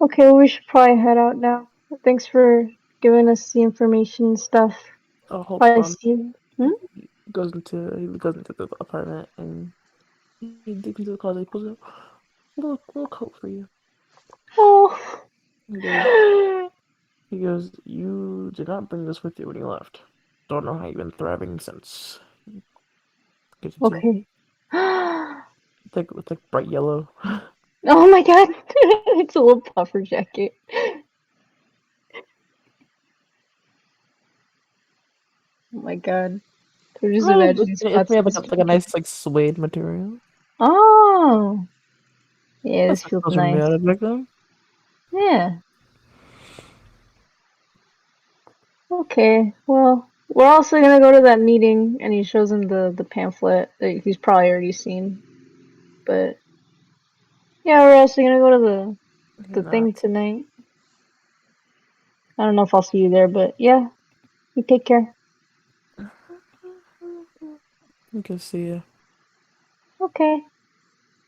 okay, well, we should probably head out now. Thanks for giving us the information and stuff. Oh, hold Probably on. see you. He goes into the apartment and he digs into the closet. He pulls out a little coat for you. Oh. He goes, you did not bring this with you when you left. Don't know how you've been thriving since. Gives it to you. Okay. It's like bright yellow. Oh my god, it's a little puffer jacket. Oh my god. I'm just imagining It's spots made in of this like a jacket. nice like suede material. Oh, yeah, That's this what feels those are made nice. out of back then. Yeah. Okay. Well, we're also gonna go to that meeting, and he shows him the pamphlet that he's probably already seen. But yeah, we're also gonna go to the thing tonight. I don't know if I'll see you there, but yeah, you take care. You can see you. Okay.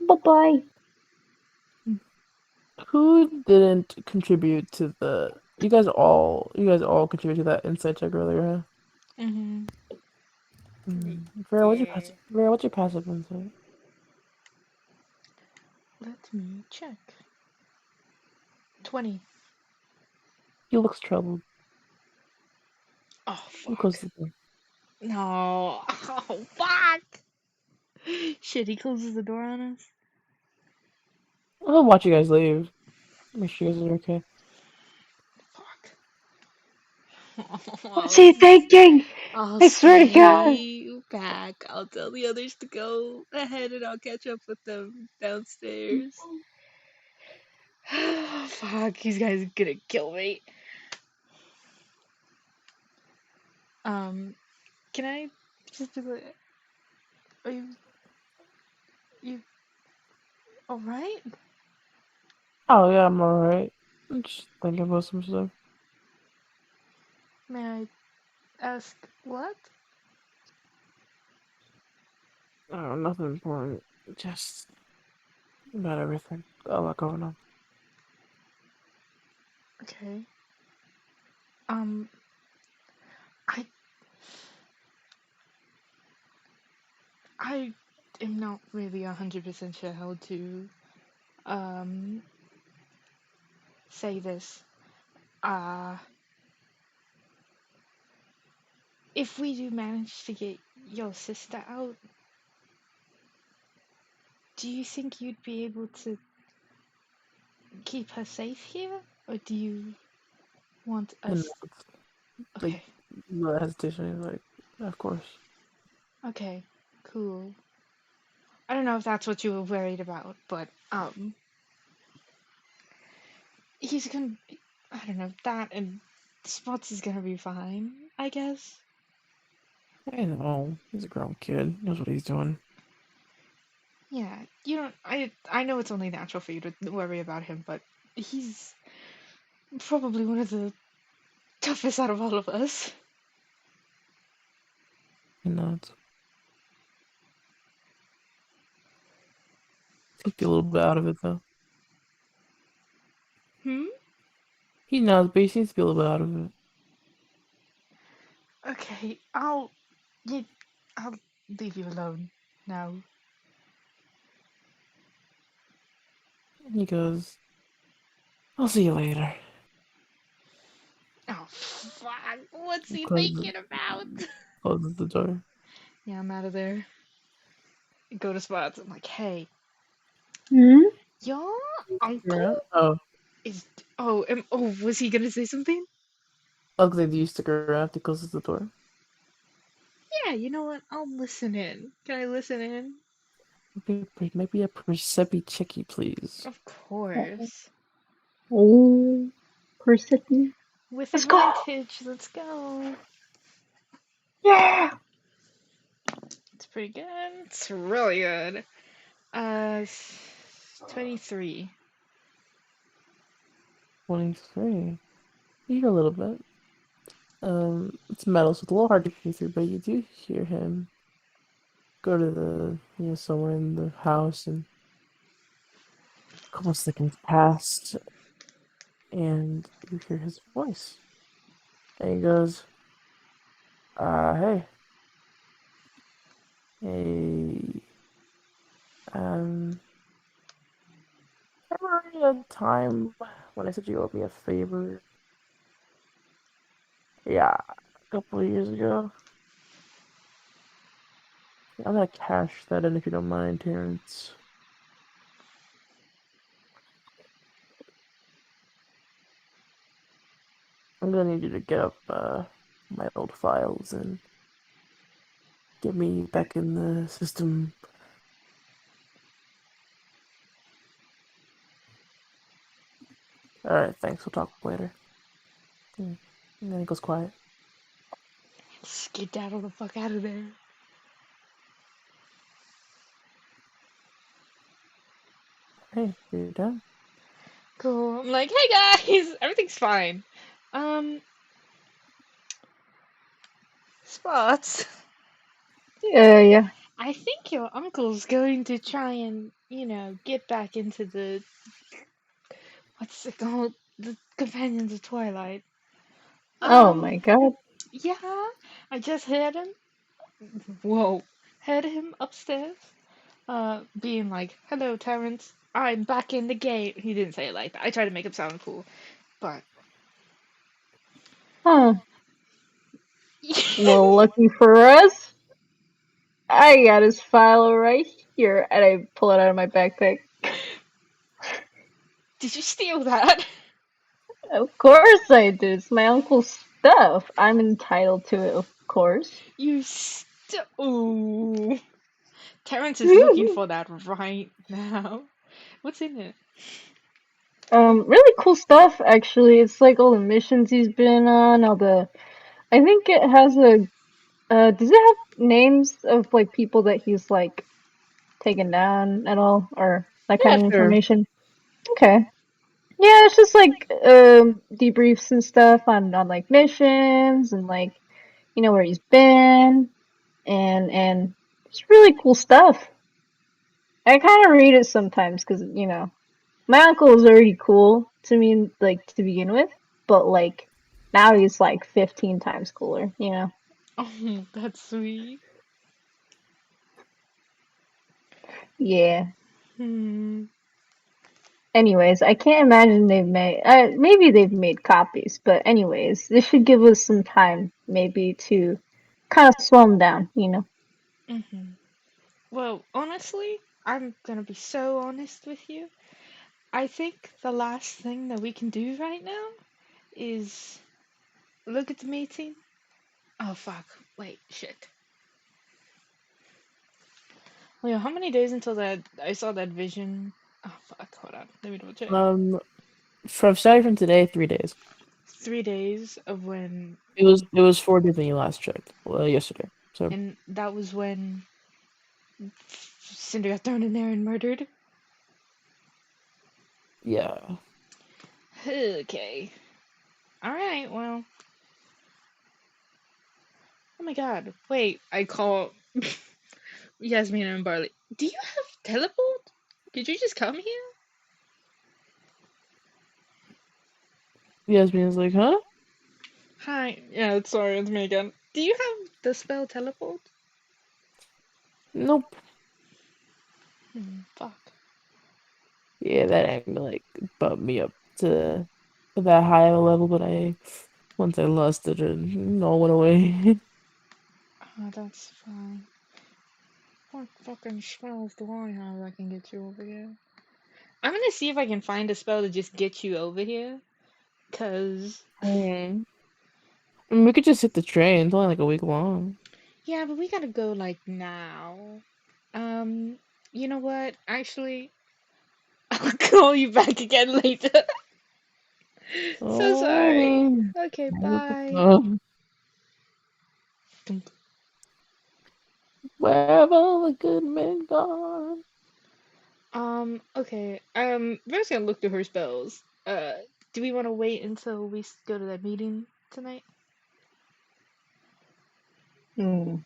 Bye bye. Who didn't contribute to the? You guys all contribute to that insight check earlier, huh? Mm-hmm. Vera, Yeah. What's your passive insight? Let me check. 20. He looks troubled. Oh, He fuck. closes the door. No. Oh, fuck. Shit, he closes the door on us. I'll watch you guys leave. Make sure you guys are okay. Fuck. What's he thinking? I'll I swear to God. stay back. I'll tell the others to go ahead and I'll catch up with them downstairs. Fuck, these guys are gonna kill me. Can I just be like, are you alright? Oh yeah, I'm alright. I'm just thinking about some stuff. May I ask what? Oh, nothing important. Just about everything. Got a lot going on. Okay. Um, I I am not really 100% sure how to um say this. Uh, if we do manage to get your sister out, do you think you'd be able to keep her safe here? Or do you want And us? it's like Okay, the hesitation is like, of course. okay, cool. I don't know if that's what you were worried about, but he's gonna. I don't know that, and Spots is gonna be fine, I guess. I know. He's a grown kid. Knows what he's doing. Yeah, you don't. I know it's only natural for you to worry about him, but he's probably one of the toughest out of all of us. He nods. Take you a little bit out of it though. Hmm? He nods, but he seems to be a little bit out of it. Okay, I'll leave you alone now. And he goes, I'll see you later. Oh, fuck. What's he Closes, thinking about? closes the door. Yeah, I'm out of there. Go to Spots. I'm like, hey, Hmm? your You're out? uncle Oh, is. Oh, was he gonna say something? ugly, do you stick around? He closes the door. Yeah, you know what? I'll listen in. Can I listen in? Maybe a Persepi Chicky, please. Of course. Oh, Persephone. With Let's go. advantage, let's go. Yeah. It's pretty good. It's really good. 23. 23. You hear a little bit. It's metal, so it's a little hard to hear through, but you do hear him go to somewhere in the house, and a couple seconds pass, and you hear his voice. And he goes, hey, hey, um, remember a time when I said you owed me a favor? Yeah, a couple of years ago. I'm gonna cash that in if you don't mind, Terrence. I'm gonna need you to get up my old files and get me back in the system. Alright, thanks. We'll talk later. And then he goes quiet. Skedaddle the fuck out of there. Hey, you're done? Cool. I'm like, hey guys, everything's fine. Um, Spots. Yeah. I think your uncle's going to try and, get back into the what's it called? The Companions of Twilight. Oh Um, my god. yeah, I just heard him. Whoa, heard him upstairs. Being like, "Hello, Terrence. I'm back in the game." He didn't say it like that. I tried to make him sound cool, but Huh. Well, lucky for us, I got his file right here, and I pull it out of my backpack. did you steal that? Of course I did. It's my uncle's stuff. I'm entitled to it, of course. Ooh. Terrence is looking for that right now. What's in it? Really cool stuff, actually. It's like all the missions he's been on, I think it has does it have names of, like, people that he's, like, taken down at all? Or that kind Yeah, of sure. information? Okay. Yeah, it's just, like, debriefs and stuff on, like, missions and, like, where he's been, and it's really cool stuff. I kind of read it sometimes because, my uncle was already cool to me, like, to begin with, but, like, now he's, like, 15 times cooler. Oh, that's sweet. Yeah. Hmm. Anyways, I can't imagine maybe they've made copies, but anyways, this should give us some time, maybe, to kind of slow them down. Mm-hmm. Well, honestly, I'm gonna be so honest with you. I think the last thing that we can do right now is look at the meeting. Oh fuck. Wait, shit. Leo, how many days until that I saw that vision? Oh fuck, hold on. Let me double check. From starting from today, 3 days. 3 days of when It was 4 days when you last checked. Well, yesterday. So and that was when Cinder got thrown in there and murdered. yeah. Okay. Alright, well. Oh my god, wait, I call Yasmin and Barley. Do you have teleport? Did you just come here? Yasmin's like, huh? Hi. Yeah, sorry, it's me again. Do you have the spell teleport? Nope. Fuck. Yeah, that ain't gonna like bump me up to that high of a level, but once I lost it, it all went away. Oh, that's fine. What fucking spells do I have that can get you over here? I'm gonna see if I can find a spell to just get you over here. Cause, Hmm. I mean, we could just hit the train. It's only like a week long. yeah, but we gotta go like now. Um, you know what? Actually, I'll call you back again later. So sorry. Oh, Okay, bye. oh, where have all the good men gone? Okay. Rose gonna look through her spells. Do we want to wait until we go to that meeting tonight? Hmm.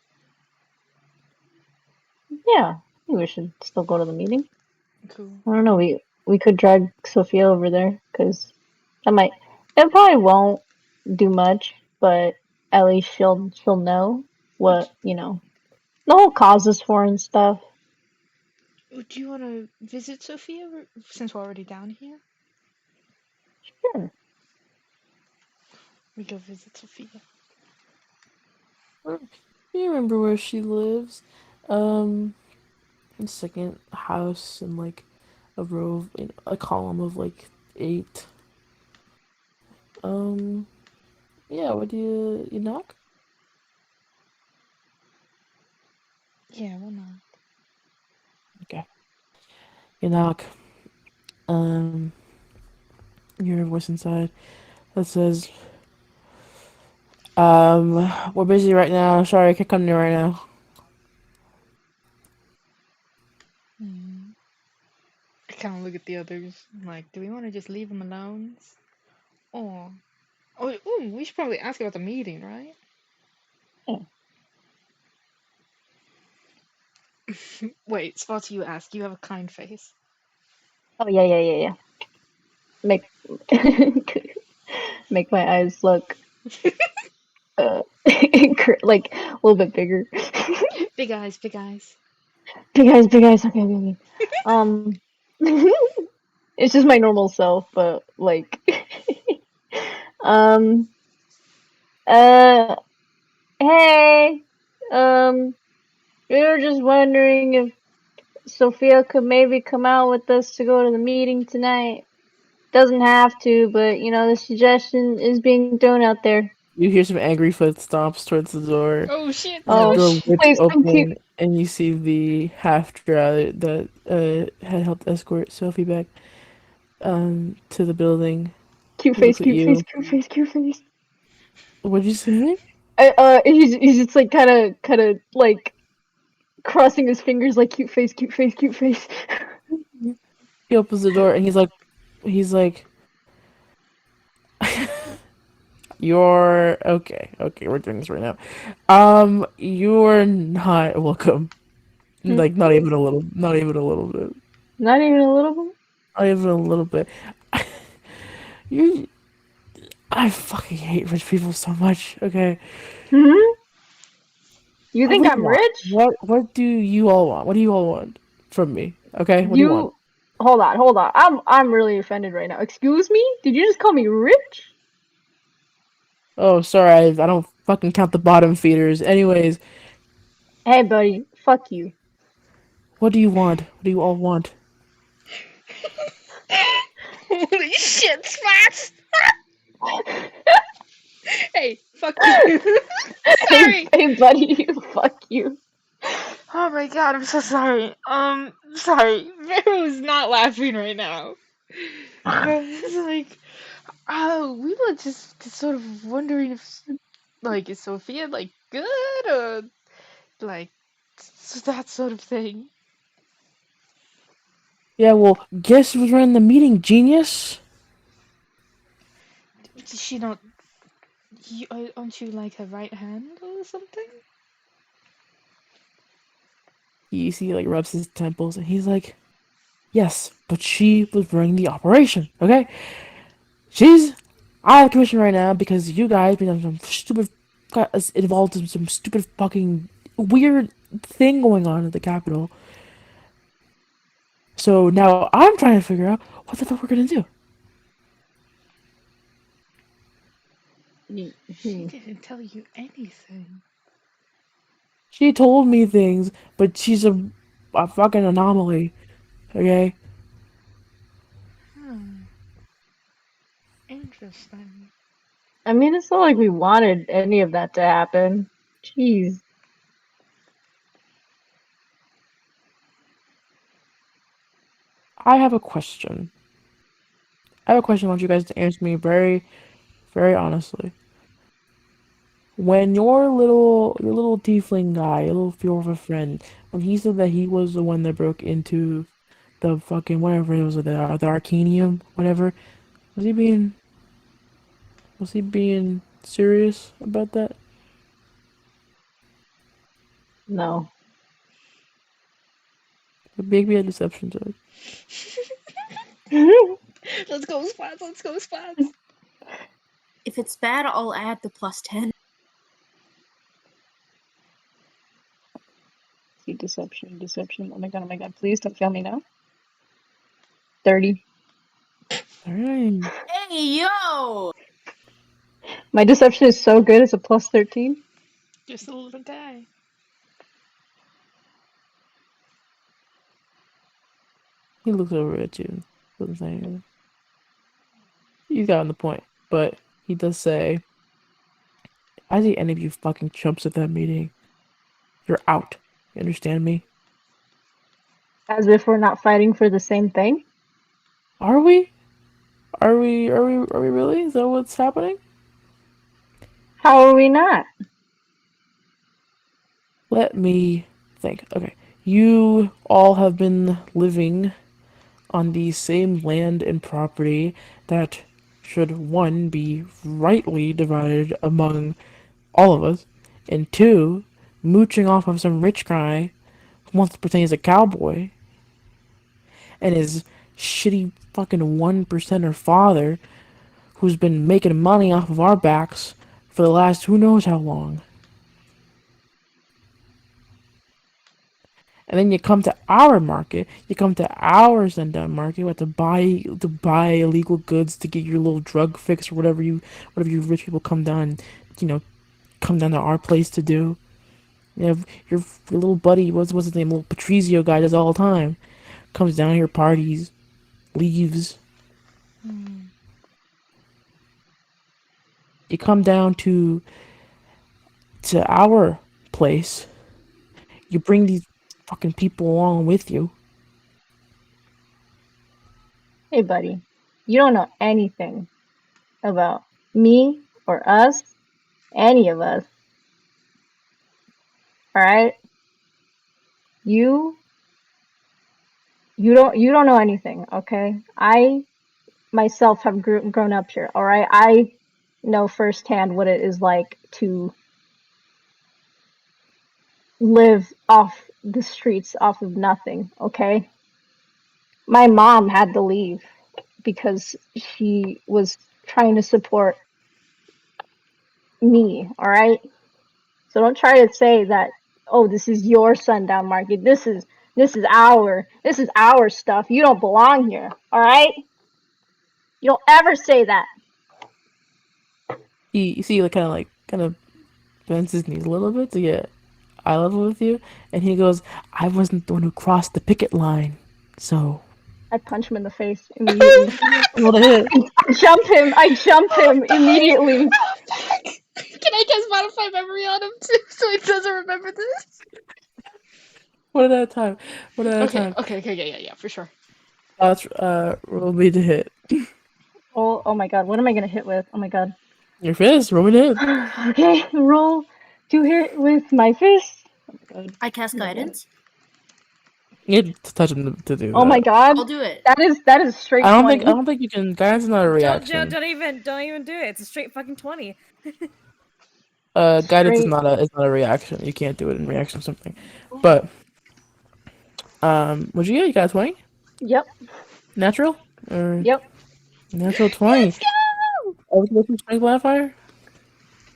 Yeah, I think we should still go to the meeting. Cool. I don't know. We could drag Sophia over there because that might. It probably won't do much, but at least she'll know what the whole cause is for and stuff. Do you want to visit Sophia since we're already down here? Sure. We go visit Sophia. You remember where she lives? Um, a second house and like a row of, a column of like 8. Um, yeah, what do you knock? Yeah, why not? Okay. You knock. Um, you hear a voice inside that says, we're busy right now. Sorry, I can't come in right now. Hmm. I kind of look at the others. I'm like, do we want to just leave them alone? Or, ooh, we should probably ask about the meeting, right? Yeah. Wait, Spots, you ask. You have a kind face. Oh yeah. Make make my eyes look like a little bit bigger. Big eyes, big eyes. Big eyes, big eyes. Okay, okay. Um, it's just my normal self, but like, um, uh, hey, we were just wondering if Sophia could maybe come out with us to go to the meeting tonight. Doesn't have to, but the suggestion is being thrown out there. You hear some angry footsteps towards the door. Oh shit! And the Oh Oh, door shit! whips please, thank you. open, and you see the half drow that had helped escort Sophie back to the building. Cute He face, looks at cute face, you. cute face, cute face. What'd you say? He's just like kind of like crossing his fingers like cute face, cute face, cute face. He opens the door and he's like, "You're okay. Okay, we're doing this right now. You're not welcome. Like not even a little bit, Not even a little bit. not even a little bit. You, I fucking hate rich people so much. Okay, Hmm? You what think do you I'm want? rich? What do you all want? What do you all want from me? Okay, what do you want? You hold on, hold on. I'm really offended right now. Excuse me? Did you just call me rich? Oh, sorry, I don't fucking count the bottom feeders. Anyways, Hey, buddy, fuck you. what do you want? What do you all want? Holy shit, Spots! Hey, fuck you. Hey, Sorry. hey, buddy, fuck you. Oh my god, I'm so sorry. Sorry. Vero is not laughing right now. But it's like, oh, we were just sort of wondering if, like, is Sophia, like, good or, like, that sort of thing. Yeah, well, guess who's running the meeting, genius? Does she not, Aren't you like her right hand or something? You see, like, rubs his temples, and he's like, yes, but she was running the operation, okay? She's out of commission right now because you guys been some stupid, got us involved in some stupid fucking weird thing going on at the Capitol. So now I'm trying to figure out what the fuck we're gonna do. She didn't tell you anything. She told me things, but she's a fucking anomaly, okay? Interesting. I mean, it's not like we wanted any of that to happen. Jeez. I have a question. I have a question I want you guys to answer me very, very honestly. When your little tiefling guy, your little Fjorva friend, when he said that he was the one that broke into the fucking whatever it was, the Arcanium, whatever, was he being serious about that? No. Make me a deception check. Let's go, Spots. Let's go, Spots. If it's bad, I'll add the +10. See, deception. Oh my god. Please don't fail me now. 30. Alright. Hey, yo! My deception is so good, it's a +13. Just a little guy. He looks over at you. Doesn't say anything. He's gotten the point, but he does say, I see any of you fucking chumps at that meeting, you're out. You understand me? As if we're not fighting for the same thing. Are we? Are we really? Is that what's happening? How are we not? Let me think. Okay. You all have been living on the same land and property that should, one, be rightly divided among all of us, and two, mooching off of some rich guy who wants to pretend he's a cowboy, and his shitty fucking 1%er father who's been making money off of our backs for the last who knows how long. And then you come to our market, you come to our sundown market, you have to buy illegal goods to get your little drug fix or whatever you rich people come down, come down to our place to do. You have your little buddy, what's his name, little Patrizio guy does all the time. Comes down here, parties, leaves. You come down to our place, you bring these fucking people along with you. Hey, buddy. You don't know anything about me or us, any of us. Alright? You don't know anything, okay? I myself have grown up here, alright? I know firsthand what it is like to live off the streets, off of nothing, okay? My mom had to leave because she was trying to support me, alright? So don't try to say that, oh, this is your sundown market. This is our stuff. You don't belong here, alright? You don't ever say that. You see, like, kind of bends his knees a little bit to get eye level with you, and he goes, "I wasn't the one who crossed the picket line, so." I punch him in the face immediately. What a hit! I jump him immediately. Can I just modify memory on him too so he doesn't remember this? One at a time. One at a time. Okay, yeah, for sure. Let's roll me to hit. Oh my god, what am I gonna hit with? Oh my god. Your fist, roll me to hit. Okay, roll to hit with my fist. Oh my god. I cast Oh my God. guidance. You need to touch him to do Oh my that. god, I'll do it. that is straight I 20. don't think you can. Guidance is not a Don't, reaction. don't even do it. It's a straight fucking 20. Guidance is Straight. not a reaction. You can't do it in reaction to something. But what'd you get? You got 20? Yep. Natural? Or Yep. natural 20. Let's go! What's your strength modifier?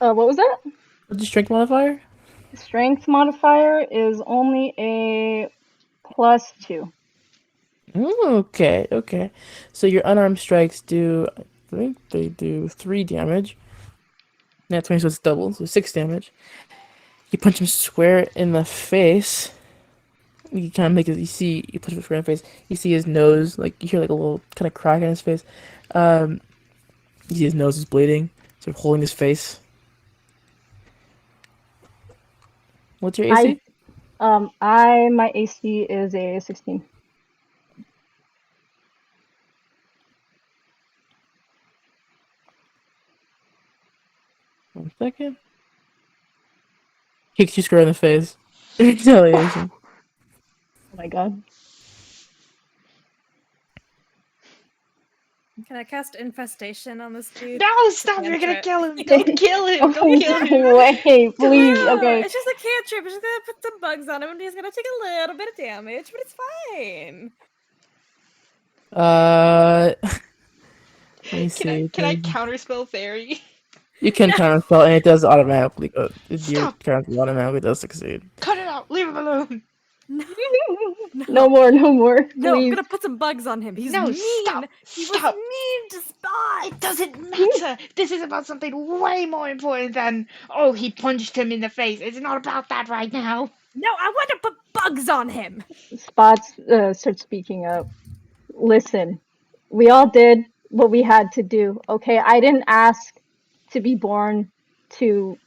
What was that? What's your strength modifier? Strength modifier is only a +2. Okay, okay. So your unarmed strikes do, I think they do 3 damage. Nat 20, so it's double, so 6 damage. You punch him square in the face. You kind of make it, you punch him square in the face. You see his nose, like, you hear like a little kind of crack in his face. You see his nose is bleeding, so you're holding his face. What's your AC? My AC is a 16. One second. Kicks you square in the face. Retaliation. Oh my god. Can I cast infestation on this dude? No, stop! You're gonna Cantrip. kill him. Don't kill him. Don't kill him. Wait, please. No, Okay. it's just a cantrip. It's just gonna put some bugs on him, and he's gonna take a little bit of damage, but it's fine. Let me see. Can I counterspell fairy? You can counterspell, and it does automatically go. Your Stop. counter automatically does succeed. Cut it out. Leave him alone. No more, no more. No, I'm Please. gonna put some bugs on him. He's No, mean. stop. He Stop. was mean to Spot. It doesn't matter. This is about something way more important than, oh, he punched him in the face. It's not about that right now. No, I want to put bugs on him. Spots starts speaking up. Listen, we all did what we had to do, okay? I didn't ask to be born to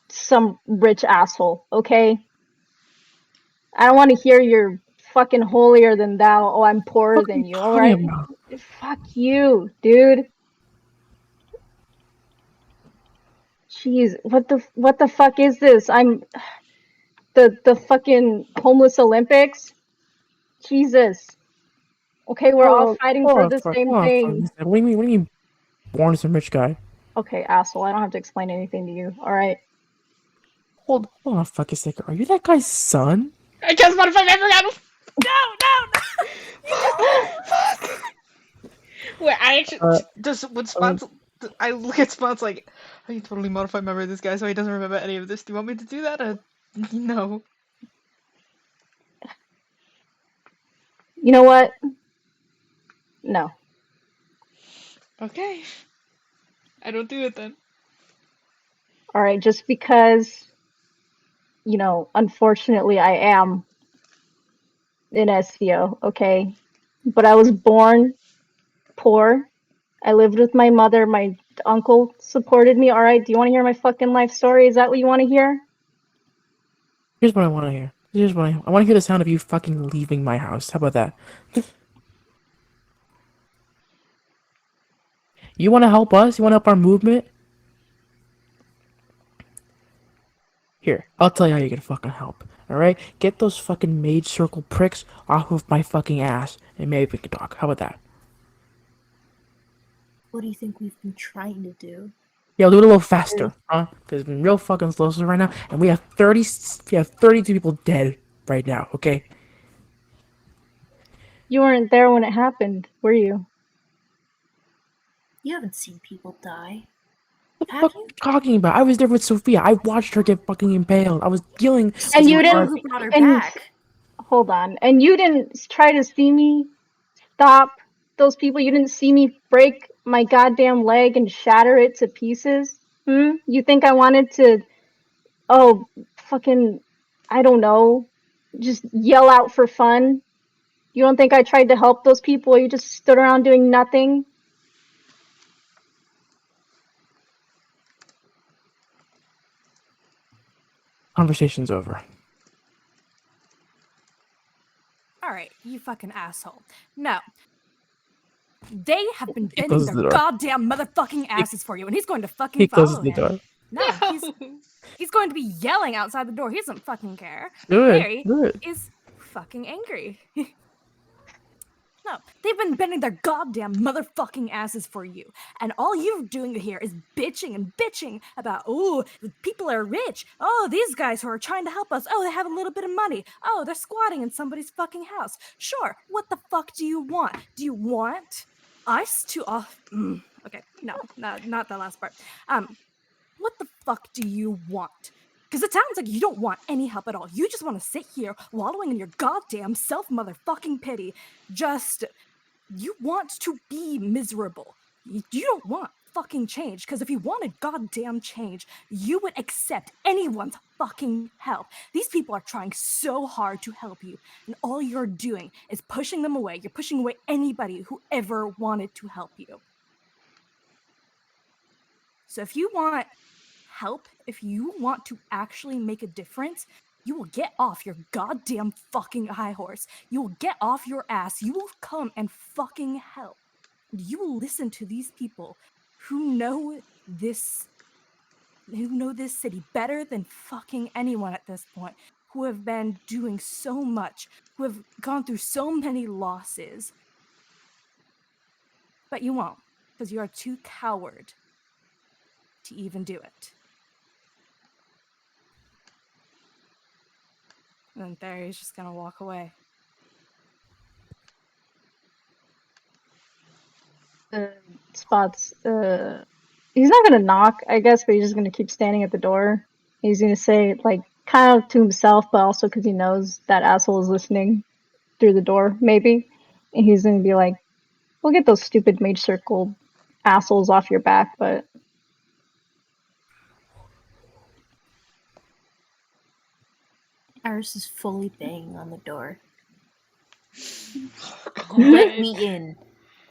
some rich asshole, okay? I don't want to hear you're fucking holier than thou. Oh, I'm poorer What are than you you, talking alright? about? Fuck you, dude. Jeez, what the fuck is this? I'm the fucking homeless Olympics? Jesus. Okay, we're all fighting for the same thing. What do you mean? Born as a rich guy. Okay, asshole, I don't have to explain anything to you. Alright. Hold on a fucking second. Are you that guy's son? I just want to find every gun. No. Wait, I actually Uh, just when Spots. I look at Spots like I can totally modify memory this guy so he doesn't remember any of this. Do you want me to do that? No. You know what? No. Okay. I don't do it then. Alright, just because, you know, unfortunately I am an SVO, okay? But I was born poor. I lived with my mother. My uncle supported me. Alright, do you want to hear my fucking life story? Is that what you want to hear? Here's what I want to hear. I want to hear the sound of you fucking leaving my house. How about that? You want to help us? You want to help our movement? Here, I'll tell you how you can fucking help. Alright? Get those fucking mage circle pricks off of my fucking ass, and maybe we can talk. How about that? What do you think we've been trying to do? Yeah, we'll do it a little faster, huh? Because it's been real fucking slow right now, and we have 32 people dead right now, okay? You weren't there when it happened, were you? You haven't seen people die. What the Have fuck are you? you talking about? I was there with Sophia. I watched her get fucking impaled. I was dealing And with you her- didn't- Who brought her and- back? Hold on. And you didn't try to see me stop those people? You didn't see me break my goddamn leg and shatter it to pieces? You think I wanted to, fucking, I don't know, just yell out for fun? You don't think I tried to help those people? You just stood around doing nothing? Conversation's over. Alright, you fucking asshole. No. They have been He bending closes their the door. goddamn motherfucking asses for you, and he's going to fucking He follow closes the him. door. No, he's going to be yelling outside the door. He doesn't fucking care. Do it. Harry Do it. is fucking angry. No, they've been bending their goddamn motherfucking asses for you. And all you're doing here is bitching and bitching about, oh, the people are rich. Oh, these guys who are trying to help us. Oh, they have a little bit of money. Oh, they're squatting in somebody's fucking house. Sure, what the fuck do you want? Do you want us to okay, no, not the last part. What the fuck do you want? Because it sounds like you don't want any help at all. You just want to sit here wallowing in your goddamn self-motherfucking pity. You want to be miserable. You don't want fucking change. Because if you wanted goddamn change, you would accept anyone's fucking help. These people are trying so hard to help you. And all you're doing is pushing them away. You're pushing away anybody who ever wanted to help you. So if you want help, if you want to actually make a difference, you will get off your goddamn fucking high horse. You will get off your ass. You will come and fucking help. You will listen to these people who know this city better than fucking anyone at this point, who have been doing so much, who have gone through so many losses. But you won't, because you are too coward to even do it. And then Thery's just gonna walk away. Spots, he's not gonna knock, I guess, but he's just gonna keep standing at the door. He's gonna say, like, kind of to himself, but also because he knows that asshole is listening through the door, maybe. And he's gonna be like, we'll get those stupid mage circle assholes off your back, but Iris is fully banging on the door. Oh, Let God. me in.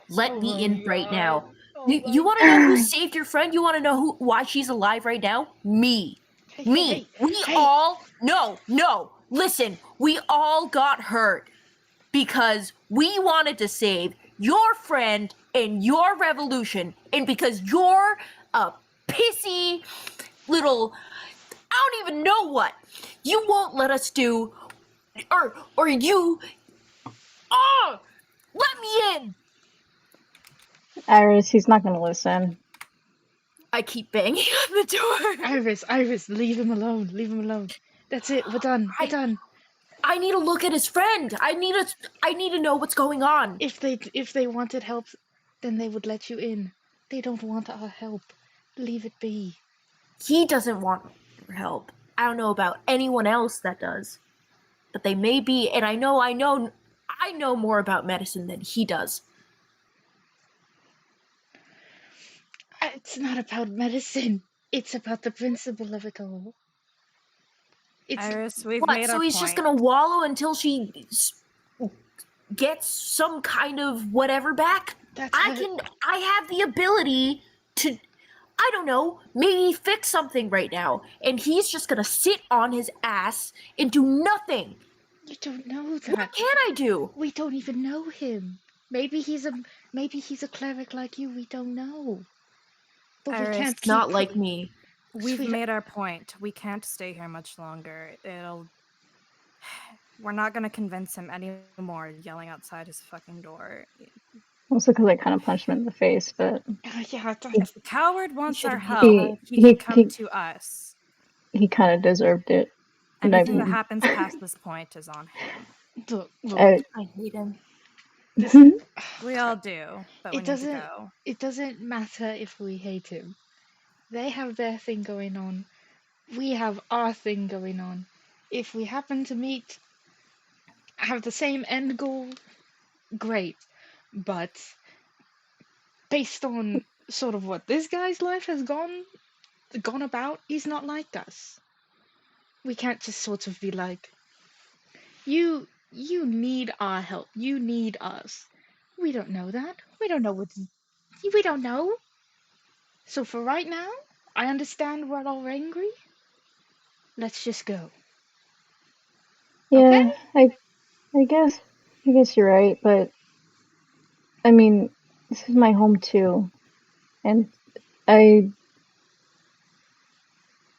Let Oh me my in right now. God. Oh You my want to know who saved your friend? You want to know why she's alive right now? Me. Hey, Me. hey, We hey. all. No. Listen, we all got hurt because we wanted to save your friend and your revolution, and because you're a pissy little. I don't even know what. You won't let us do. Or you. Oh! Let me in! Iris, he's not gonna listen. I keep banging on the door. Iris, leave him alone. Leave him alone. That's it. We're done. We're done. I need to look at his friend. I need to know what's going on. If they wanted help, then they would let you in. They don't want our help. Leave it be. He doesn't want your help. I don't know about anyone else that does. But they may be, and I know more about medicine than he does. It's not about medicine. It's about the principle of it all. It's Iris, we've What? made So our he's point. just gonna wallow until she gets some kind of whatever back? that's I have the ability to, I don't know, maybe fix something right now, and he's just gonna sit on his ass and do nothing. You don't know What that. can I do? We don't even know him. Maybe he's a cleric like you. We don't know. But we Iris, can't keep. Not like me. We've Sweetheart- made our point. We can't stay here much longer. We're not gonna convince him anymore yelling outside his fucking door. Also because I kind of punched him in the face, but Yeah, If the coward wants our should've hit help, he can come he- to us. he kind of deserved it. And I Anything that mean, happens past this point is on him. look. I, I hate him. This, We all do, but we It need to doesn't- go. It doesn't matter if we hate him. They have their thing going on. We have our thing going on. If we happen to meet, have the same end goal, great. But based on sort of what this guy's life has gone about, he's not like us. We can't just sort of be like, you need our help. You need us. We don't know that. We don't know. So for right now, I understand we're all angry. Let's just go. yeah, I guess you're right, but I mean, this is my home too, and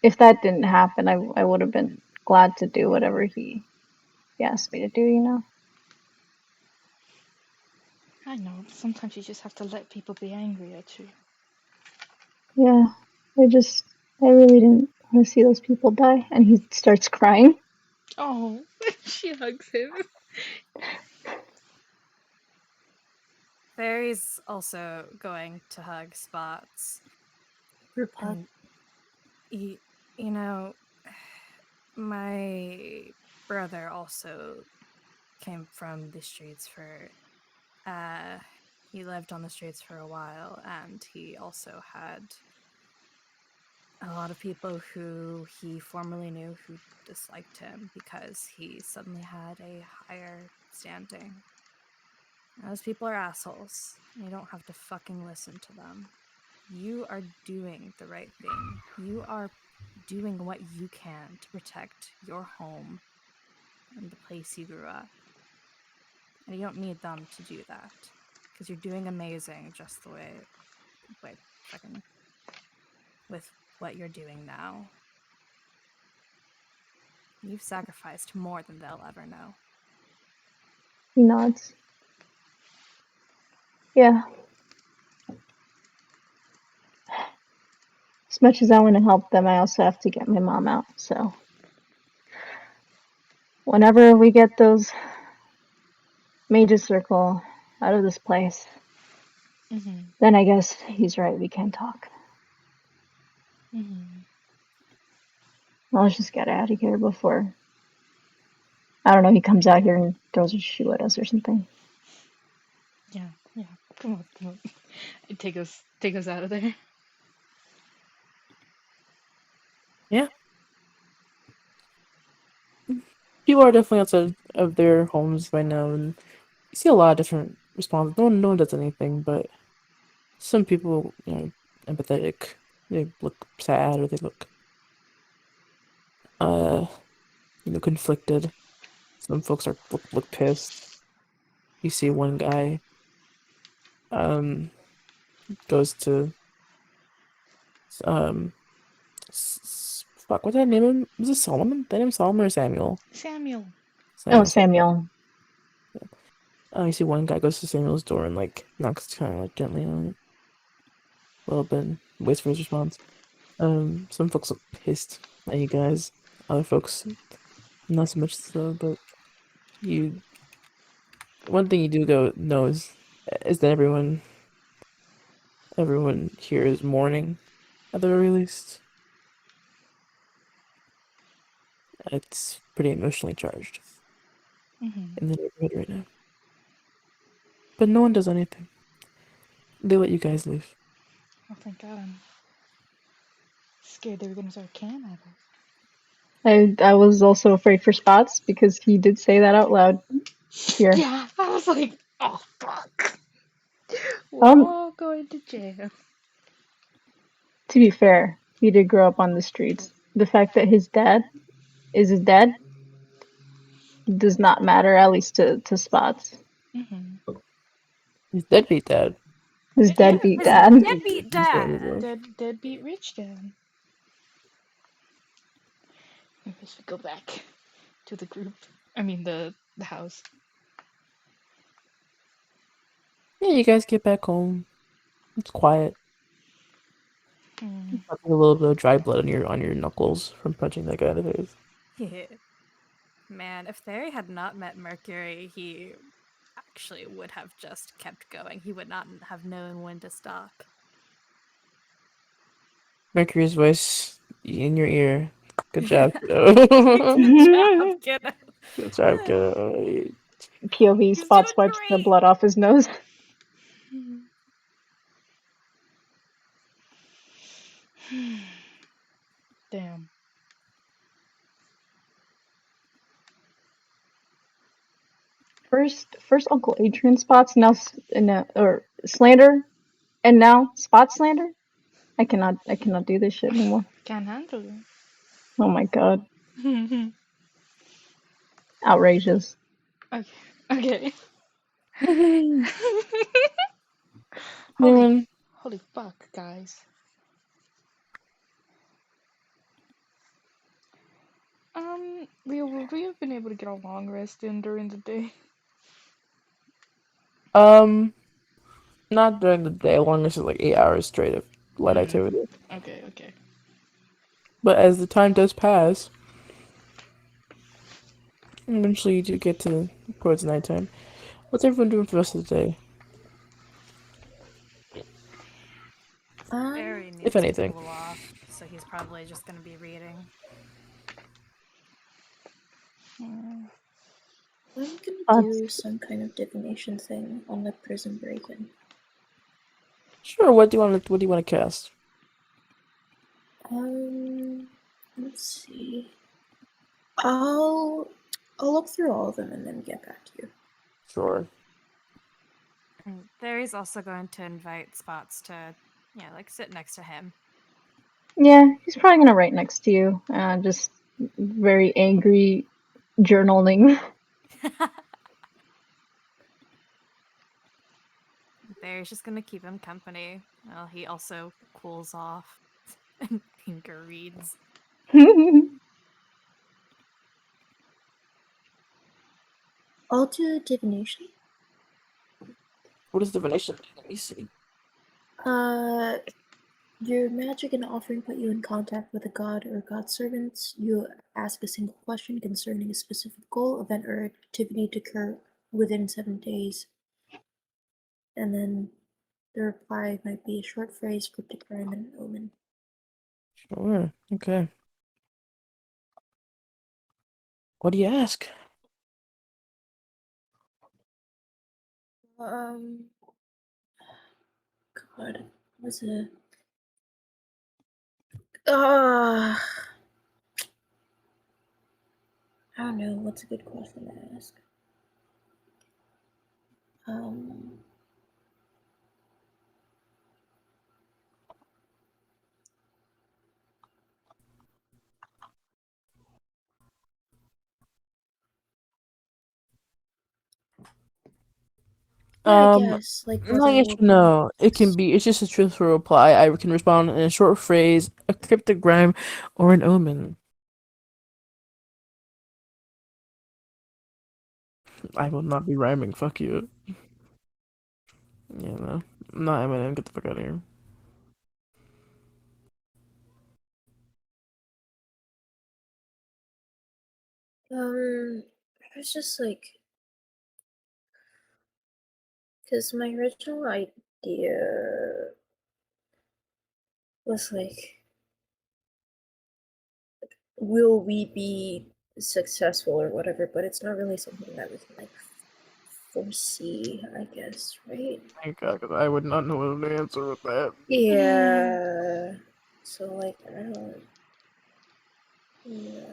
if that didn't happen, I would have been glad to do whatever he you asked me to do, you know? I know. Sometimes you just have to let people be angry at you. Yeah, I really didn't want to see those people die. And he starts crying. Oh, she hugs him. Fairy's also going to hug Spots. Group hug. And you know, my brother also came from the streets for he lived on the streets for a while, and he also had a lot of people who he formerly knew who disliked him because he suddenly had a higher standing. Those people are assholes. You don't have to fucking listen to them. You are doing the right thing. You are doing what you can to protect your home and the place you grew up. And you don't need them to do that. Because you're doing amazing just the way fucking with what you're doing now. You've sacrificed more than they'll ever know. He nods. Yeah. As much as I want to help them, I also have to get my mom out, so. Whenever we get those Mages Circle out of this place, then I guess he's right, we can talk. Well, let's just get out of here before, I don't know, he comes out here and throws a shoe at us or something. Yeah. Come on. Take us out of there. Yeah. People are definitely outside of their homes by now, and you see a lot of different responses. No one does anything, but some people, empathetic. They look sad, or they look, conflicted. Some folks look pissed. You see one guy, goes to, um, fuck, what did I name him? Was it Solomon? Did I name him Solomon or Samuel? Samuel. Oh, Samuel. You see one guy goes to Samuel's door and knocks kind of gently on it a little bit, waits for his response. Some folks look pissed at you guys. Other folks, not so much so, but one thing you do know is that everyone here is mourning at the very least. It's pretty emotionally charged in the neighborhood right now. But no one does anything. They let you guys leave. Oh, thank God. I'm scared they were gonna start cannon at us. I was also afraid for Spots because he did say that out loud here. Yeah, I was like, oh fuck. We're all going to jail. To be fair, he did grow up on the streets. The fact that his dad is his dad does not matter, at least to Spots. His deadbeat dad. His deadbeat His dad. deadbeat dad. Deadbeat rich dad. Maybe we should go back to the group. I mean the house. Yeah, you guys get back home. It's quiet. A little bit of dry blood on your knuckles from punching that guy in the face. Yeah. Man, if Theory had not met Mercury, he actually would have just kept going. He would not have known when to stop. Mercury's voice in your ear. Good job, kiddo. Good job, kiddo. Good job, kiddo. POV He's Spots doing wipes the great. blood off his nose. Damn. First Uncle Adrian Spots, now or Slander, and now Spot Slander. I cannot do this shit anymore. Can't handle Oh my god, it. outrageous. Okay. Anyone? Holy fuck, guys. Leo, would we have been able to get a long rest in during the day? Not during the day, long as it's like 8 hours straight of light activity. Okay, okay. But as the time does pass, eventually you do get to towards nighttime. What's everyone doing for the rest of the day, Barry if needs to anything? cool off, so he's probably just gonna be reading. I'm gonna That's do some kind of divination thing on the prison break-in. Sure. What do you want to? What do you want to cast? Let's see. I'll look through all of them and then get back to you. Sure. And Barry's also going to invite Spots to, like sit next to him. yeah. He's probably gonna write next to you. Just very angry journaling. Barry's just gonna keep him company while he also cools off and Tinker reads. I'll do divination. What is divination? Let me see. Your magic and offering put you in contact with a god or god's servants. You ask a single question concerning a specific goal, event, or activity to occur within 7 days. And then the reply might be a short phrase, cryptic rhyme, and an omen. Sure. Okay. What do you ask? God, what's a I don't know. What's a good question to ask? Yeah, I guess like No, whether yes, we'll no. It can s- be. It's just a truthful reply. I can respond in a short phrase, a cryptic rhyme, or an omen. I will not be rhyming. Fuck you. Yeah, no. I'm not Eminem. Get the fuck out of here. it's just like because my original idea was like, will we be successful or whatever? But it's not really something that we can like foresee, I guess, right? Thank God, 'cause I would not know what to answer with that. Yeah. So like I don't. Yeah.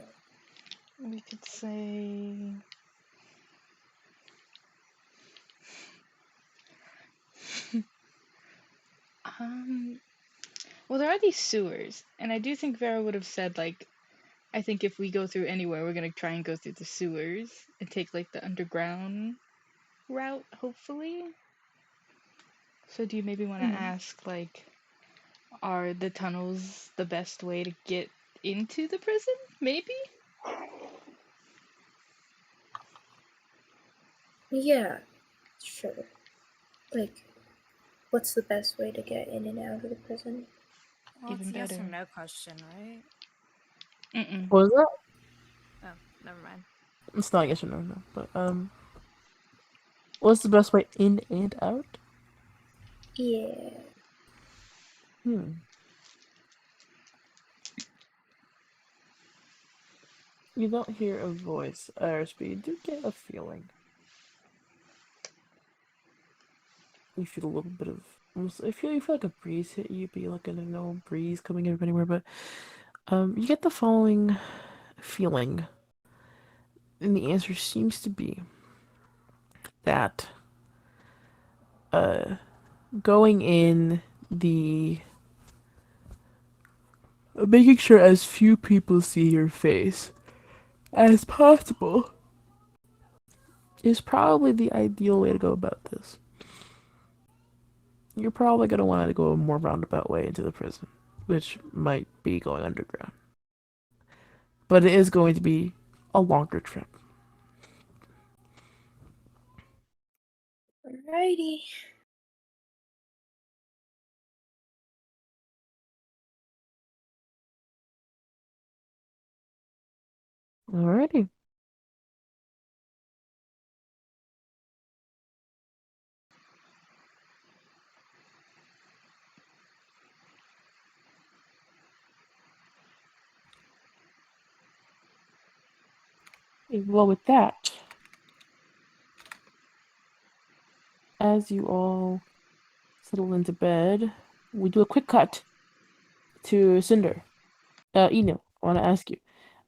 We could say. Well, there are these sewers, and I do think Vera would have said, like, I think if we go through anywhere, we're gonna try and go through the sewers and take, like, the underground route, hopefully. So do you maybe want to ask, like, are the tunnels the best way to get into the prison? Maybe? Yeah. Sure. Like, what's the best way to get in and out of the prison? Well, Even it's a yes or better. no question, right? Mm-mm. What was that? Oh, never mind. It's not yes or no, no. But what's the best way in and out? Yeah. Hmm. You don't hear a voice, IRSP. You do get a feeling. You feel a little bit of almost. You feel like a breeze hit you, but you like a no breeze coming in from anywhere. But you get the following feeling, and the answer seems to be that going in the making sure as few people see your face as possible is probably the ideal way to go about this. You're probably going to want to go a more roundabout way into the prison, which might be going underground. but it is going to be a longer trip. Alrighty. Alrighty. Well, with that, as you all settle into bed, we do a quick cut to Cinder. Eno, I want to ask you.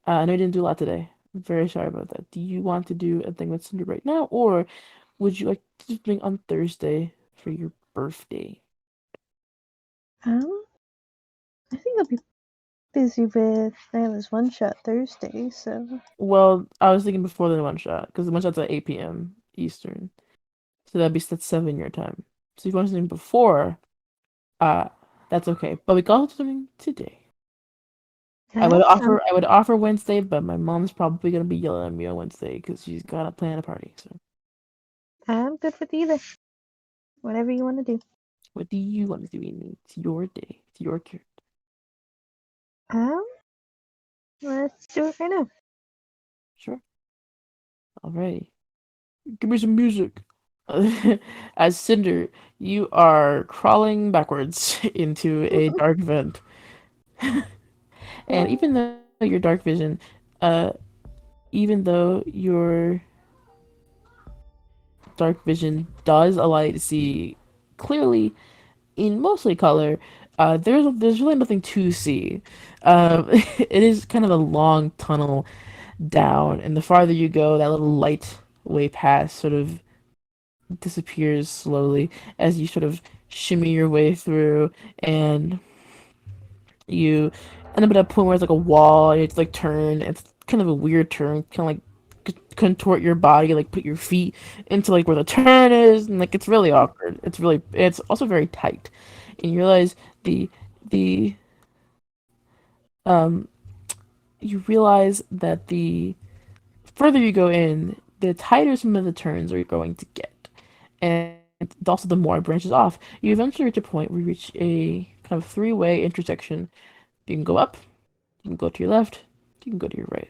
I know you didn't do a lot today. I'm very sorry about that. Do you want to do a thing with Cinder right now, or would you like to do something on Thursday for your birthday? I think I'll be busy with Nyla's one shot Thursday, so Well, I was thinking before the one shot, because the one shot's at 8 p.m. Eastern. So that's 7 your time. So if you want something before, uh, that's okay. But we can also do something today. I would I'm offer Wednesday, but my mom's probably gonna be yelling at me on Wednesday because she's gotta plan a party. So good with either. Whatever you want to do. what do you want to do, Amy? It's your day. It's your turn. Let's do it right now. Sure. Alrighty. Give me some music. As Cinder, you are crawling backwards into a dark vent. And even though your dark vision, uh, even though your dark vision does allow you to see clearly in mostly color, there's really nothing to see. It is kind of a long tunnel down, and the farther you go, that little light way past sort of disappears slowly as you sort of shimmy your way through, and you end up at a point where it's like a wall, and it's like turn. It's kind of a weird turn, kind of like contort your body, like put your feet into like where the turn is, and like it's really awkward. It's also very tight, and you realize the um you realize that the further you go in, the tighter some of the turns are going to get, and also the more it branches off. You eventually reach a point where you reach a kind of three-way intersection. You can go up, you can go to your left, you can go to your right.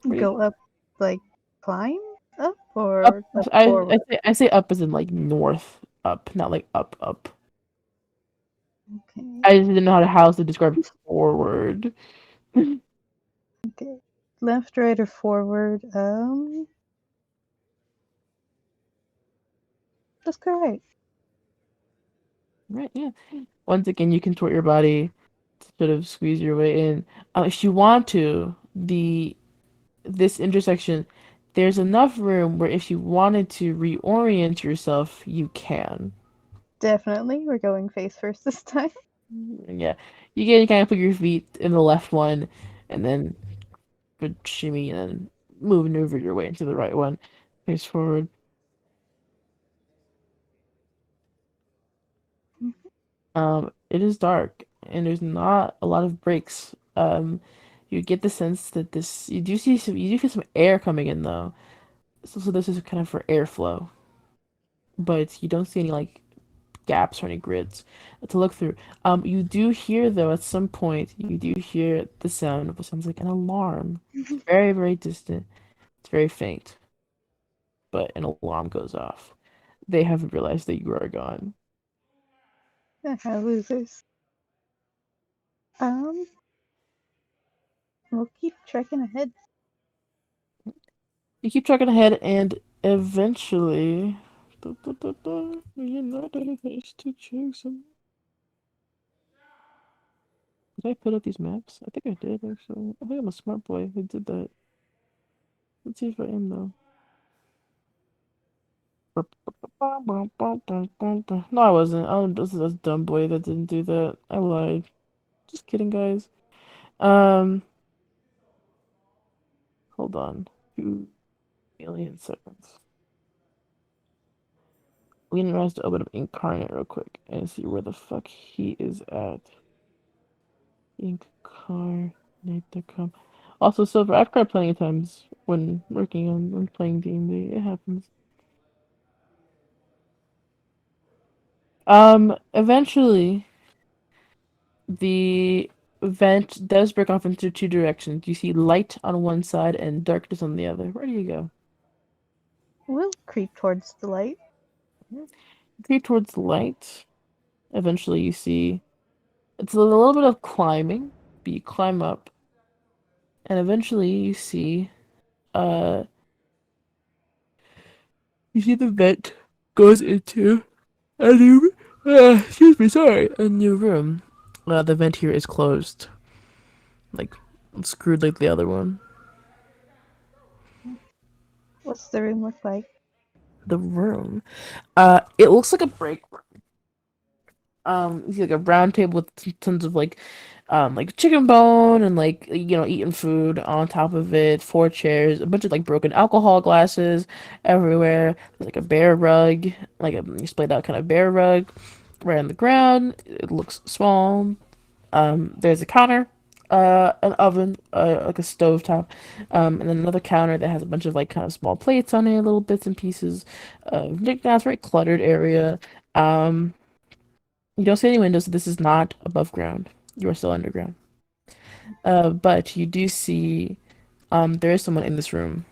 Where do you Go up, like climb up or Up, up I, forward. I say up as in like north up, not like up. Okay. I just didn't know how to describe forward. Okay. Left, right, or forward. Let's go right. Right, yeah. Once again, you contort your body to sort of squeeze your way in. If you want to, this intersection, there's enough room where if you wanted to reorient yourself, you can. Definitely, we're going face first this time. Yeah, you can kind of put your feet in the left one, and then shimmy and then maneuver your way into the right one, face forward. It is dark and there's not a lot of breaks. You get the sense that you do feel some air coming in though. So this is kind of for airflow, but you don't see any like gaps or any grids to look through. You do hear though at some point you do hear the sound of what sounds like an alarm. It's very, very distant. It's very faint, but an alarm goes off. They haven't realized that you are gone. Losers. We'll keep trekking ahead. You keep trucking ahead, and eventually, United has to check some. Did I put up these maps? I think I did actually. I think I'm a smart boy who did that. Let's see if I am though. No, I wasn't. This is a dumb boy that didn't do that. I lied. Just kidding, guys. Um, hold on. 2,000,000 seconds. We need to open up Incarnate real quick and see where the fuck he is at. Incarnate.com. Also, Silver, I've cried plenty of times when working on playing D&D. It happens. Eventually, the vent does break off into two directions. You see light on one side and darkness on the other. Where do you go? We'll creep towards the light. You creep towards the light. Eventually, you see it's a little bit of climbing, but you climb up, and eventually uh you see the vent goes into a new excuse me, sorry, a new room. The vent here is closed, like screwed like the other one. What's the room look like? The room, it looks like a break room. You see like a round table with tons of like chicken bone and like eating food on top of it. Four chairs, a bunch of like broken alcohol glasses everywhere. There's like a bear rug, like a splayed out kind of bear rug, right on the ground. It looks small. There's a counter, an oven, like a stove top, and then another counter that has a bunch of like kind of small plates on it, little bits and pieces. Knickknacks, very cluttered area. Um, you don't see any windows, so this is not above ground. You are still underground. But you do see, there is someone in this room.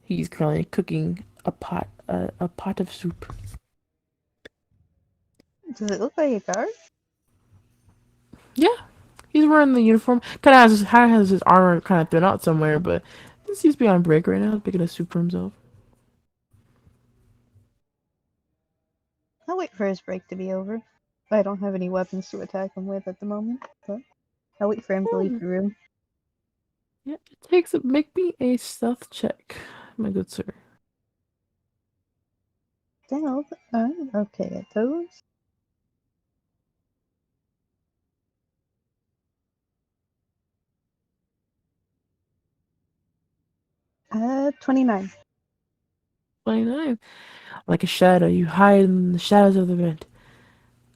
He's currently cooking a pot of soup. Does it look like a guard? Yeah, he's wearing the uniform. Kind of has his armor kind of thrown out somewhere, but he seems to be on break right now, making a soup for himself. I'll wait for his break to be over. I don't have any weapons to attack him with at the moment, but I'll wait for him to leave the room. Yeah, make me a stealth check, my good sir. Stealth? Okay, at those. 29. 29. Like a shadow, you hide in the shadows of the vent.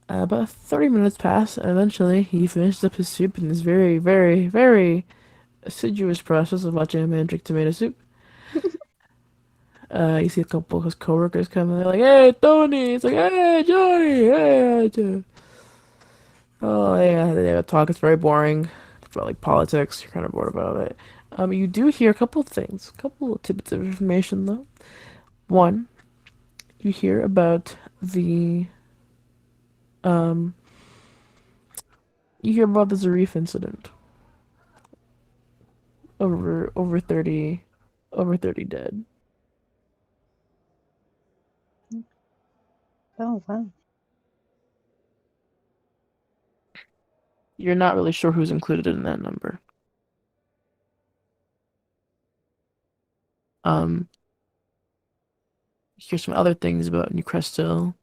About 30 minutes pass, and eventually he finishes up his soup in this very, very, very assiduous process of watching a man drink tomato soup. You see a couple of his coworkers come and they're like, "Hey, Tony!" It's like, "Hey, Johnny! Hey, Joe." Oh yeah, they have a talk. It's very boring. It's about like politics. You're kind of bored about it. You do hear a couple of things, a couple of tidbits of information though. One, you hear about the um, you hear about the Zarif incident. Over 30, over 30 dead. Oh, wow. You're not really sure who's included in that number. Um, here's some other things about New Crestel.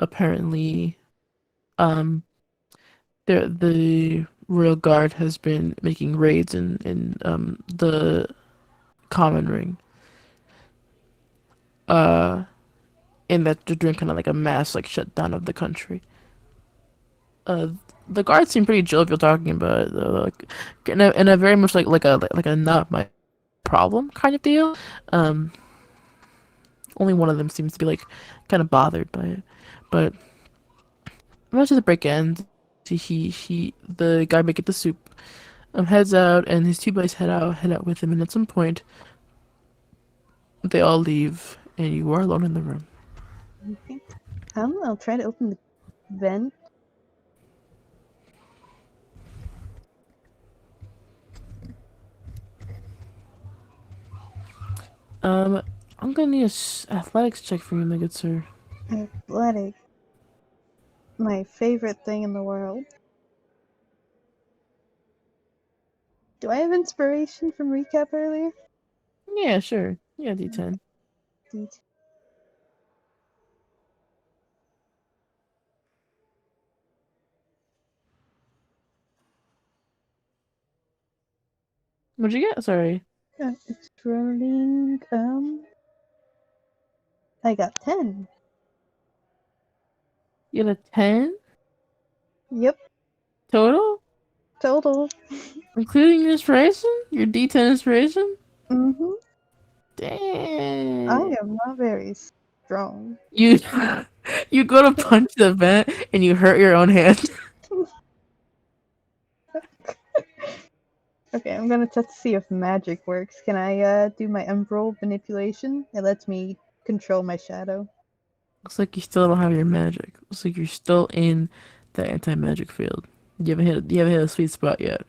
Apparently, um, the Royal Guard has been making raids in the Common Ring. In that they're doing kind of like a mass like shutdown of the country. Uh, the guards seem pretty jovial talking about it though, like in a very much like a not my problem kind of deal. Um, Only one of them seems to be like kind of bothered by it, but much of the break ends. The guy making the soup heads out, and his two boys head out with him, and at some point they all leave, and you are alone in the room. Okay. I'll try to open the vent. I'm gonna need athletics check for you, my good sir. Athletic. My favorite thing in the world. Do I have inspiration from recap earlier? Yeah, sure. Yeah, D10. D10. What'd you get? Sorry. It's rolling. I got 10. You got a 10 Yep, total? total. Including your inspiration? Your D10 inspiration? Mm-hmm. Damn. I am not very strong. You you go to punch the vent and you hurt your own hand. Okay, I'm gonna test to see if magic works. Can I do my umbral manipulation? It lets me control my shadow. Looks like you still don't have your magic. Looks like you're still in the anti-magic field. You haven't hit a sweet spot yet.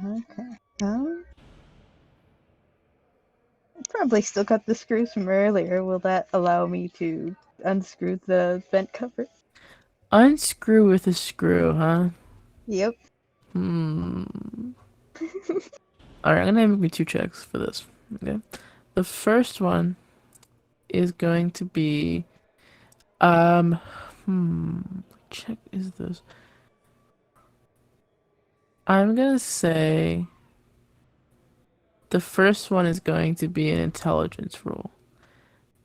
Okay. Probably still got the screws from earlier. Will that allow me to unscrew the vent cover? Unscrew with a screw, huh? Yep. Hmm. Alright, I'm gonna make me 2 checks for this. Okay. The first one is going to be what check is this? I'm gonna say the first one is going to be an intelligence roll.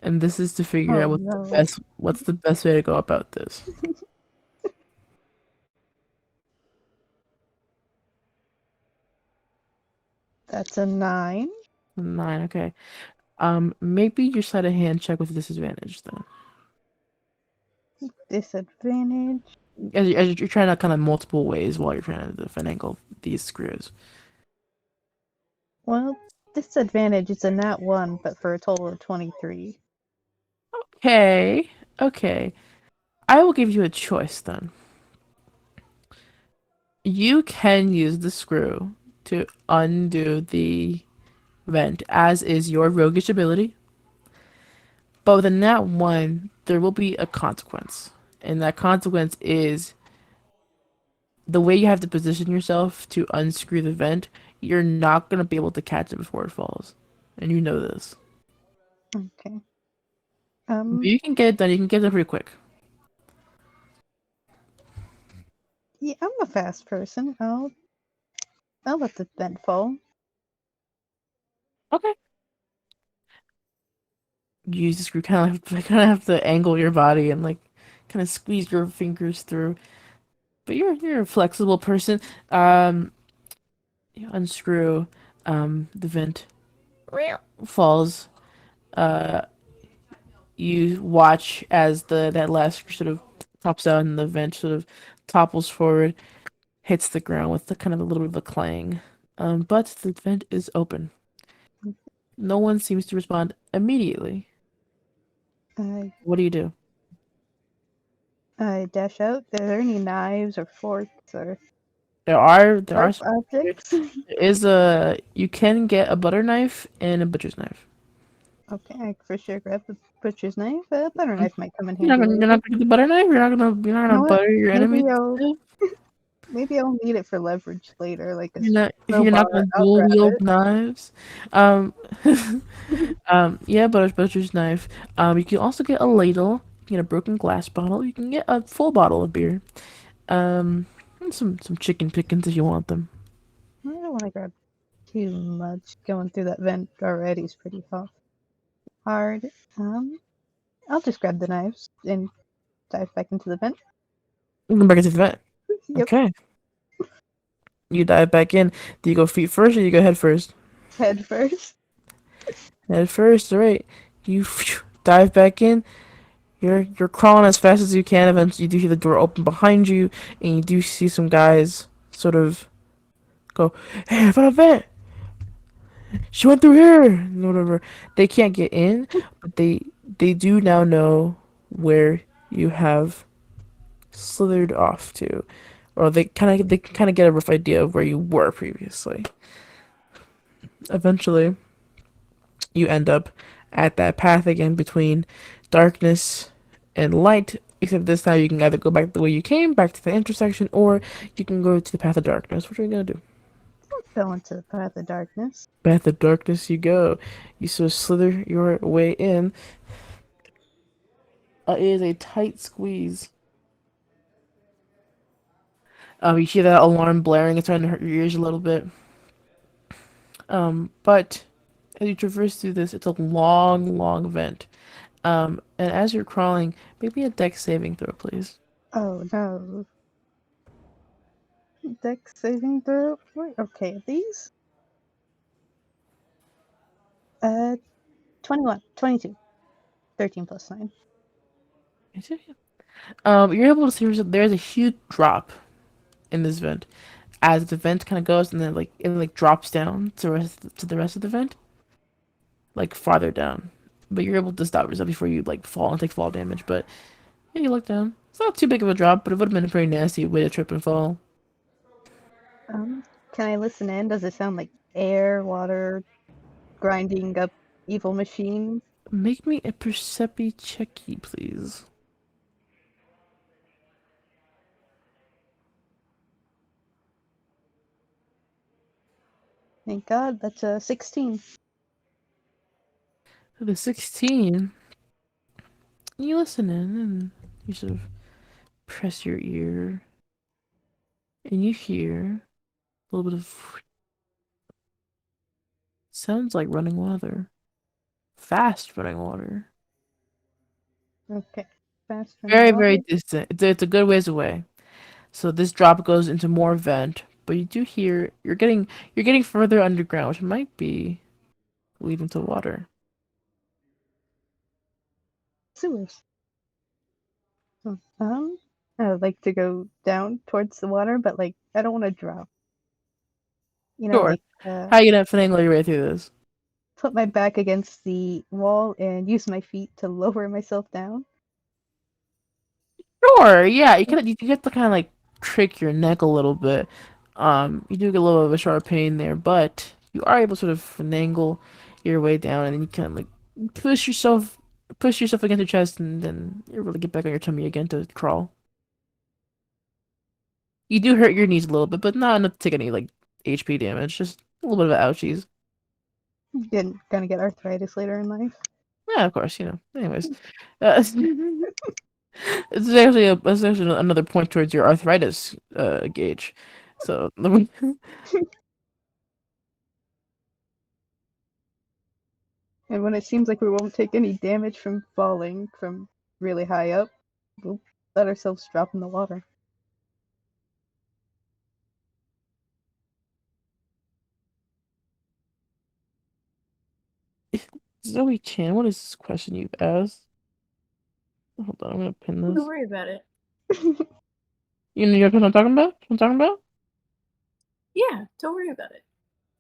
And this is to figure Oh out no. what's the best way to go about this. That's a 9. 9, okay. Maybe your sleight of hand check with disadvantage then. Disadvantage. As you're trying out kind of multiple ways while you're trying to finagle these screws. Well, disadvantage is a nat 1, but for a total of 23. Okay, okay. I will give you a choice then. You can use the screw to undo the vent, as is your roguish ability. But with a nat 1, there will be a consequence. And that consequence is the way you have to position yourself to unscrew the vent, you're not going to be able to catch it before it falls. And you know this. Okay. But you can get it done. You can get it done pretty quick. Yeah, I'm a fast person. I'll let the vent fall. Okay. You use the screw kind of have to angle your body and like kind of squeeze your fingers through. But you're a flexible person. You unscrew the vent falls. Uh, you watch as that last screw sort of pops out and the vent sort of topples forward, hits the ground with the kind of a little bit of a clang. But the vent is open. No one seems to respond immediately. I What do you do? I dash out. Are there any knives or forks or There are sharp some, objects? there is a you can get a butter knife and a butcher's knife. Okay, I for sure grab the butcher's knife. A butter knife might come in You're not handy gonna later. get the butter knife. You're not You gonna know what? butter your enemies. Maybe I'll need it for leverage later, like a You're not gonna I'll dual grab wield it. knives. Yeah, butcher's knife. You can also get a ladle. You can get a broken glass bottle. You can get a full bottle of beer. And some chicken pickings if you want them. I don't want to grab too much. Going through that vent already is pretty hard. I'll just grab the knives and dive back into the vent. You can back into the vet. Yep, Okay. You dive back in. Do you go feet first or you go head first? head first. Head first, alright. You dive back in. You're crawling as fast as you can. Eventually, you do hear the door open behind you, and you do see some guys sort of go, "Hey, I found a vet. She went through here." And whatever. They can't get in, but they do now know where you have slithered off to, or they kind of get a rough idea of where you were previously. Eventually, you end up at that path again between darkness and light, except this time you can either go back the way you came, back to the intersection, or you can go to the path of darkness. What are you gonna do? Go into the path of darkness. Path of darkness you go. You sort of slither your way in. It is a tight squeeze. You hear that alarm blaring. It's starting to hurt your ears a little bit. But as you traverse through this, it's a long, long vent. And as you're crawling, maybe a dex saving throw, please. Oh no. Dex saving throw. Okay, these. 21, 22, 13 plus 9. You're able to see there's a huge drop in this vent as the vent kind of goes, and then it drops down to the rest of the vent, like farther down. But you're able to stop yourself before you like fall and take fall damage. But yeah, you look down. It's not too big of a drop, but it would have been a pretty nasty way to trip and fall. Can I listen in? Does it sound like air, water, grinding up evil machines? Make me a perception checky, please. Thank God, that's a 16. The 16. You listen in and you sort of press your ear, and you hear a little bit of sounds like running water, fast running water. Okay, fast Very, running very water. distant. It's a good ways away. So this drop goes into more vent, but you do hear you're getting further underground, which might be leading to water. Sewers. I would like to go down towards the water, but like I don't want to drop. You know, Sure. like How you gonna finagle your way through this? put my back against the wall and use my feet to lower myself down. Sure, yeah, you have to kind of like trick your neck a little bit. You do get a little bit of a sharp pain there, but you are able to sort of finagle your way down, and then you kind of like push yourself against your chest, and then you really get back on your tummy again to crawl. You do hurt your knees a little bit, but not enough to take any like HP damage. Just a little bit of ouchies. Gonna get arthritis later in life. Yeah, of course, you know. Anyways, it's actually another point towards your arthritis gauge. So And when it seems like we won't take any damage from falling from really high up, we'll let ourselves drop in the water. Zoe Chan, what is this question you've asked? Hold on, I'm gonna pin Don't this. worry about it. You know what I'm talking about? What I'm talking about? Yeah, don't worry about it.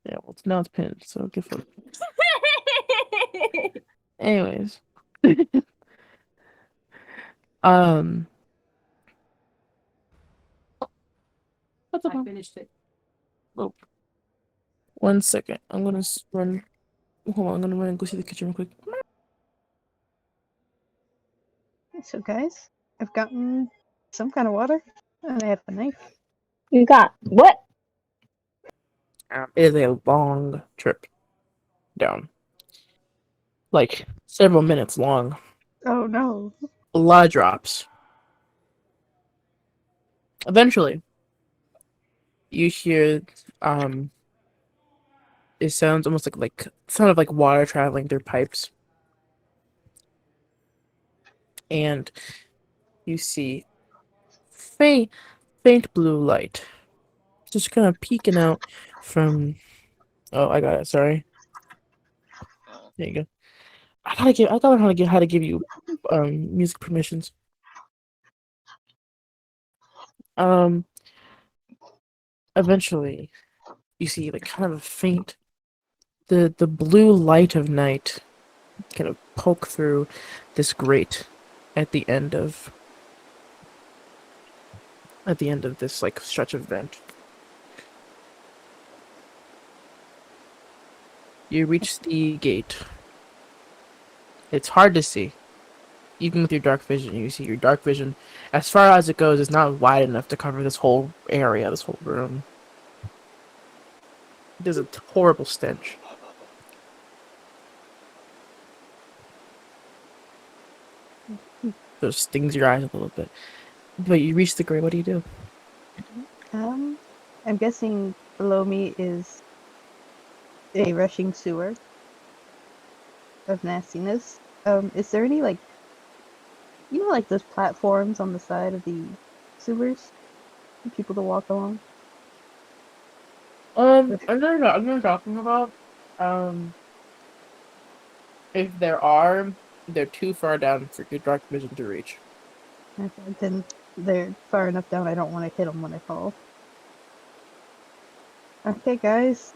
Yeah, well, now it's pinned, so give fuck. Anyways, um, what the I fuck? finished it. Oh, 1 second. I'm gonna run. Hold on, I'm gonna run and go see the kitchen real quick. So guys, I've gotten some kind of water, and I have a knife. You got what? It is a long trip down, like several minutes long. Oh no. A lot of drops. Eventually, you hear it sounds almost like sound of like water traveling through pipes, and you see faint blue light just kind of peeking out from. Oh, I got it. Sorry. There you go. I gotta learn how to give you music permissions. Um Eventually you see like kind of a faint the blue light of night kind of poke through this grate at the end of this like stretch of vent. You reach the gate. It's hard to see. Even with your dark vision, you see your dark vision, as far as it goes, is not wide enough to cover this whole area, this whole room. There's a horrible stench. It stings your eyes a little bit. But you reach the grate, what do you do? I'm guessing below me is a rushing sewer of nastiness. Is there any like, you know, like those platforms on the side of the sewers for people to walk along? I'm not talking about. Um, if there are, they're too far down for your dark vision to reach. Okay, then they're far enough down. I don't want to hit them when I fall. Okay, guys,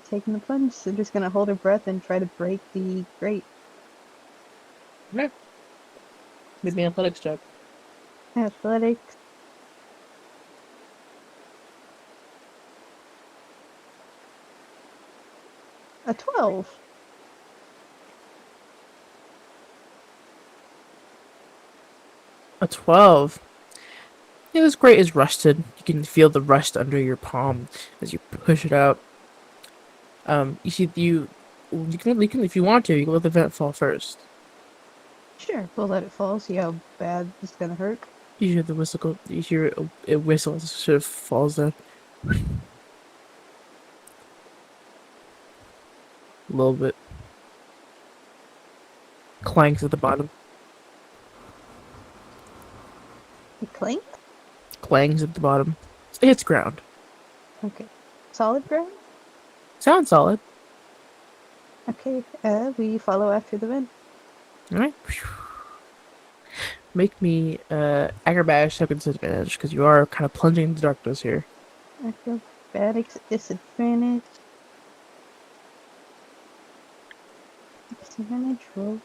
taking the plunge. Cinder's gonna hold her breath and try to break the grate. Okay. Give me an athletics check. Athletics. A 12. A 12. Yeah, this grate is rusted. You can feel the rust under your palm as you push it out. You see, you can if you want to, you can let the vent fall first. Sure, we'll let it fall. See how bad it's gonna hurt. You hear the whistle go. You hear a whistle as it sort of falls down. A little bit. Clanks at the bottom. It clank. Clangs at the bottom. It hits ground. Okay. Solid ground. Sounds solid. Okay. We follow after the vent. Alright. Make me acrobatics check with disadvantage because you are kind of plunging into darkness here. Acrobatics disadvantage. Disadvantage roll.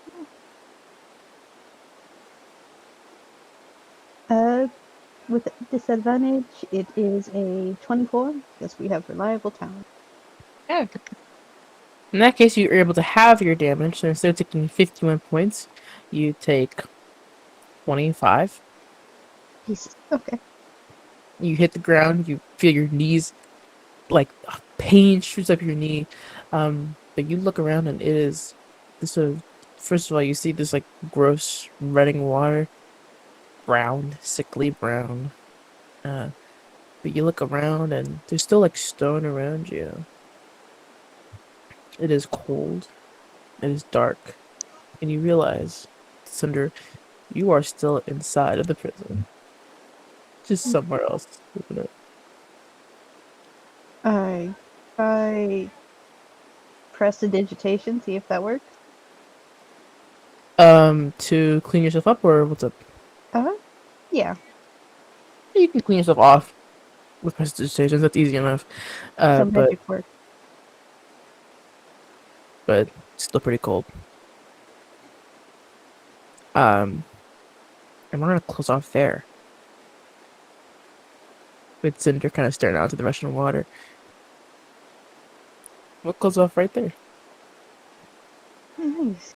With disadvantage, it is a 24 because we have reliable talent. Yeah. In that case, you are able to have your damage. So instead of taking 51 points, you take 25. Jesus. Okay. You hit the ground. You feel your knees, like pain shoots up your knee. But you look around and it is this sort of. First of all, you see this like gross running water, brown, sickly brown. But you look around and there's still like stone around you. It is cold. It is dark. And you realize, Cinder, you are still inside of the prison. Just somewhere else. Isn't it? I try prestidigitation, see if that works. To clean yourself up or what's up? Yeah. You can clean yourself off with prestidigitation. That's easy enough. Some But magic work. it's still pretty cold. And we're gonna close off there. With Cinder kind of staring out to the rushing water. We'll close off right there. Nice.